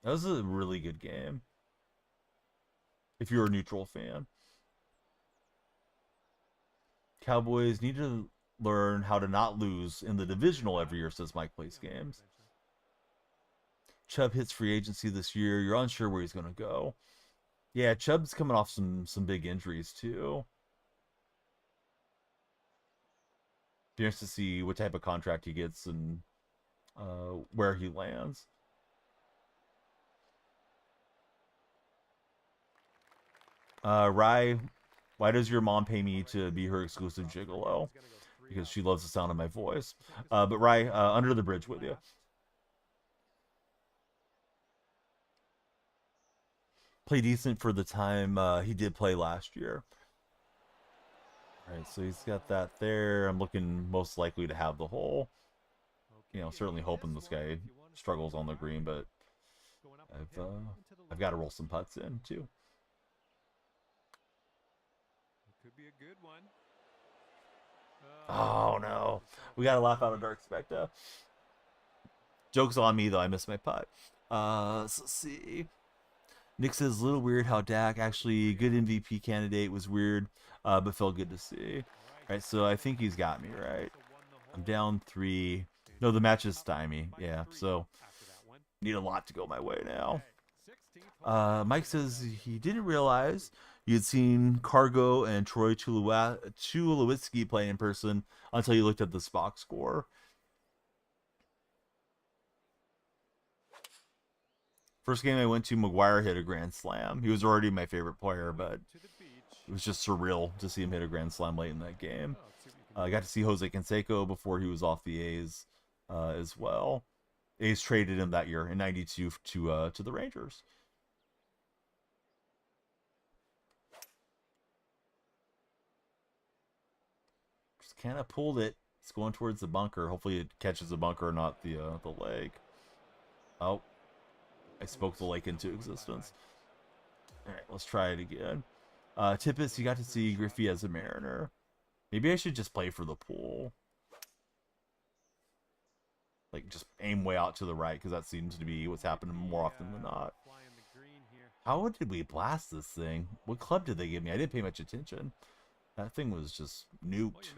That was a really good game if you're a neutral fan. Cowboys need to learn how to not lose in the divisional every year, says Mike Plays Games. Chubb hits free agency this year. You're unsure where he's going to go. Yeah, Chubb's coming off some big injuries, too. Be interested to see what type of contract he gets and where he lands. Rye, why does your mom pay me to be her exclusive gigolo? Because she loves the sound of my voice. But Rye, under the bridge with you. Play decent for the time he did play last year. All right, so he's got that there. I'm looking most likely to have the hole. Certainly hoping this guy struggles on the green, but I've got to roll some putts in too. Could be a good one. Oh no, we got to laugh out of Dark Spectre. Joke's on me though. I missed my putt. So let's see. Nick says, a little weird how Dak, actually good MVP candidate, was weird, but felt good to see. All right, so I think he's got me, right? I'm down 3. No, the match is stymie. Yeah, so need a lot to go my way now. Mike says he didn't realize you had seen Cargo and Troy Tulowitzki play in person until you looked at the Spock score. First game I went to, McGuire hit a grand slam. He was already my favorite player, but it was just surreal to see him hit a grand slam late in that game. I got to see Jose Canseco before he was off the A's as well. A's traded him that year in '92 to the Rangers. Just kind of pulled it. It's going towards the bunker. Hopefully it catches the bunker, not the leg. Oh. I spoke the lake into existence. Alright, let's try it again. Tippett, you got to see Griffey as a Mariner. Maybe I should just play for the pool. Like, just aim way out to the right, because that seems to be what's happening more often than not. How did we blast this thing? What club did they give me? I didn't pay much attention. That thing was just nuked.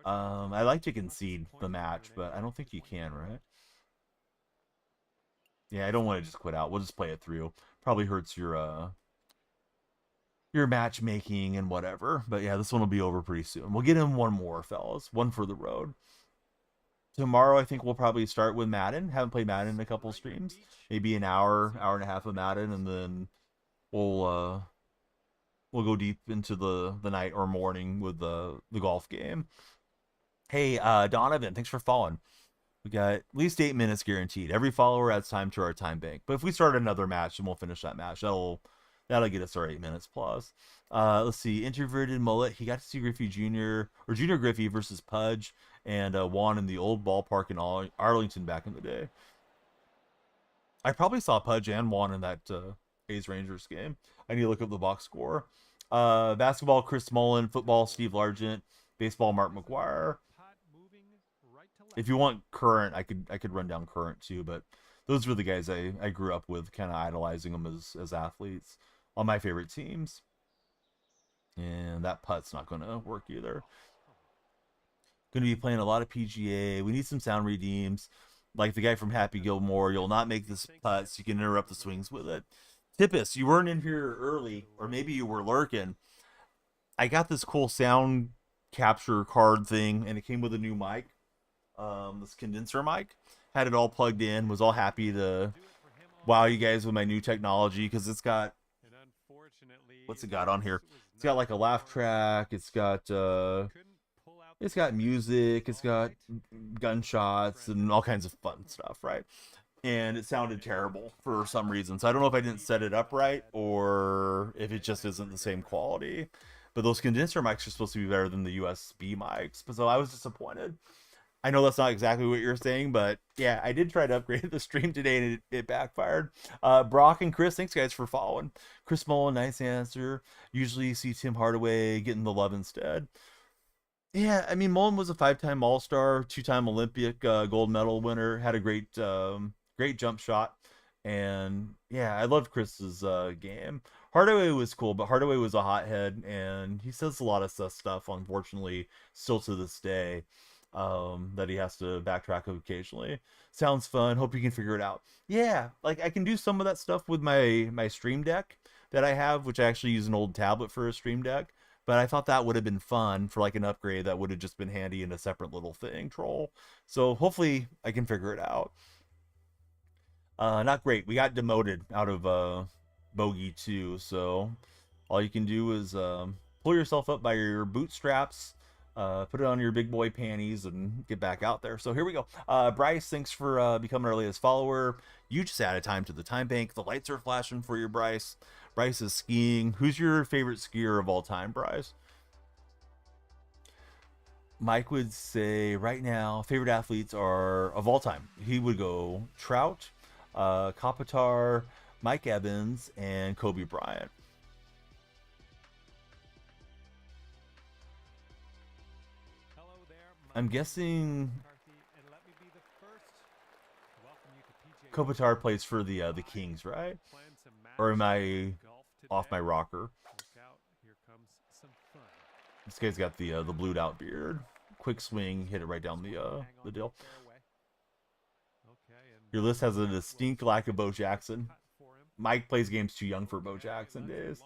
I like to concede the match, but I don't think you can, right? Yeah, I don't want to just quit out. We'll just play it through. Probably hurts your matchmaking and whatever. But yeah, this one will be over pretty soon. We'll get in one more, fellas. One for the road. Tomorrow, I think we'll probably start with Madden. Haven't played Madden in a couple streams. Maybe an hour and a half of Madden, and then we'll go deep into the night or morning with the golf game. Hey, Donovan, thanks for following. We got at least 8 minutes guaranteed. Every follower adds time to our time bank. But if we start another match, then we'll finish that match. That'll get us our 8 minutes plus. Let's see. Introverted Mullet. He got to see Griffey Jr. or Junior Griffey versus Pudge and Juan in the old ballpark in Arlington back in the day. I probably saw Pudge and Juan in that A's Rangers game. I need to look up the box score. Basketball, Chris Mullin. Football, Steve Largent. Baseball, Mark McGuire. If you want current, I could run down current too, but those were the guys I grew up with, kind of idolizing them as athletes on my favorite teams. And that putt's not going to work either. Going to be playing a lot of PGA. We need some sound redeems. Like the guy from Happy Gilmore, you'll not make this putt, so you can interrupt the swings with it. Tippus, you weren't in here early, or maybe you were lurking. I got this cool sound capture card thing, and it came with a new mic. This condenser mic. Had it all plugged in. Was all happy to wow you guys with my new technology, because it's got, what's it got on here? It's got like a laugh track. It's got music. It's got gunshots and all kinds of fun stuff, right? And it sounded terrible for some reason. So I don't know if I didn't set it up right or if it just isn't the same quality. But those condenser mics are supposed to be better than the USB mics. So I was disappointed. I know that's not exactly what you're saying, but yeah, I did try to upgrade the stream today and it backfired. Brock and Chris, thanks guys for following. Chris Mullen, nice answer. Usually you see Tim Hardaway getting the love instead. Yeah, I mean, Mullen was a 5-time All-Star, 2-time Olympic gold medal winner, had a great jump shot. And yeah, I loved Chris's game. Hardaway was cool, but Hardaway was a hothead, and he says a lot of stuff, unfortunately, still to this day. That he has to backtrack occasionally. Sounds fun. Hope you can figure it out. Yeah, like I can do some of that stuff with my Stream Deck that I have, which I actually use an old tablet for a Stream Deck. But I thought that would have been fun for like an upgrade that would have just been handy in a separate little thing, troll. So hopefully I can figure it out. Not great. We got demoted out of Bogey 2, so all you can do is pull yourself up by your bootstraps, put it on your big boy panties, and get back out there. So here we go. Bryce, thanks for becoming our latest follower. You just added time to the time bank. The lights are flashing for you, Bryce. Bryce is skiing. Who's your favorite skier of all time, Bryce? Mike would say right now, favorite athletes are of all time. He would go Trout, Kopitar, Mike Evans, and Kobe Bryant. I'm guessing Kopitar plays for the Kings, right? Or am I off my rocker? This guy's got the blued out beard. Quick swing, hit it right down the dill. Your list has a distinct lack of Bo Jackson. Mike plays games too young for Bo Jackson days.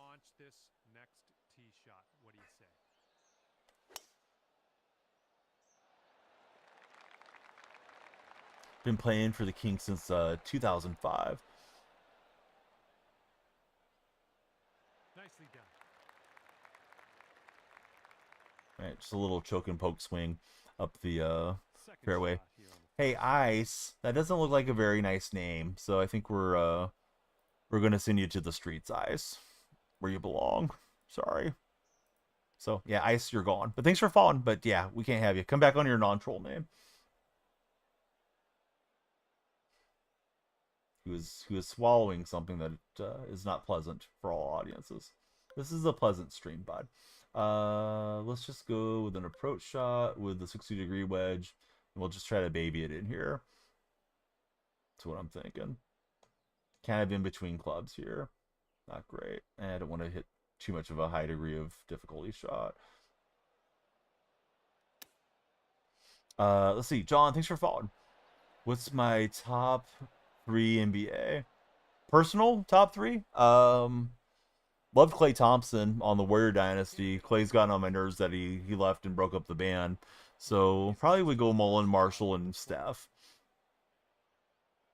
Been playing for the Kings since 2005. Nicely done. All right, just a little choke and poke swing up the fairway. Hey, Ice, that doesn't look like a very nice name, so I think we're gonna send you to the streets, Ice, where you belong. Sorry. So yeah, Ice, you're gone. But thanks for following. But yeah, we can't have you. Come back on your non-troll name. He was swallowing something that is not pleasant for all audiences. This is a pleasant stream, bud. Let's just go with an approach shot with the 60-degree wedge. And we'll just try to baby it in here. That's what I'm thinking. Kind of in between clubs here. Not great. And I don't want to hit too much of a high degree of difficulty shot. Let's see. John, thanks for following. What's my top 3 NBA? Personal top 3? Loved Klay Thompson on the Warrior Dynasty. Klay's gotten on my nerves that he left and broke up the band. So probably would go Mullen, Marshall, and Steph.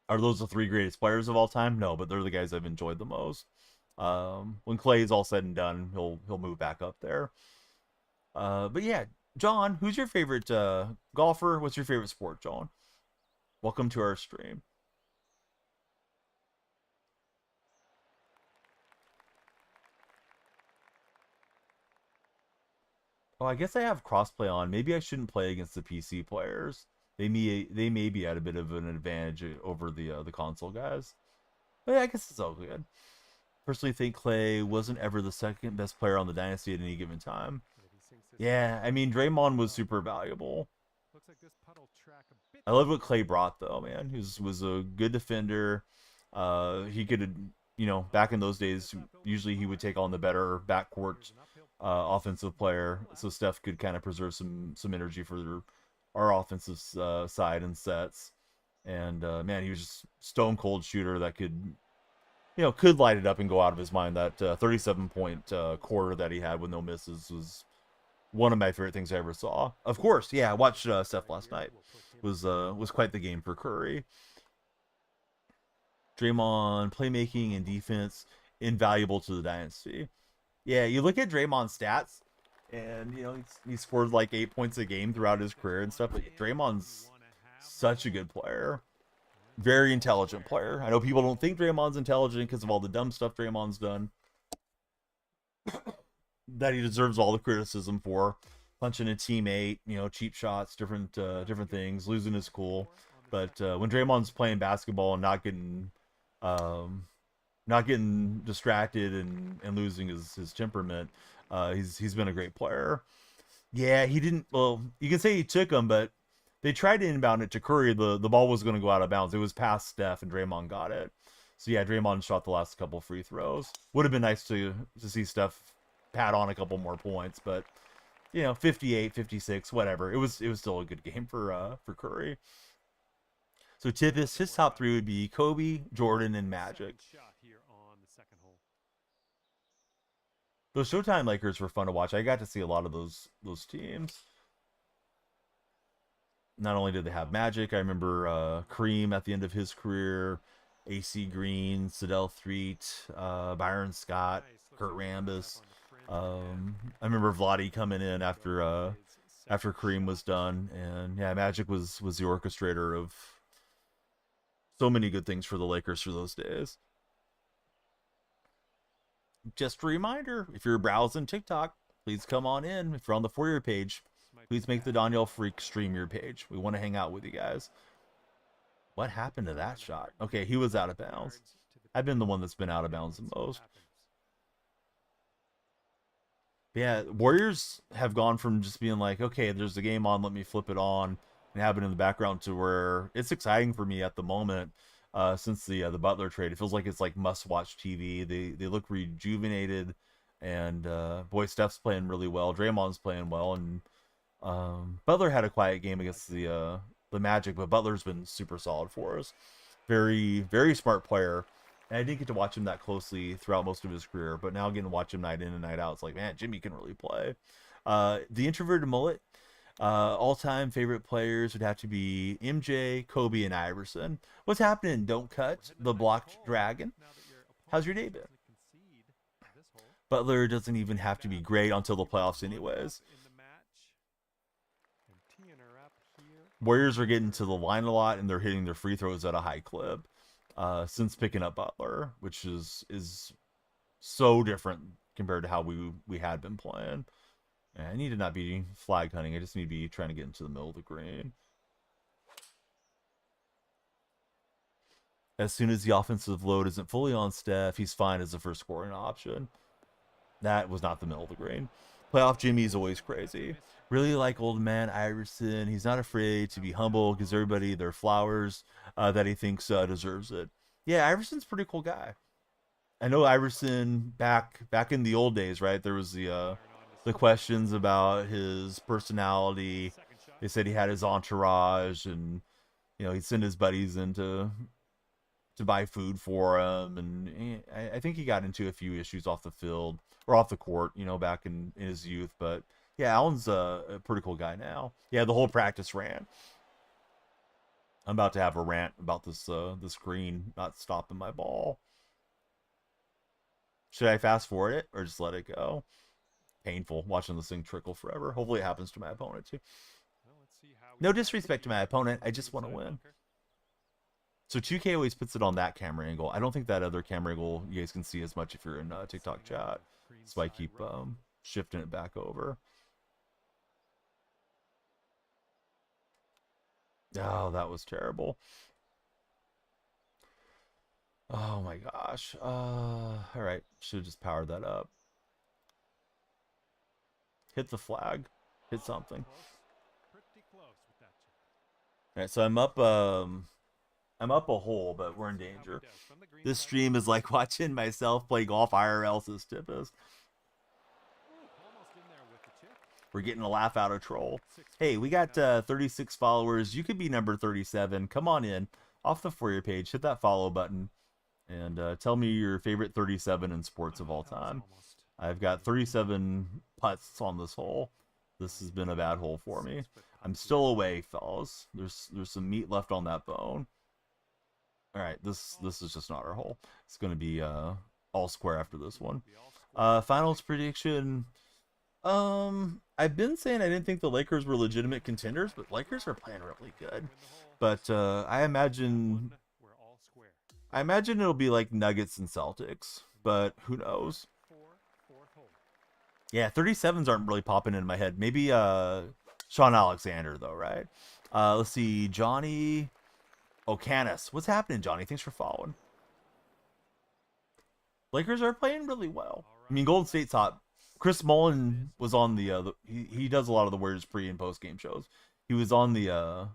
Are those the 3 greatest players of all time? No, but they're the guys I've enjoyed the most. When Klay is all said and done, he'll move back up there. But yeah, John, who's your favorite golfer? What's your favorite sport, John? Welcome to our stream. Oh, I guess I have crossplay on. Maybe I shouldn't play against the PC players. They may be at a bit of an advantage over the console guys. But yeah, I guess it's all good. Personally think Clay wasn't ever the second best player on the dynasty at any given time. But if he sinks this Yeah, I mean, Draymond was well, super valuable. looks like this putt'll track a bit I love too what Clay far. brought though, man. He was a good defender. He could, back in those days, usually he would take on the better backcourt Here's an uphill putt. offensive player, so Steph could kind of preserve some energy for our offensive side and sets. And man, he was just stone cold shooter that could light it up and go out of his mind. That 37-point quarter that he had with no misses was one of my favorite things I ever saw. Of course, yeah, I watched Steph last night. Was quite the game for Curry. Draymond playmaking and defense invaluable to the dynasty. Yeah, you look at Draymond's stats, and he scored like 8 points a game throughout his career and stuff. But Draymond's such a good player, very intelligent player. I know people don't think Draymond's intelligent because of all the dumb stuff Draymond's done, that he deserves all the criticism for. Punching a teammate, cheap shots, different things. Losing is cool, but when Draymond's playing basketball and not getting distracted and losing his temperament, he's been a great player. Yeah, he didn't. Well, you can say he took him, but they tried to inbound it to Curry. The ball was going to go out of bounds. It was past Steph, and Draymond got it. So yeah, Draymond shot the last couple free throws. Would have been nice to see Steph pad on a couple more points, but 58, 56, whatever. It was still a good game for Curry. So Tippis, his top three would be Kobe, Jordan, and Magic. Those Showtime Lakers were fun to watch. I got to see a lot of those teams. Not only did they have Magic, I remember Kareem at the end of his career, AC Green, Sedell Threet, Byron Scott, Kurt Rambis. I remember Vlade coming in after Kareem was done, and yeah, Magic was the orchestrator of so many good things for the Lakers for those days. Just a reminder, if you're browsing TikTok, please come on in. If you're on the For Your page, please make the Danielle Freak stream your page. We want to hang out with you guys. What happened to that shot? Okay, he was out of bounds. I've been the one that's been out of bounds the most. Yeah, Warriors have gone from just being like, okay, there's a game on, let me flip it on and have it in the background, to where it's exciting for me at the moment. Since the Butler trade, it feels like it's like must-watch TV. They look rejuvenated, and boy, Steph's playing really well. Draymond's playing well, and Butler had a quiet game against the Magic, but Butler's been super solid for us. Very, very smart player. And I didn't get to watch him that closely throughout most of his career, but now getting to watch him night in and night out, it's like, man, Jimmy can really play. The introverted mullet, all-time favorite players would have to be MJ, Kobe, and Iverson. What's happening? Don't cut the blocked dragon. How's your day been? Butler doesn't even have to be great until the playoffs anyways. Warriors are getting to the line a lot, and they're hitting their free throws at a high clip. Since picking up Butler, which is so different compared to how we had been playing. And I need to not be flag hunting. I just need to be trying to get into the middle of the green. As soon as the offensive load isn't fully on Steph, he's fine as the first scoring option. That was not the middle of the green. Playoff Jimmy is always crazy. Really like old man Iverson. He's not afraid to be humble, gives everybody their flowers that he thinks deserves it. Yeah, Iverson's a pretty cool guy. I know Iverson back in the old days, right? There was the questions about his personality. They said he had his entourage, and he'd send his buddies in to buy food for him, and I think he got into a few issues off the field or off the court, back in his youth. But yeah, Allen's a pretty cool guy now. Yeah, the whole practice rant. I'm about to have a rant about this screen not stopping my ball. Should I fast forward it or just let it go? Painful watching this thing trickle forever. Hopefully it happens to my opponent too. No disrespect to my opponent. I just want to win. So 2K always puts it on that camera angle. I don't think that other camera angle you guys can see as much if you're in TikTok chat. So I keep shifting it back over. Oh, that was terrible. Oh my gosh. All right. Should have just powered that up. Hit the flag. Hit something. Pretty close with that chip. All right, so I'm up a hole, but we're in danger. This stream is like watching myself play golf IRL, says Tippus. Almost in there with the chip. We're getting a laugh out of troll. Hey, we got 36 followers. You could be number 37. Come on in. Off the For You page. Hit that follow button. And tell me your favorite 37 in sports of all time. I've got 37 putts on this hole. This has been a bad hole for me. I'm still away, fellas. There's some meat left on that bone. All right, this is just not our hole. It's going to be all square after this one. Finals prediction. I've been saying I didn't think the Lakers were legitimate contenders, but Lakers are playing really good. But I imagine it'll be like Nuggets and Celtics, but who knows? Yeah, 37s aren't really popping in my head. Maybe Sean Alexander though, right? Let's see, Johnny O'Canis. What's happening, Johnny? Thanks for following. Lakers are playing really well. I mean, Golden State's hot. Chris Mullen was on the he does a lot of the Warriors pre and post game shows. He was on the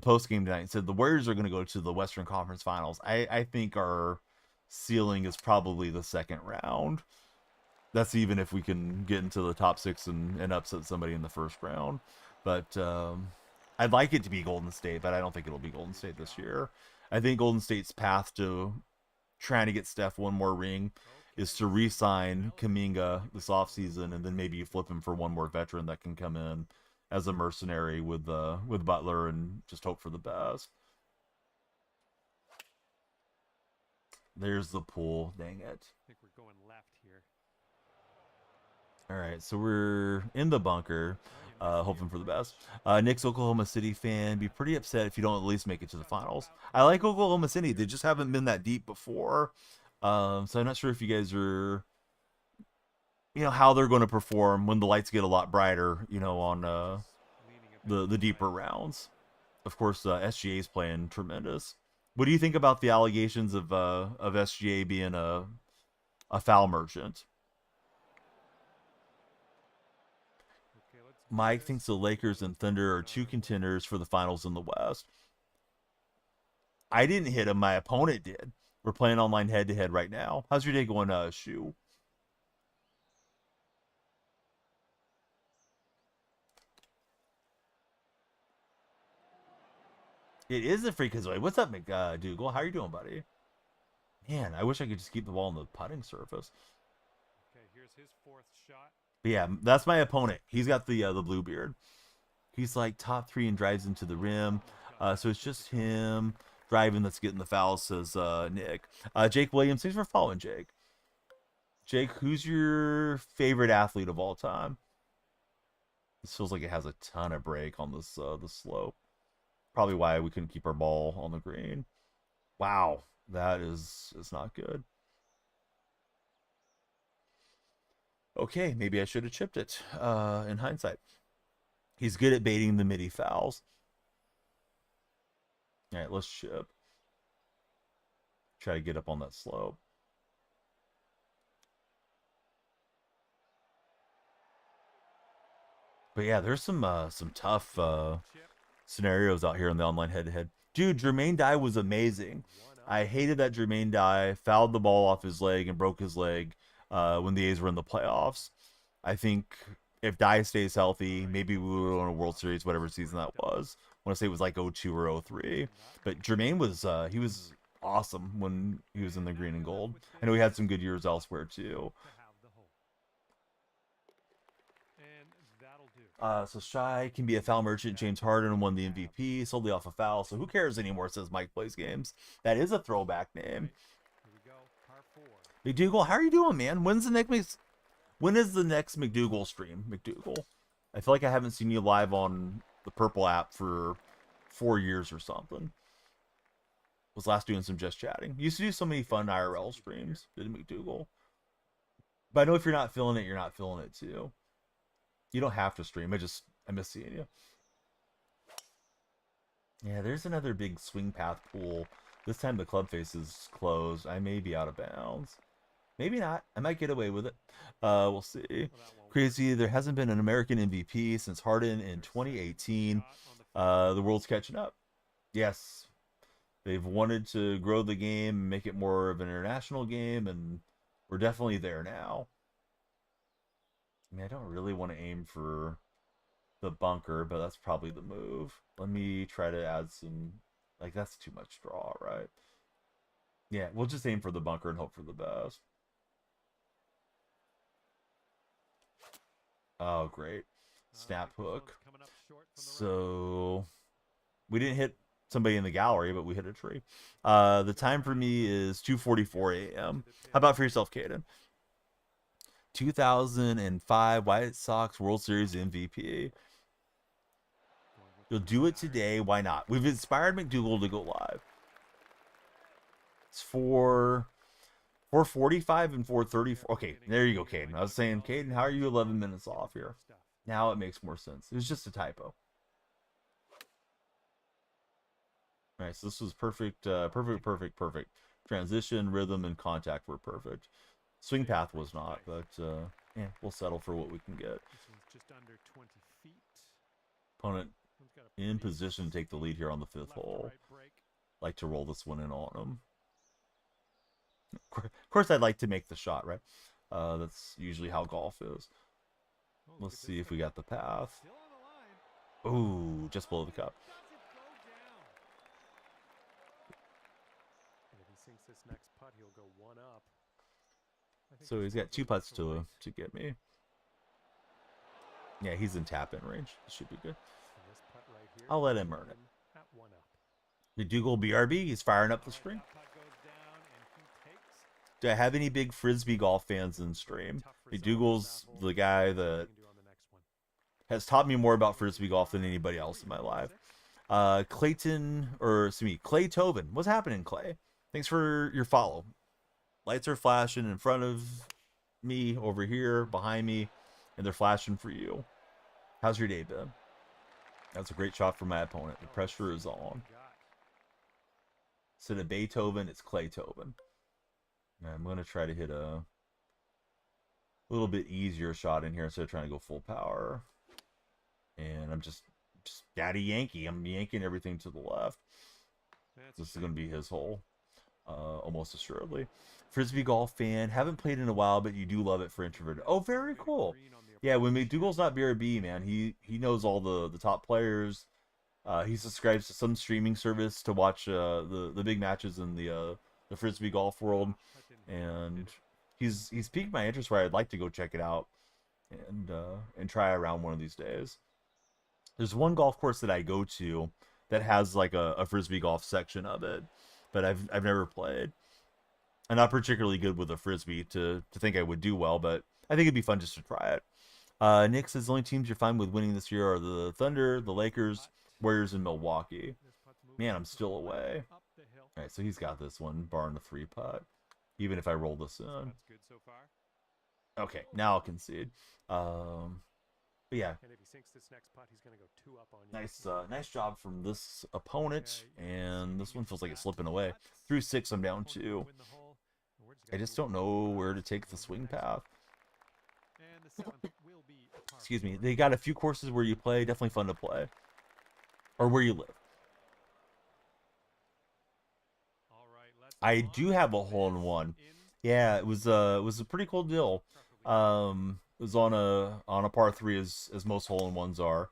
post game tonight and said the Warriors are going to go to the Western Conference Finals. I think our ceiling is probably the second round. That's even if we can get into the top 6 and upset somebody in the first round. But I'd like it to be Golden State, but I don't think it'll be Golden State this year. I think Golden State's path to trying to get Steph one more ring is to re-sign Kuminga this offseason, and then maybe you flip him for one more veteran that can come in as a mercenary with Butler and just hope for the best. There's the pool. Dang it. I think we're going left here. All right, so we're in the bunker, hoping for the best. Nick's Oklahoma City fan. Be pretty upset if you don't at least make it to the finals. I like Oklahoma City. They just haven't been that deep before. So I'm not sure if you guys are, how they're going to perform when the lights get a lot brighter, on the deeper rounds. Of course, SGA is playing tremendous. What do you think about the allegations of SGA being a foul merchant? Mike thinks the Lakers and Thunder are 2 contenders for the finals in the West. I didn't hit him. My opponent did. We're playing online head-to-head right now. How's your day going, Shu? It is a freakazoid. What's up, McDougal? How are you doing, buddy? Man, I wish I could just keep the ball on the putting surface. Okay, here's his 4th shot. But yeah, that's my opponent. He's got the blue beard. He's like top 3 and drives into the rim. So it's just him driving that's getting the foul, says Nick. Jake Williams, thanks for following, Jake. Jake, who's your favorite athlete of all time? This feels like it has a ton of break on this the slope. Probably why we couldn't keep our ball on the green. Wow, that is not good. Okay, maybe I should have chipped it in hindsight. He's good at baiting the midi fouls. All right, let's chip. Try to get up on that slope. But yeah, there's some tough scenarios out here in the online head-to-head. Dude, Jermaine Dye was amazing. I hated that Jermaine Dye fouled the ball off his leg and broke his leg when the A's were in the playoffs. I think if Dye stays healthy, maybe we would win a World Series, whatever season that was. I want to say it was like 02 or 03. But Jermaine was he was awesome when he was in the green and gold. I know he had some good years elsewhere too. So Shy can be a foul merchant. James Harden won the MVP solely off a foul. So who cares anymore, says Mike Plays Games. That is a throwback name. McDougal, how are you doing, man? When is the next McDougal stream, McDougal? I feel like I haven't seen you live on the Purple app for 4 years or something. Was last doing some just chatting. Used to do so many fun IRL streams, did McDougal. But I know if you're not feeling it, you're not feeling it too. You don't have to stream. I miss seeing you. Yeah, there's another big swing path pool This time the club face is closed. I may be out of bounds. Maybe not. I might get away with it. We'll see. Well, that won't Crazy. There hasn't been an American MVP since Harden in 2018. The world's catching up. Yes. They've wanted to grow the game, make it more of an international game, and we're definitely there now. I mean, I don't really want to aim for the bunker, but that's probably the move. Let me try to add some... Like, that's too much draw, right? Yeah, we'll just aim for the bunker and hope for the best. Oh, great. Snap hook. So, we didn't hit somebody in the gallery, but we hit a tree. The time for me is 2:44 a.m. How about for yourself, Caden? 2005 White Sox World Series MVP. You'll do it today. Why not? We've inspired McDougal to go live. It's for 4:45 and 4:34. Okay, there you go, Caden. I was saying, Caden, how are you 11 minutes off here? Now it makes more sense. It was just a typo. All right, so this was perfect, perfect. Transition, rhythm, and contact were perfect. Swing path was not, but yeah, we'll settle for what we can get. This one's just under 20 feet. Opponent in position to take the lead here on the 5th hole. Like to roll this one in on him. Of course, I'd like to make the shot, right? That's usually how golf is. Let's see if we got the path. Ooh, just below the cup. And if he sinks this next putt, he'll go one up. So he's got 2 putts to get me. Yeah, he's in tap-in range. Should be good. I'll let him earn it. McDougal BRB, he's firing up the stream. Do I have any big Frisbee golf fans in stream? McDougal's the guy that has taught me more about Frisbee golf than anybody else in my life. Clay Tobin. What's happening, Clay? Thanks for your follow. Lights are flashing in front of me, over here, behind me, and they're flashing for you. How's your day been? That's a great shot for my opponent. The pressure is on. Instead of Beethoven, it's Clay Tobin. I'm going to try to hit a little bit easier shot in here instead of trying to go full power. And I'm just Daddy Yankee. I'm yanking everything to the left. This is going to be his hole. Almost assuredly. Frisbee golf fan. Haven't played in a while, but you do love it for introverted. Oh, very cool. Yeah, when McDougal's not BRB, man, he knows all the top players. He subscribes to some streaming service to watch the big matches in the Frisbee golf world, and he's piqued my interest where I'd like to go check it out and try around one of these days. There's one golf course that I go to that has like a Frisbee golf section of it, but I've never played. I'm not particularly good with a Frisbee to think I would do well, but I think it'd be fun just to try it. Nick says the only teams you're fine with winning this year are the Thunder, the Lakers, Warriors, and Milwaukee. Man, I'm still away. All right, so he's got this one, barring the 3 putt. Even if I roll this in. Okay, now I'll concede. But yeah. Nice job from this opponent, and this one feels like it's slipping away. Through 6, I'm down 2. I just don't know where to take the swing path. Excuse me. They got a few courses where you play. Definitely fun to play. Or where you live. I do have a hole-in-one. Yeah, it was a pretty cool deal. It was on a par 3 as most hole-in-ones are,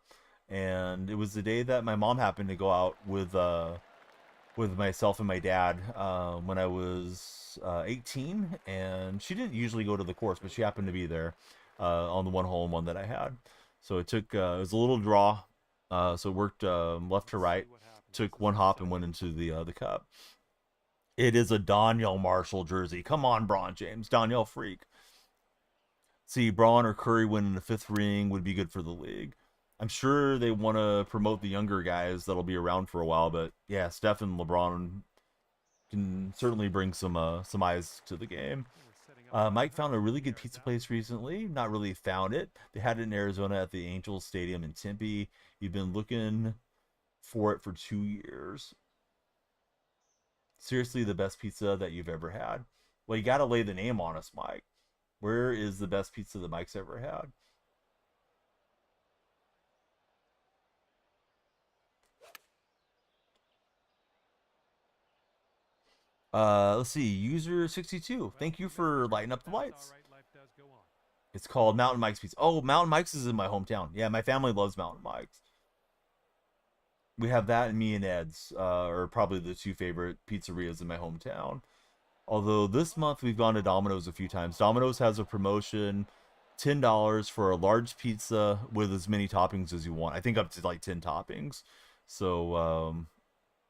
and it was the day that my mom happened to go out with myself and my dad when I was 18, and she didn't usually go to the course, but she happened to be there on the one hole-in-one that I had. So it was a little draw, so it worked left to right, took one hop and went into the cup. It is a Danielle Marshall jersey. Come on, Bron James. Danielle freak. See, Braun or Curry winning the 5th ring would be good for the league. I'm sure they want to promote the younger guys that'll be around for a while, but yeah, Steph and LeBron can certainly bring some eyes to the game. Mike found a really good pizza place recently. Not really found it. They had it in Arizona at the Angels Stadium in Tempe. You've been looking for it for 2 years. Seriously, the best pizza that you've ever had? Well, you got to lay the name on us, Mike. Where is the best pizza that Mike's ever had? Let's see. User 62. Thank you for lighting up the lights. It's called Mountain Mike's Pizza. Oh, Mountain Mike's is in my hometown. Yeah, my family loves Mountain Mike's. We have that and Me and Ed's, are probably the two favorite pizzerias in my hometown. Although this month we've gone to Domino's a few times. Domino's has a promotion, $10 for a large pizza with as many toppings as you want. I think up to like 10 toppings. So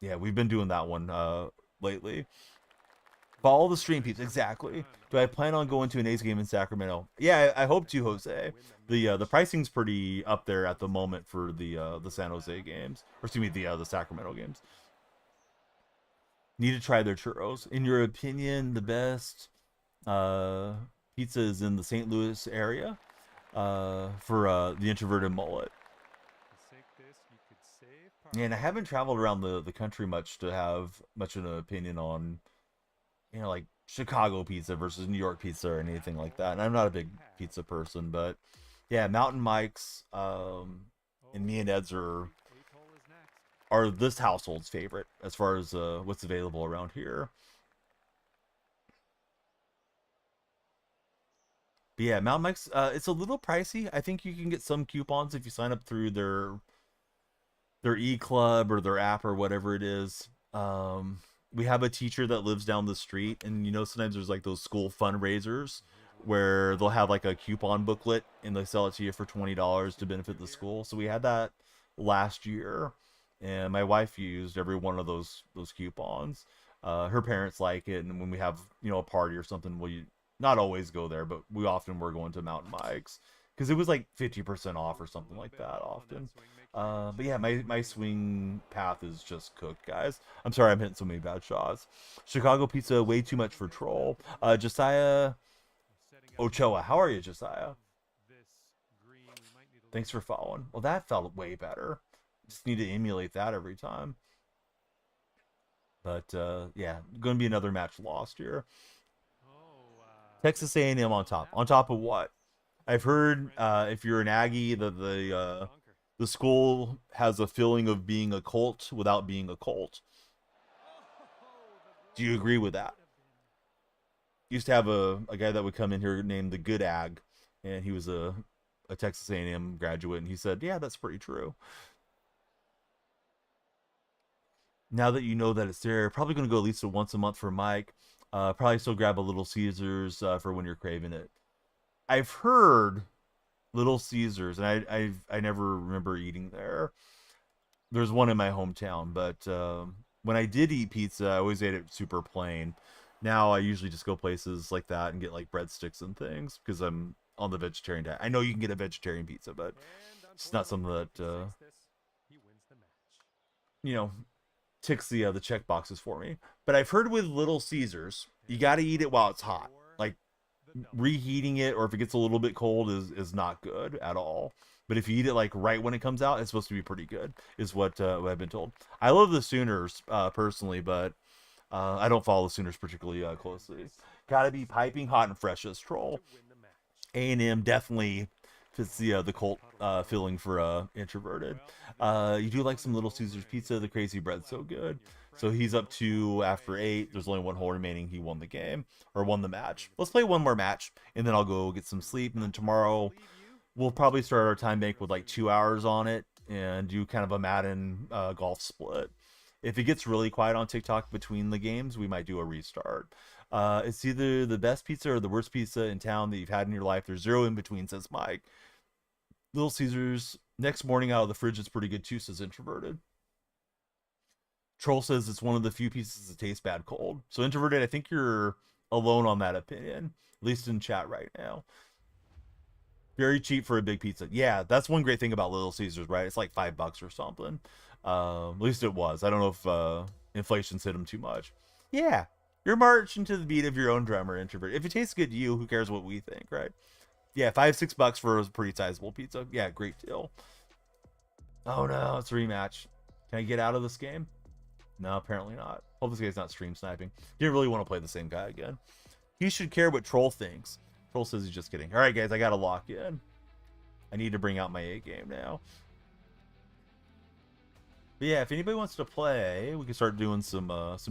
yeah, we've been doing that one lately. Follow the stream, peeps. Exactly. Do I plan on going to an A's game in Sacramento? Yeah, I hope to, Jose. The pricing's pretty up there at the moment for the San Jose games, or excuse me, the Sacramento games. Need to try their churros. In your opinion, the best pizza is in the St. Louis area for the introverted mullet. And I haven't traveled around the country much to have much of an opinion on, you know, like Chicago pizza versus New York pizza or anything like that. And I'm not a big pizza person, but yeah, Mountain Mike's and Me and Ed's are this household's favorite as far as what's available around here. But yeah, Mountain Mike's, it's a little pricey. I think you can get some coupons if you sign up through their e-club or their app or whatever it is. We have a teacher that lives down the street, and you know, sometimes there's like those school fundraisers where they'll have like a coupon booklet and they sell it to you for $20 to benefit the school. So we had that last year, and my wife used every one of those coupons. Her parents like it, and when we have, you know, a party or something, we not always go there, but we often were going to Mountain Mike's because it was like 50% off or something like that often. But yeah, my swing path is just cooked, guys. I'm sorry I'm hitting so many bad shots. Chicago pizza, way too much for troll. Josiah Ochoa, how are you, Josiah? Thanks for following. Well, that felt way better. Just need to emulate that every time. But yeah, going to be another match lost here. Texas A&M on top. On top of what? I've heard if you're an Aggie, the school has a feeling of being a cult without being a cult. Do you agree with that? Used to have a guy that would come in here named the Good Ag, and he was a Texas A&M graduate, and he said, yeah, that's pretty true. Now that you know that it's there, probably going to go at least once a month for Mike. Probably still grab a Little Caesars for when you're craving it. I've heard Little Caesars, and I never remember eating there. There's one in my hometown, but when I did eat pizza, I always ate it super plain. Now I usually just go places like that and get like breadsticks and things because I'm on the vegetarian diet. I know you can get a vegetarian pizza, but it's not something that you know, ticks the check boxes for me. But I've heard with Little Caesars, you got to eat it while it's hot. Like reheating it, or if it gets a little bit cold, is not good at all. But if you eat it like right when it comes out, it's supposed to be pretty good, is what I've been told. I love the Sooners personally, but I don't follow the Sooners particularly closely. Gotta be piping hot and fresh as troll. A&M definitely fits the cult feeling for introverted. You do like some Little Caesars pizza. The crazy bread's so good. So he's up to after 8. There's only one hole remaining. He won the game or won the match. Let's play one more match, and then I'll go get some sleep. And then tomorrow we'll probably start our time bank with like 2 hours on it and do kind of a Madden golf split. If it gets really quiet on TikTok between the games, we might do a restart. It's either the best pizza or the worst pizza in town that you've had in your life. There's zero in between, says Mike. Little Caesars next morning out of the fridge is pretty good too, says Introverted. Troll says it's one of the few pizzas that taste bad cold. So Introverted, I think you're alone on that opinion, at least in chat right now. Very cheap for a big pizza. Yeah, that's one great thing about Little Caesars, right? It's like $5 or something. At least it was. I don't know if inflation's hit them too much. Yeah, you're marching to the beat of your own drummer, Introvert. If it tastes good to you, who cares what we think, right? Yeah, $5-6 for a pretty sizable pizza. Yeah, great deal. Oh no, it's a rematch. Can I get out of this game? No, apparently not. Hope this guy's not stream sniping. Didn't really want to play the same guy again. He should care what Troll thinks. Troll says he's just kidding. All right, guys, I gotta lock in. I need to bring out my A game now. But yeah, if anybody wants to play, we can start doing some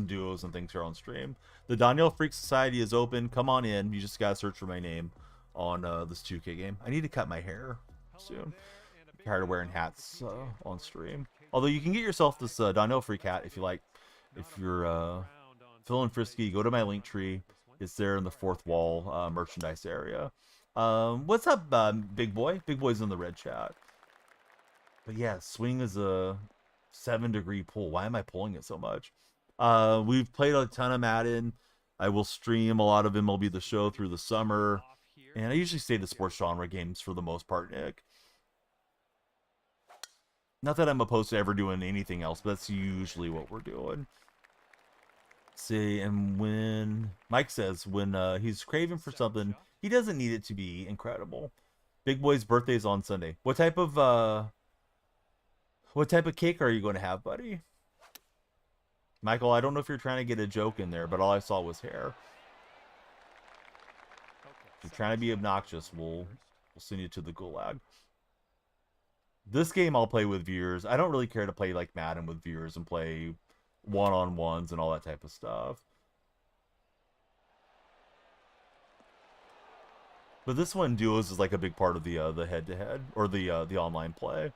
duos and things here on stream. The Daniel Freak Society is open. Come on in. You just gotta search for my name on this 2K game. I need to cut my hair soon. I'm tired of wearing hats on stream. Although you can get yourself this Daniel Freak hat if you like. If you're feeling frisky, go to my link tree. It's there in the fourth wall merchandise area. What's up, Big Boy? Big Boy's in the red chat. But yeah, swing is a 7-degree pull. Why am I pulling it so much? We've played a ton of Madden. I will stream a lot of MLB The Show through the summer. And I usually stay to sports genre games for the most part, Nick. Not that I'm opposed to ever doing anything else, but that's usually what we're doing. See, and when Mike says when he's craving for something, he doesn't need it to be incredible. Big Boy's birthday is on Sunday. What type of cake are you going to have, buddy? Michael, I don't know if you're trying to get a joke in there, but all I saw was hair. If you're trying to be obnoxious, we'll send you to the gulag. This game I'll play with viewers. I don't really care to play like Madden with viewers and play one-on-ones and all that type of stuff. But this one, duos, is like a big part of the head-to-head or the online play.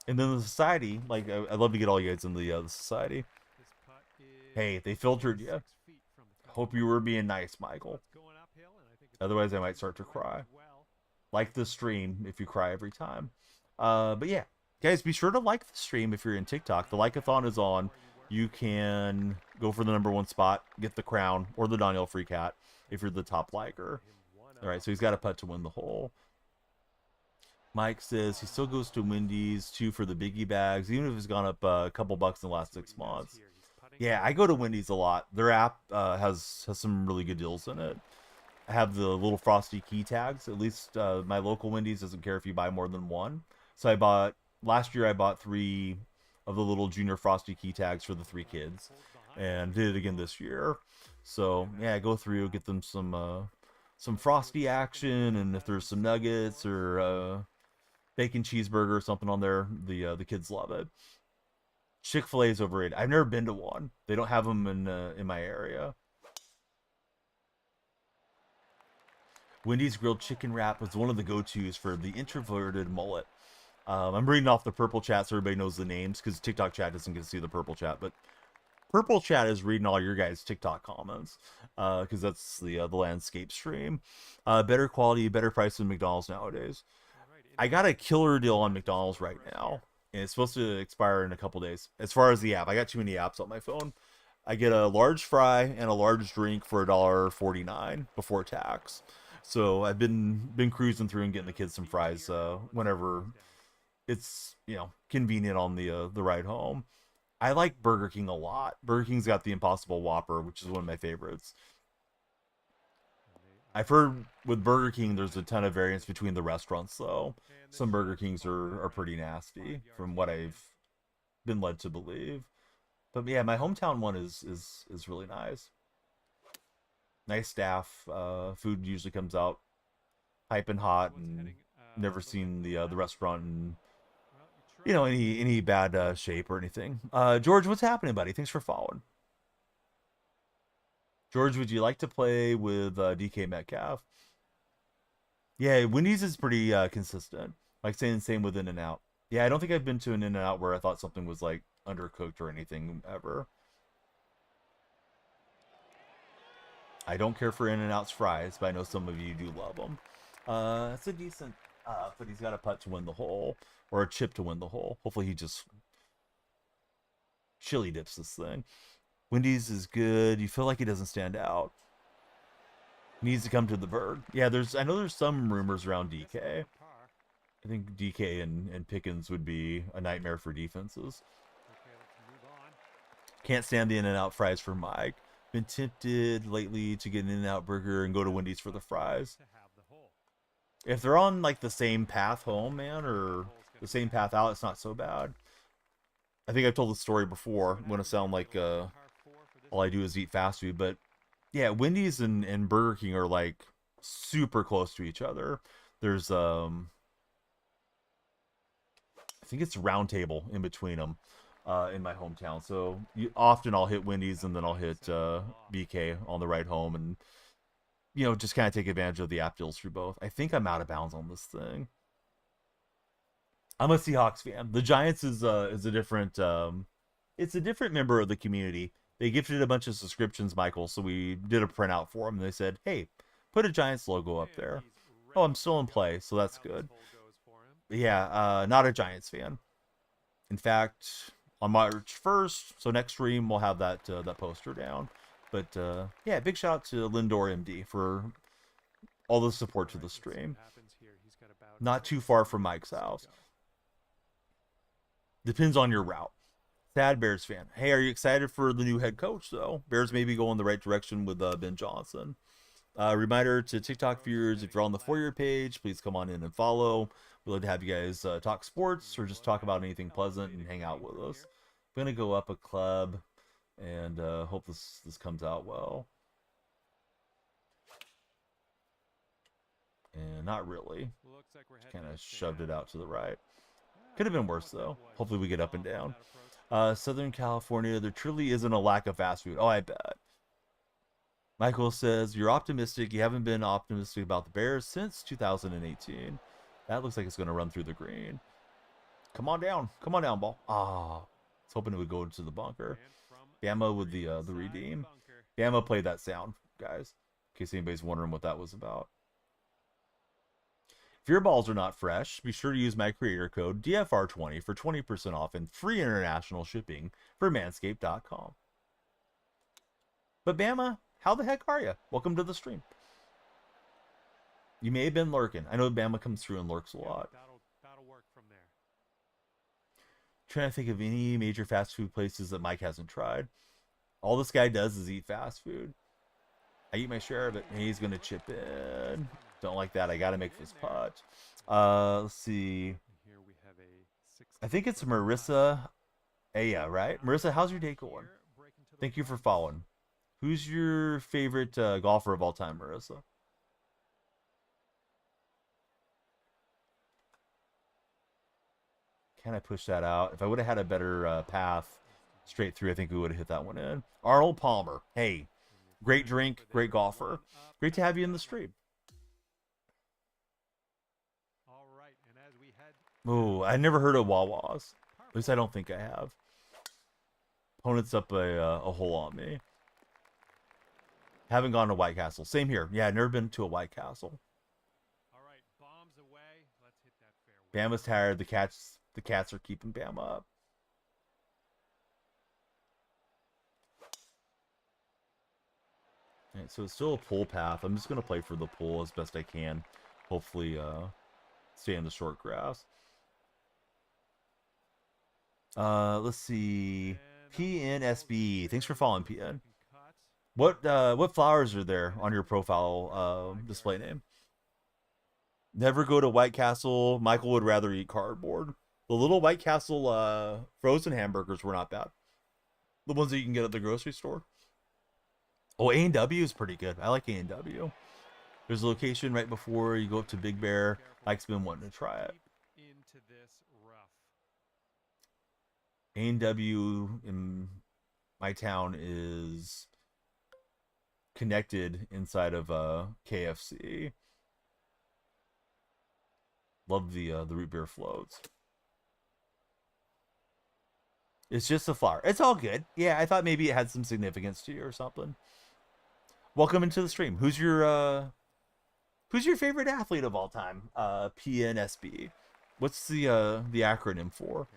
And then the society, like I'd love to get all you guys in the society. Hey, they filtered you. Hope you were being nice, Michael. Otherwise, I might start to cry. Like the stream if you cry every time. But yeah, guys, be sure to like the stream if you're in TikTok. The like-a-thon is on. You can go for the #1 spot, get the crown, or the Daniel Free Cat if you're the top liker. All right, so he's got a putt to win the hole. Mike says he still goes to Wendy's too for the biggie bags, even if it's gone up a couple bucks in the last 6 months. Yeah, I go to Wendy's a lot. Their app has some really good deals in it. I have the little frosty key tags. At least my local Wendy's doesn't care if you buy more than one. So last year I bought 3 of the little junior frosty key tags for the 3 kids, and did it again this year. So yeah, I go through, get them some frosty action, and if there's some nuggets or bacon cheeseburger or something on there, the kids love it. Chick-fil-A is overrated. I've never been to one. They don't have them in my area. Wendy's grilled chicken wrap was one of the go-tos for the introverted mullet. I'm reading off the purple chat so everybody knows the names, because TikTok chat doesn't get to see the purple chat, but purple chat is reading all your guys' TikTok comments, because that's the landscape stream. Better quality, better price than McDonald's nowadays. I got a killer deal on McDonald's right now, and it's supposed to expire in a couple days. As far as the app, I got too many apps on my phone. I get a large fry and a large drink for $1.49 before tax. So I've been cruising through and getting the kids some fries whenever it's convenient on the ride home. I like Burger King a lot. Burger King's got the Impossible Whopper, which is one of my favorites. I've heard with Burger King there's a ton of variance between the restaurants, though. Some Burger Kings are pretty nasty, from what I've been led to believe. But yeah, my hometown one is really nice. Nice staff. Food usually comes out piping hot, and never seen the restaurant in any bad shape or anything. George, what's happening, buddy? Thanks for following. George, would you like to play with DK Metcalf? Yeah, Wendy's is pretty consistent. Like saying the same with In-N-Out. Yeah, I don't think I've been to an In-N-Out where I thought something was like undercooked or anything ever. I don't care for In-N-Out's fries, but I know some of you do love them. It's a decent, but he's got a putt to win the hole, or a chip to win the hole. Hopefully he just chili dips this thing. Wendy's is good. You feel like he doesn't stand out. Needs to come to the Berg. Yeah, I know there's some rumors around DK. I think DK and Pickens would be a nightmare for defenses. Can't stand the In-N-Out fries for Mike. Been tempted lately to get an In-N-Out burger and go to Wendy's for the fries. If they're on like the same path home, man, or the same path out, it's not so bad. I think I've told the story before. I'm gonna sound like all I do is eat fast food, but yeah, Wendy's and Burger King are like super close to each other. There's I think it's Round Table in between them in my hometown. So often I'll hit Wendy's and then I'll hit BK on the ride home, and just kind of take advantage of the app deals through both. I think I'm out of bounds on this thing. I'm a Seahawks fan. The Giants is a different it's a different member of the community. They gifted a bunch of subscriptions, Michael, so we did a printout for them. And they said, "Hey, put a Giants logo up there." Oh, I'm still in play, so that's good. But yeah, not a Giants fan. In fact, on March 1st, so next stream we'll have that poster down. But yeah, big shout out to Lindor MD for all the support to the stream. Not too far from Mike's house. Depends on your route. Sad Bears fan. Hey, are you excited for the new head coach, though? Bears may be going the right direction with Ben Johnson. Reminder to TikTok viewers, if you're on the For You page, please come on in and follow. We'd love to have you guys talk sports or just talk about anything pleasant and hang out with us. I'm going to go up a club and hope this comes out well. And not really. Kind of shoved it out to the right. Could have been worse, though. Hopefully we get up and down. Southern California, there truly isn't a lack of fast food. Oh, I bet. Michael says, you're optimistic. You haven't been optimistic about the Bears since 2018. That looks like it's going to run through the green. Come on down. Come on down, ball. Ah, I was hoping it would go into the bunker. Bama with the redeem. Bama played that sound, guys, in case anybody's wondering what that was about. If your balls are not fresh, be sure to use my creator code DFR20 for 20% off and free international shipping for manscaped.com. But Bama, how the heck are you? Welcome to the stream. You may have been lurking. I know Bama comes through and lurks a lot. That'll work from there. Trying to think of any major fast food places that Mike hasn't tried. All this guy does is eat fast food. I eat my share of it. He's going to chip in. Don't like that. I got to make this putt. Let's see. I think it's Marissa. Yeah, right? Marissa, how's your day going? Thank you for following. Who's your favorite golfer of all time, Marissa? Can I push that out? If I would have had a better path straight through, I think we would have hit that one in. Arnold Palmer. Hey, great drink, great golfer. Great to have you in the stream. Oh, I never heard of Wawa's. At least I don't think I have. Opponent's up a hole on me. Haven't gone to White Castle. Same here. Yeah, I've never been to a White Castle. All right, bombs away. Let's hit that fairway. Bama's tired. The cats are keeping Bama up. All right, so it's still a pull path. I'm just gonna play for the pull as best I can. Hopefully, stay in the short grass. Let's see. PNSB. Thanks for following, PN. What flowers are there on your profile display name? Never go to White Castle. Michael would rather eat cardboard. The little White Castle frozen hamburgers were not bad. The ones that you can get at the grocery store. Oh, A&W is pretty good. I like A&W. There's a location right before you go up to Big Bear. Mike's been wanting to try it. A&W in my town is connected inside of KFC. Love the root beer floats. It's just a flower. It's all good. Yeah, I thought maybe it had some significance to you or something. Welcome into the stream. Who's your favorite athlete of all time? PNSB. What's the acronym for?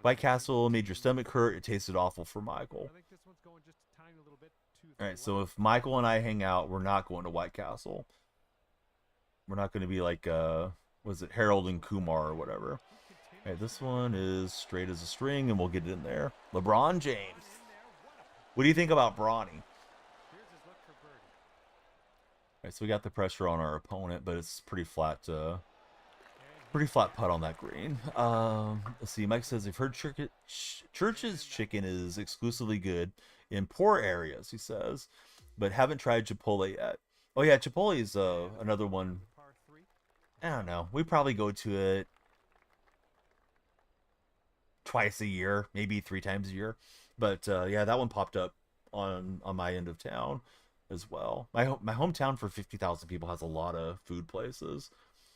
White Castle made your stomach hurt. It tasted awful for Michael. All right, so if Michael and I hang out, we're not going to White Castle. We're not going to be like, was it Harold and Kumar or whatever? All right, this one is straight as a string, and we'll get it in there. LeBron James. What do you think about Bronny? All right, so we got the pressure on our opponent, but it's pretty flat Pretty flat putt on that green. Let's see. Mike says, I've heard Church's chicken is exclusively good in poor areas, he says, but haven't tried Chipotle yet. Oh, yeah, Chipotle is another one. I don't know. We probably go to it twice a year, maybe 3 times a year. But yeah, that one popped up on my end of town as well. My hometown for 50,000 people has a lot of food places.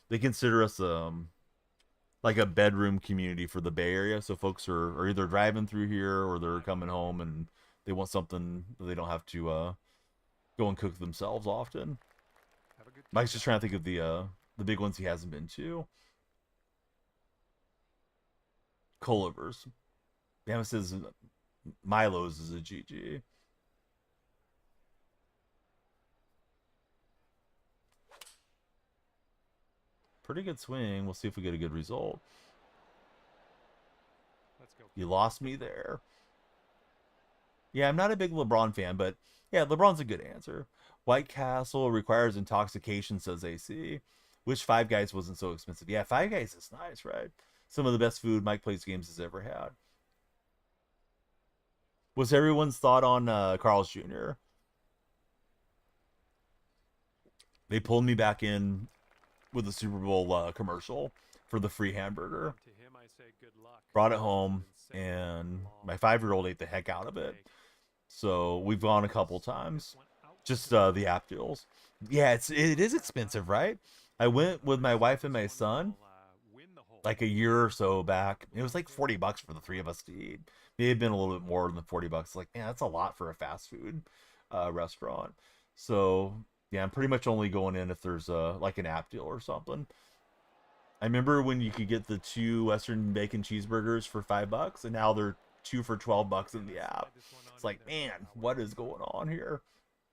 They consider us like a bedroom community for the Bay Area. So folks are either driving through here or they're coming home and they want something that they don't have to go and cook themselves often. Mike's just trying to think of the big ones he hasn't been to. Culver's. Damn, it says Milo's is a GG. Pretty good swing. We'll see if we get a good result. Let's go. You lost me there. Yeah, I'm not a big LeBron fan, but yeah, LeBron's a good answer. White Castle requires intoxication, says AC. Wish Five Guys wasn't so expensive. Yeah, Five Guys is nice, right? Some of the best food Mike Plays Games has ever had. What's everyone's thought on Carl's Jr.? They pulled me back in with the Super Bowl commercial for the free hamburger. To him, I say good luck. Brought it home, and my 5-year-old ate the heck out of it. So we've gone a couple times. Just the app deals. Yeah, it is expensive, right? I went with my wife and my son like a year or so back. It was like $40 for the 3 of us to eat. May have been a little bit more than $40. Like, man, that's a lot for a fast food restaurant. So yeah, I'm pretty much only going in if there's like an app deal or something. I remember when you could get the 2 Western bacon cheeseburgers for $5, and now they're 2 for $12 in the app. It's like, man, what is going on here?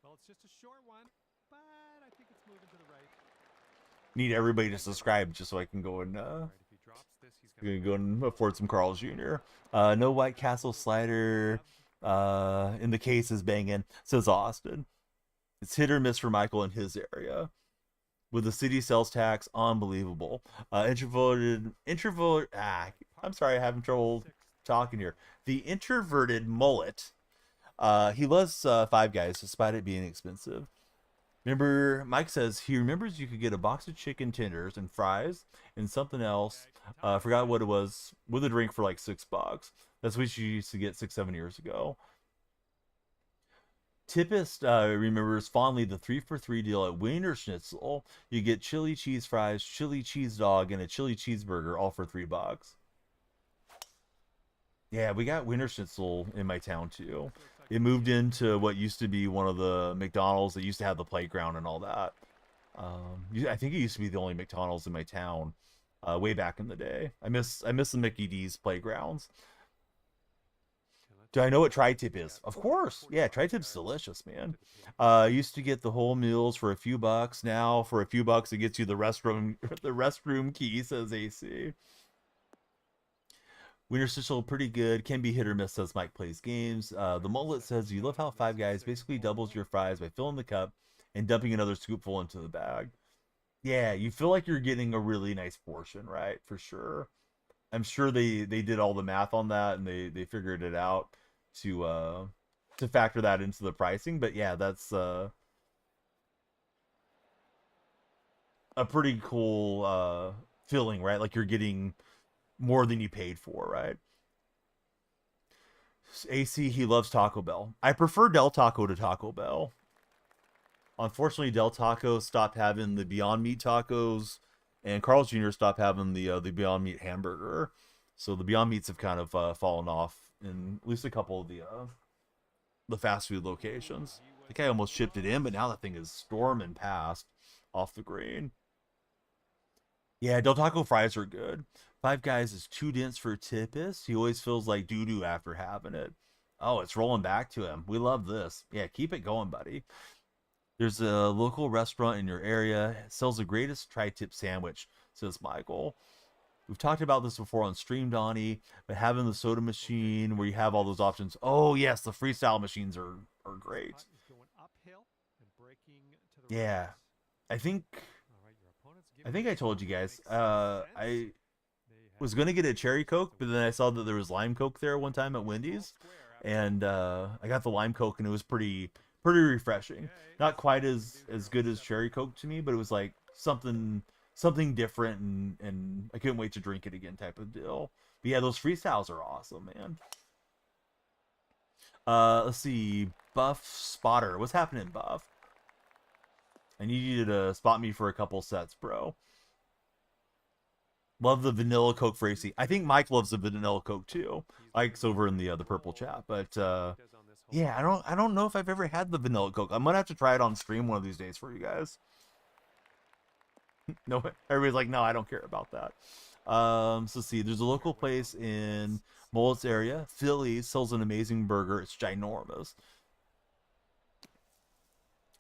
Well, it's just a short one, but I think it's moving to the right. Need everybody to subscribe just so I can go and afford some Carl's Jr. No White Castle slider in the case is banging, says Austin. It's hit or miss for Michael in his area. With the city sales tax, unbelievable. I'm sorry, I'm having trouble talking here. The introverted mullet. He loves Five Guys despite it being expensive. Remember, Mike says he remembers you could get a box of chicken tenders and fries and something else. Forgot what it was with a drink for like $6. That's what you used to get 6-7 years ago. Tippist remembers fondly the 3-for-3 deal at Wiener Schnitzel. You get chili cheese fries, chili cheese dog, and a chili cheeseburger, all for $3. Yeah, we got Wiener Schnitzel in my town too. It moved into what used to be one of the McDonald's that used to have the playground and all that. I think it used to be the only McDonald's in my town way back in the day. I miss the Mickey D's playgrounds. Do I know what tri-tip is? Of course. Yeah, tri-tip's delicious, man. Used to get the whole meals for a few bucks. Now for a few bucks it gets you the restroom key, says AC. Wiener Schnitzel pretty good. Can be hit or miss, says Mike Plays Games. The mullet says you love how Five Guys basically doubles your fries by filling the cup and dumping another scoopful into the bag. Yeah, you feel like you're getting a really nice portion, right? For sure. I'm sure they did all the math on that and they figured it out to factor that into the pricing. But yeah, that's a pretty cool feeling, right? Like you're getting more than you paid for, right? AC, he loves Taco Bell. I prefer Del Taco to Taco Bell. Unfortunately, Del Taco stopped having the Beyond Meat tacos, and Carl's Jr. stopped having the Beyond Meat hamburger. So the Beyond Meats have kind of fallen off in at least a couple of the fast food locations. I think I almost shipped it in, but now that thing is storming past off the green. Yeah, Del Taco fries are good. Five Guys is too dense for Tippis. He always feels like doo-doo after having it. Oh, it's rolling back to him. We love this. Yeah, keep it going, buddy. There's a local restaurant in your area. It sells the greatest tri-tip sandwich, says Michael. We've talked about this before on Stream, Donnie, but having the soda machine where you have all those options. Oh, yes, the freestyle machines are great. Yeah, I think I think I told you guys. I was gonna get a cherry Coke, but then I saw that there was lime Coke there one time at Wendy's, and I got the lime Coke, and it was pretty refreshing. Not quite as good as cherry Coke to me, but it was like something different, and I couldn't wait to drink it again, type of deal. But yeah, those freestyles are awesome, man. Let's see, Buff Spotter. What's happening, Buff? I need you to spot me for a couple sets, bro. Love the vanilla Coke for AC. I think Mike loves the vanilla Coke too. Mike's over in the purple chat, but yeah, I don't know if I've ever had the vanilla Coke. I'm gonna have to try it on stream one of these days for you guys. No, everybody's like, no, I don't care about that. So let's see, there's a local place in Mullet's area. Phillies sells an amazing burger. It's ginormous.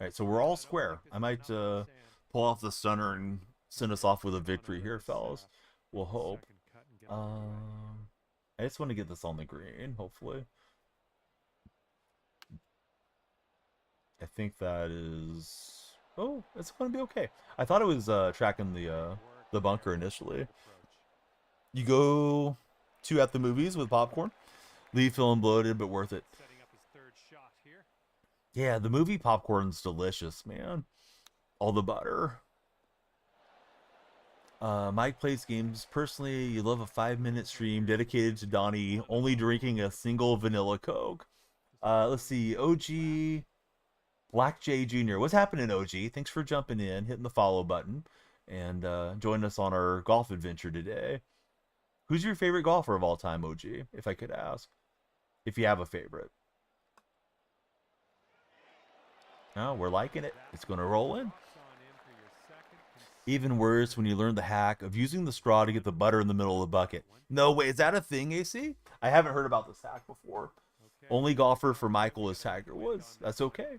All right, so we're all square. I might pull off the stunner and send us off with a victory here, fellas. We'll hope. I just want to get this on the green, hopefully. I think that is... Oh, it's going to be okay. I thought it was tracking the bunker initially. You go to at the movies with popcorn. Leave feeling bloated, but worth it. Yeah, the movie popcorn's delicious, man. All the butter. Mike plays games. Personally, you love a 5-minute stream dedicated to Donnie only drinking a single vanilla Coke. Let's see, OG Black J Jr. What's happening, OG? Thanks for jumping in, hitting the follow button, and joining us on our golf adventure today. Who's your favorite golfer of all time, OG, if I could ask? If you have a favorite. Oh, we're liking it. It's going to roll in. Even worse when you learn the hack of using the straw to get the butter in the middle of the bucket. No way, is that a thing, AC? I haven't heard about this hack before. Only golfer for Michael is Tiger Woods. That's okay.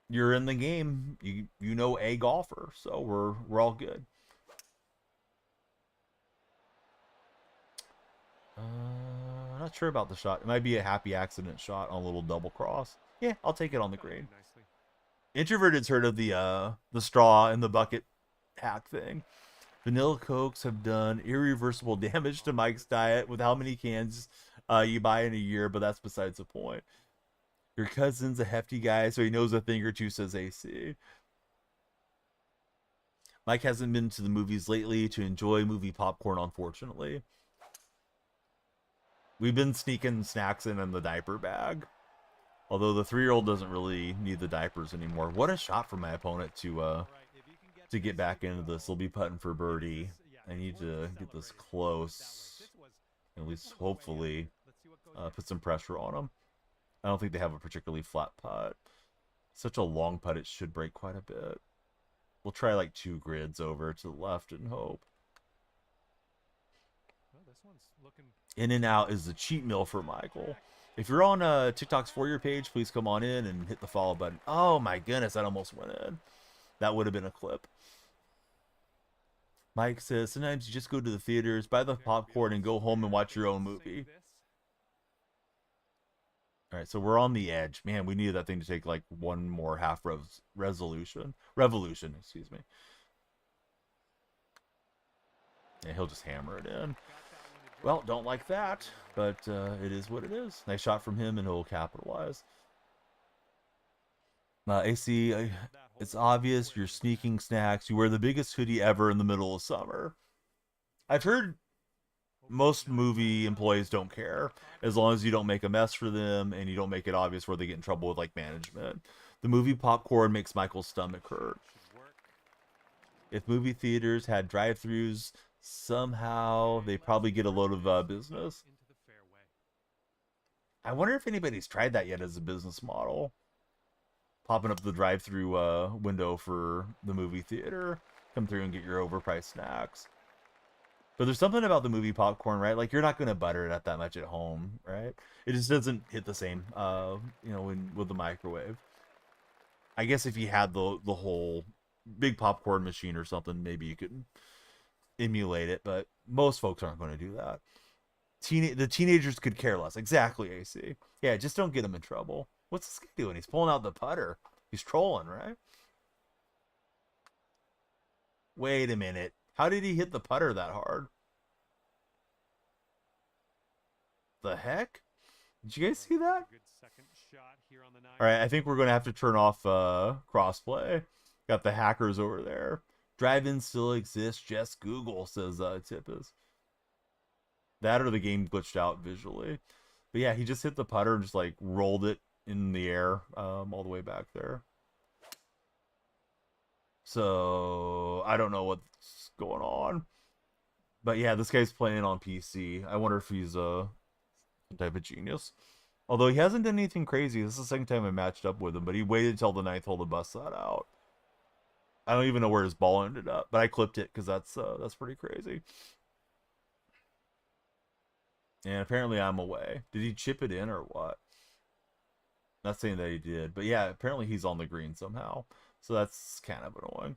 You're in the game. You know a golfer, so we're all good. Not sure about the shot. It might be a happy accident shot on a little double cross. Yeah, I'll take it on the green. Introverted's heard of the straw in the bucket hack thing. Vanilla Cokes have done irreversible damage to Mike's diet with how many cans you buy in a year, but that's besides the point. Your cousin's a hefty guy, so he knows a thing or two, says AC. Mike hasn't been to the movies lately to enjoy movie popcorn, unfortunately. We've been sneaking snacks in the diaper bag. Although the 3-year-old doesn't really need the diapers anymore. What a shot from my opponent to get back into this. He'll be putting for birdie. I need to get this close. At least, hopefully, put some pressure on him. I don't think they have a particularly flat putt. Such a long putt, it should break quite a bit. We'll try like 2 grids over to the left and hope. In and out is the cheat meal for Michael. If you're on TikTok's For Your page, please come on in and hit the follow button. Oh my goodness, that almost went in. That would have been a clip. Mike says, sometimes you just go to the theaters, buy the popcorn, and go home and watch your own movie. All right, so we're on the edge. Man, we needed that thing to take like one more half revolution, excuse me. Yeah, he'll just hammer it in. Well, don't like that, but it is what it is. Nice shot from him, and he'll capitalize. AC, it's obvious you're sneaking snacks. You wear the biggest hoodie ever in the middle of summer. I've heard most movie employees don't care, as long as you don't make a mess for them, and you don't make it obvious where they get in trouble with, like, management. The movie popcorn makes Michael's stomach hurt. If movie theaters had drive-thrus, somehow they probably get a load of business. I wonder if anybody's tried that yet as a business model. Popping up the drive-through window for the movie theater. Come through and get your overpriced snacks. But there's something about the movie popcorn, right? Like, you're not going to butter it up that much at home, right? It just doesn't hit the same, you know, with the microwave. I guess if you had the whole big popcorn machine or something, maybe you could emulate it, but most folks aren't going to do that. The teenagers could care less. Exactly, AC. Yeah, just don't get him in trouble. What's this guy doing? He's pulling out the putter. He's trolling, right? Wait a minute. How did he hit the putter that hard? The heck? Did you guys see that? All right, I think we're going to have to turn off crossplay. Got the hackers over there. Drive-in still exists. Just Google, says Tippus. That or the game glitched out visually. But yeah, he just hit the putter and just like rolled it in the air all the way back there. So I don't know what's going on. But yeah, this guy's playing on PC. I wonder if he's some type of genius. Although he hasn't done anything crazy. This is the second time I matched up with him, but he waited until the 9th hole to bust that out. I don't even know where his ball ended up, but I clipped it because that's pretty crazy. And apparently I'm away. Did he chip it in or what? Not saying that he did, but yeah, apparently he's on the green somehow. So that's kind of annoying.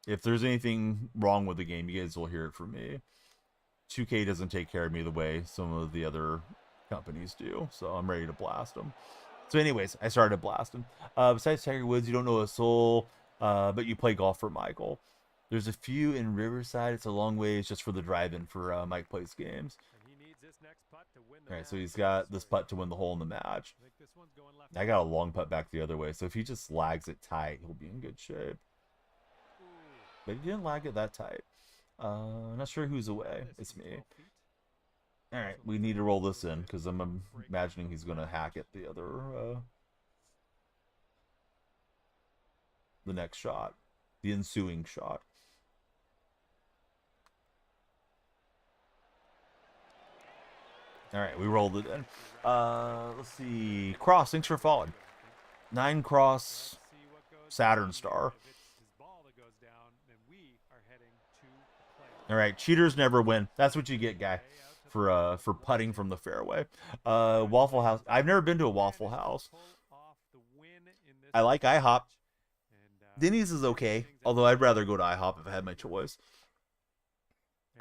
If there's anything wrong with the game, you guys will hear it from me. 2K doesn't take care of me the way some of the other companies do, so I'm ready to blast them. So anyways, I started blasting. Besides Tiger Woods, you don't know a soul, but you play golf for Michael. There's a few in Riverside. It's a long ways just for the drive-in for Mike plays games. All right, so he's got this putt to win the hole in the match. I got a long putt back the other way, so if he just lags it tight, he'll be in good shape. But he didn't lag it that tight. Not sure who's away. It's me. All right, we need to roll this in because I'm imagining he's going to hack it the next shot, the ensuing shot. All right, we rolled it in. Let's see. Cross, thanks for following. 9 cross, Saturn Star. All right, cheaters never win. That's what you get, guy, for putting from the fairway. Waffle House. I've never been to a Waffle House. I like IHOP. Denny's is okay, although I'd rather go to IHOP if I had my choice.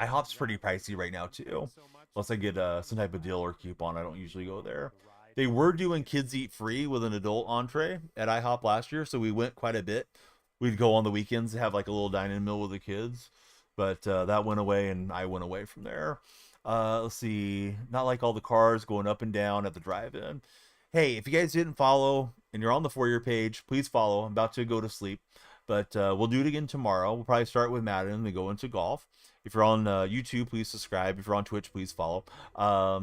IHOP's pretty pricey right now too. Unless I get some type of deal or coupon, I don't usually go there. They were doing kids eat free with an adult entree at IHOP last year, so we went quite a bit. We'd go on the weekends to have like a little dining meal with the kids. But that went away, and I went away from there. Let's see. Not like all the cars going up and down at the drive-in. Hey, if you guys didn't follow and you're on the For Your page, please follow. I'm about to go to sleep. But we'll do it again tomorrow. We'll probably start with Madden and then go into golf. If you're on YouTube, please subscribe. If you're on Twitch, please follow.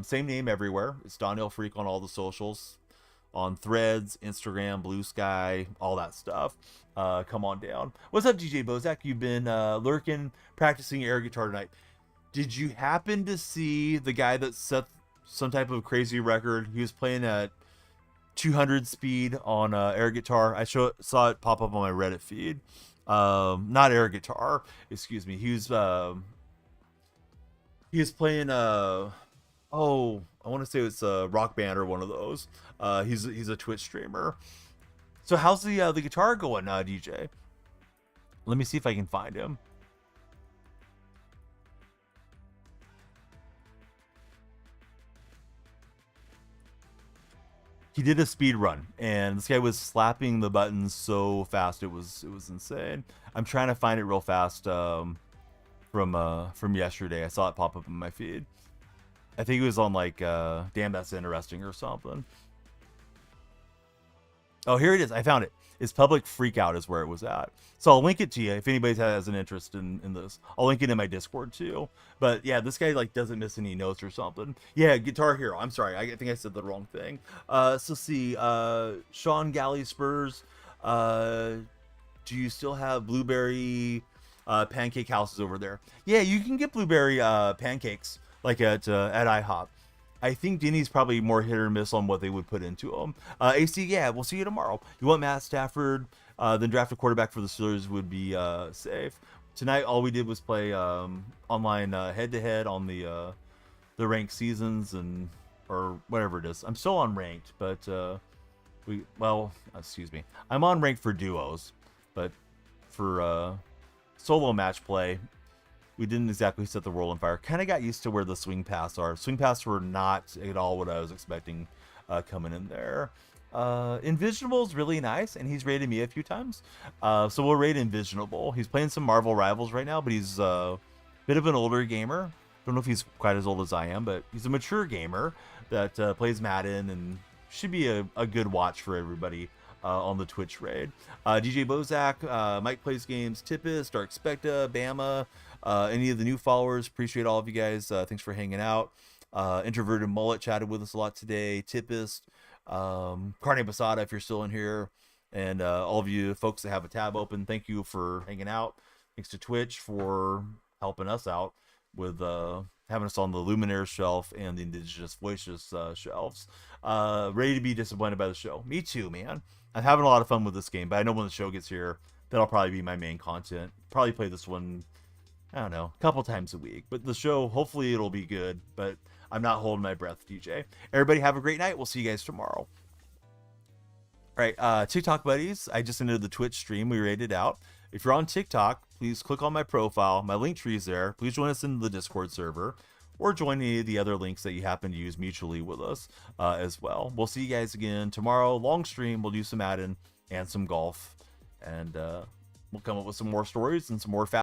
Same name everywhere. It's Donnell Freak on all the socials. On Threads, Instagram, Blue Sky, all that stuff. Come on down. What's up, DJ Bozak? You've been lurking, practicing air guitar tonight. Did you happen to see the guy that set some type of crazy record? He was playing at 200 speed on air guitar. I saw it pop up on my Reddit feed. Not air guitar, excuse me. He was playing oh, I want to say it's a Rock Band or one of those. He's a Twitch streamer. So how's the guitar going, DJ? Let me see if I can find him. He did a speed run, and this guy was slapping the buttons so fast it was insane. I'm trying to find it real fast from yesterday. I saw it pop up in my feed. I think it was on like Damn That's Interesting or something. Oh, here it is. I found it. It's Public Freakout is where it was at. So I'll link it to you if anybody has an interest in this. I'll link it in my Discord too. But yeah, this guy like doesn't miss any notes or something. Yeah, Guitar Hero. I'm sorry. I think I said the wrong thing. So see, Sean Galley Spurs. Do you still have blueberry pancake houses over there? Yeah, you can get blueberry pancakes like at IHOP. I think Denny's probably more hit or miss on what they would put into them. AC, yeah, we'll see you tomorrow. You want Matt Stafford, then draft a quarterback for the Steelers would be safe. Tonight, all we did was play online head-to-head on the ranked seasons or whatever it is. I'm still on ranked, but excuse me. I'm on ranked for duos, but for solo match play, we didn't exactly set the world on fire. Kind of got used to where the swing paths are. Swing paths were not at all what I was expecting coming in there. Invisionable is really nice, and he's rated me a few times. So we'll rate Invisionable. He's playing some Marvel Rivals right now, but he's a bit of an older gamer. Don't know if he's quite as old as I am, but he's a mature gamer that plays Madden and should be a good watch for everybody on the Twitch raid. DJ Bozak, Mike Plays Games, Tippus, Dark Specta, Bama, any of the new followers. Appreciate all of you guys. Thanks for hanging out. Introverted Mullet chatted with us a lot today. Tippus, Carne Basada, if you're still in here, and all of you folks that have a tab open, thank you for hanging out. Thanks to Twitch for helping us out with having us on the Luminaire shelf and the Indigenous Voices shelves. Ready to be disappointed by the show. Me too, man. I'm having a lot of fun with this game, but I know when the show gets here, that'll probably be my main content. Probably play this one, I don't know, a couple times a week. But the show, hopefully it'll be good, but I'm not holding my breath, DJ. Everybody have a great night. We'll see you guys tomorrow. All right, TikTok buddies, I just ended the Twitch stream. We rated out. If you're on TikTok, please click on my profile. My link tree is there. Please join us in the Discord server, or join any of the other links that you happen to use mutually with us as well. We'll see you guys again tomorrow. Long stream. We'll do some Madden and some golf, and we'll come up with some more stories and some more